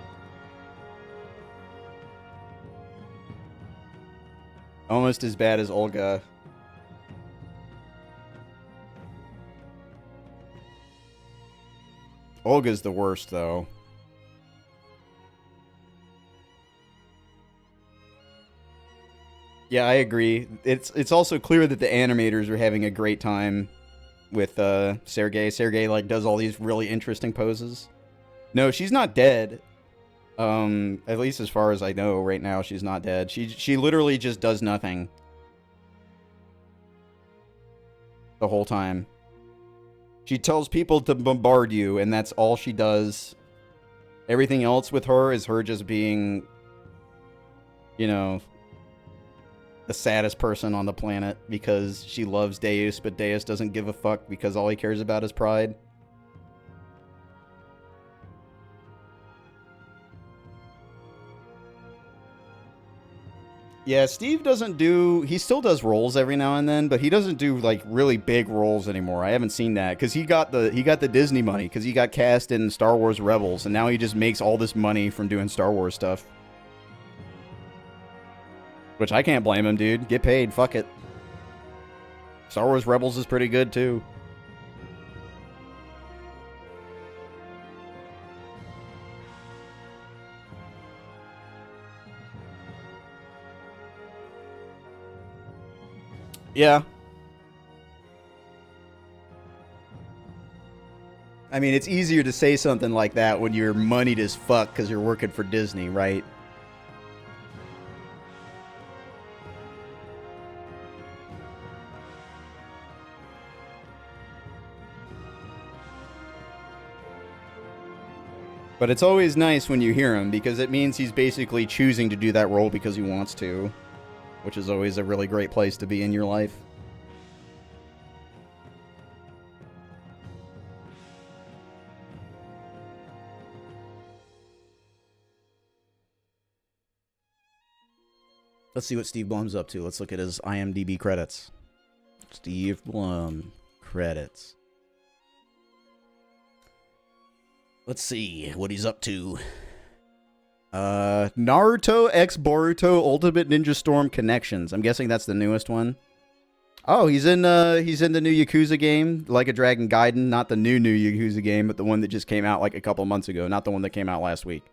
Almost as bad as Olga. Olga's the worst, though. Yeah, I agree. It's also clear that the animators are having a great time with Sergei. Sergei like does all these really interesting poses. No, she's not dead. At least as far as I know right now, she's not dead. She literally just does nothing the whole time. She tells people to bombard you, and that's all she does. Everything else with her is her just being, you know, the saddest person on the planet because she loves Deus, but Deus doesn't give a fuck because all he cares about is pride. Yeah, Steve doesn't do... He still does roles every now and then, but he doesn't do, like, really big roles anymore. I haven't seen that, because he got the Disney money, because he got cast in Star Wars Rebels, and now he just makes all this money from doing Star Wars stuff. Which I can't blame him, dude. Get paid. Fuck it. Star Wars Rebels is pretty good, too. Yeah. I mean, it's easier to say something like that when you're moneyed as fuck because you're working for Disney, right? But it's always nice when you hear him, because it means he's basically choosing to do that role because he wants to. Which is always a really great place to be in your life. Let's see what Steve Blum's up to. Let's look at his IMDb credits. Steve Blum credits. Let's see what he's up to. Naruto X Boruto Ultimate Ninja Storm Connections. I'm guessing that's the newest one. Oh, he's in the new Yakuza game, Like a Dragon Gaiden. Not the new Yakuza game, but the one that just came out like a couple months ago. Not the one that came out last week.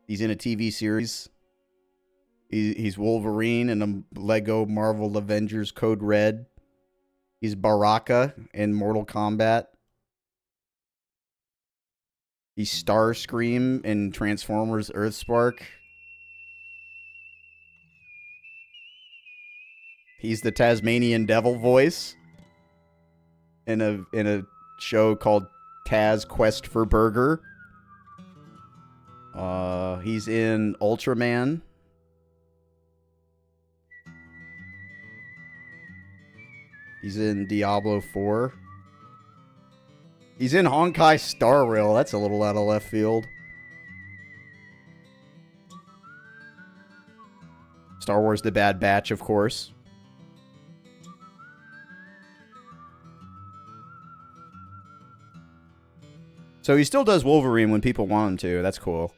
He's in a TV series. He's Wolverine in a Lego Marvel Avengers Code Red. He's Baraka in Mortal Kombat. He's Starscream in Transformers Earthspark. He's the Tasmanian Devil voice in a show called Taz Quest for Burger. He's in Ultraman. He's in Diablo 4. He's in Honkai Star Rail. That's a little out of left field. Star Wars The Bad Batch, of course. So he still does Wolverine when people want him to. That's cool.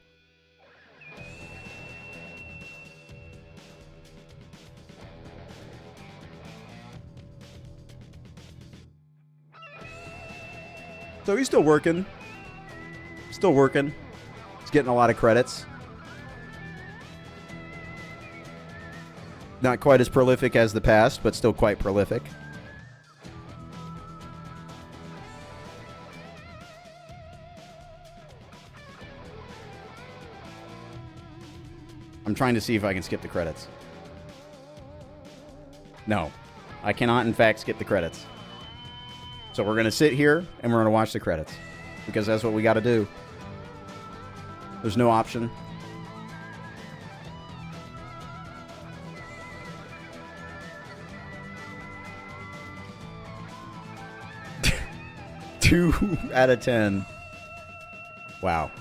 So he's still working. Still working. He's getting a lot of credits. Not quite as prolific as the past, but still quite prolific. I'm trying to see if I can skip the credits. No, I cannot in fact skip the credits. So we're going to sit here and we're going to watch the credits. Because that's what we got to do. There's no option. Two out of 10. Wow.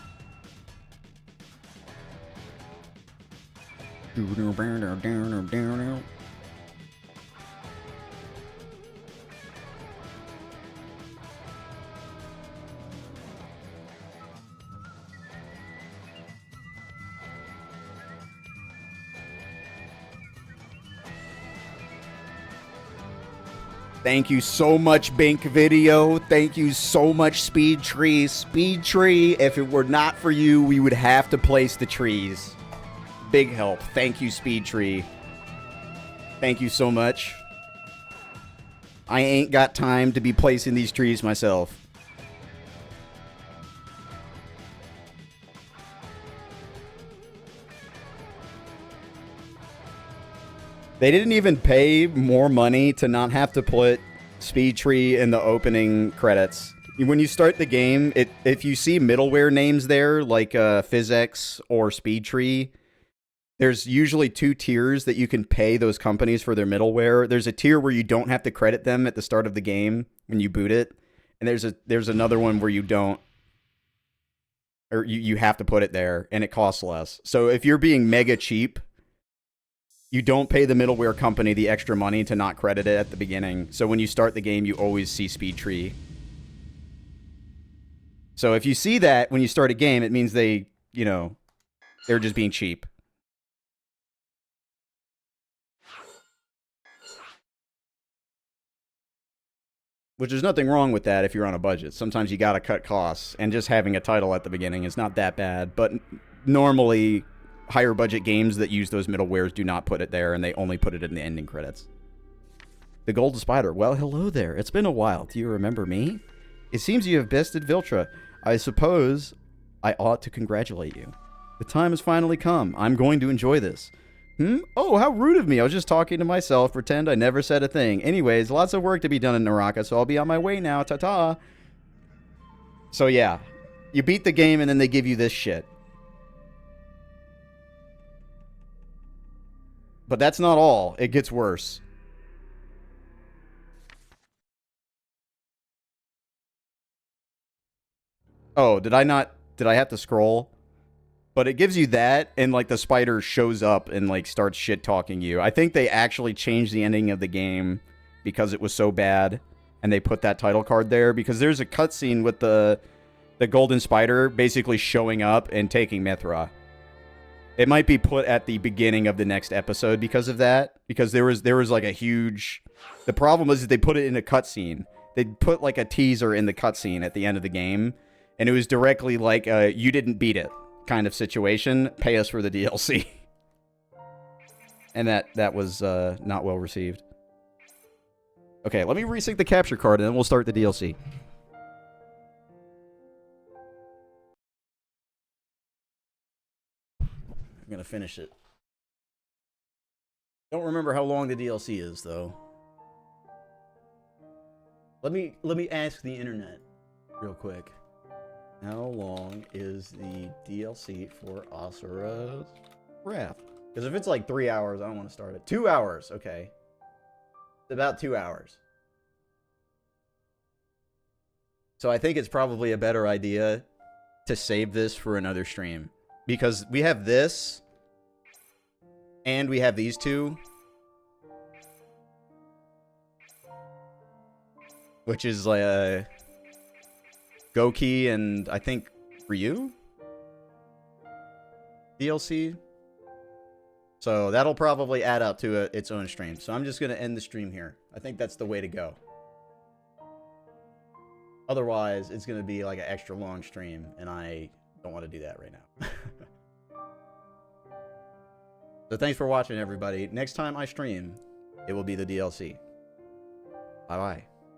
Thank you so much, Bink Video. Thank you so much, Speed Tree. Speed Tree, if it were not for you, we would have to place the trees. Big help. Thank you, Speed Tree. Thank you so much. I ain't got time to be placing these trees myself. They didn't even pay more money to not have to put Speed Tree in the opening credits. When you start the game, if you see middleware names there, like PhysX or Speed Tree, there's usually two tiers that you can pay those companies for their middleware. There's a tier where you don't have to credit them at the start of the game when you boot it. And there's another one where you don't. Or you have to put it there, and it costs less. So if you're being mega cheap, you don't pay the middleware company the extra money to not credit it at the beginning. So when you start the game, you always see Speed Tree. So if you see that when you start a game, it means they're just being cheap. Which there's nothing wrong with that if you're on a budget. Sometimes you gotta cut costs, and just having a title at the beginning is not that bad. But normally, higher budget games that use those middlewares do not put it there, and they only put it in the ending credits. The Golden Spider. Well, hello there. It's been a while. Do you remember me? It seems you have bested Viltra. I suppose I ought to congratulate you. The time has finally come. I'm going to enjoy this. Oh, how rude of me. I was just talking to myself. Pretend I never said a thing. Anyways, lots of work to be done in Naraka, so I'll be on my way now. Ta-ta. So, yeah. You beat the game, and then they give you this shit. But that's not all. It gets worse. Oh, did I have to scroll? But it gives you that, and like the spider shows up and like starts shit talking you. I think they actually changed the ending of the game because it was so bad, and they put that title card there because there's a cutscene with the golden spider basically showing up and taking Mithra. It might be put at the beginning of the next episode because of that, because there was like a huge. The problem is that they put it in a cutscene. They put like a teaser in the cutscene at the end of the game, and it was directly like you didn't beat it kind of situation. Pay us for the DLC. And that was not well received. Okay, let me resync the capture card and then we'll start the DLC. I'm gonna finish it. Don't remember how long the DLC is though. Let me ask the internet real quick. How long is the DLC for Asura's Wrath? Because if it's like 3 hours, I don't want to start it. 2 hours, okay. It's about 2 hours. So I think it's probably a better idea to save this for another stream. Because we have this, and we have these two. Which is like Goki and I think Ryu DLC. So that'll probably add up to its own stream. So I'm just going to end the stream here. I think that's the way to go. Otherwise, it's going to be like an extra long stream, and I don't want to do that right now. So thanks for watching, everybody. Next time I stream, it will be the DLC. Bye-bye.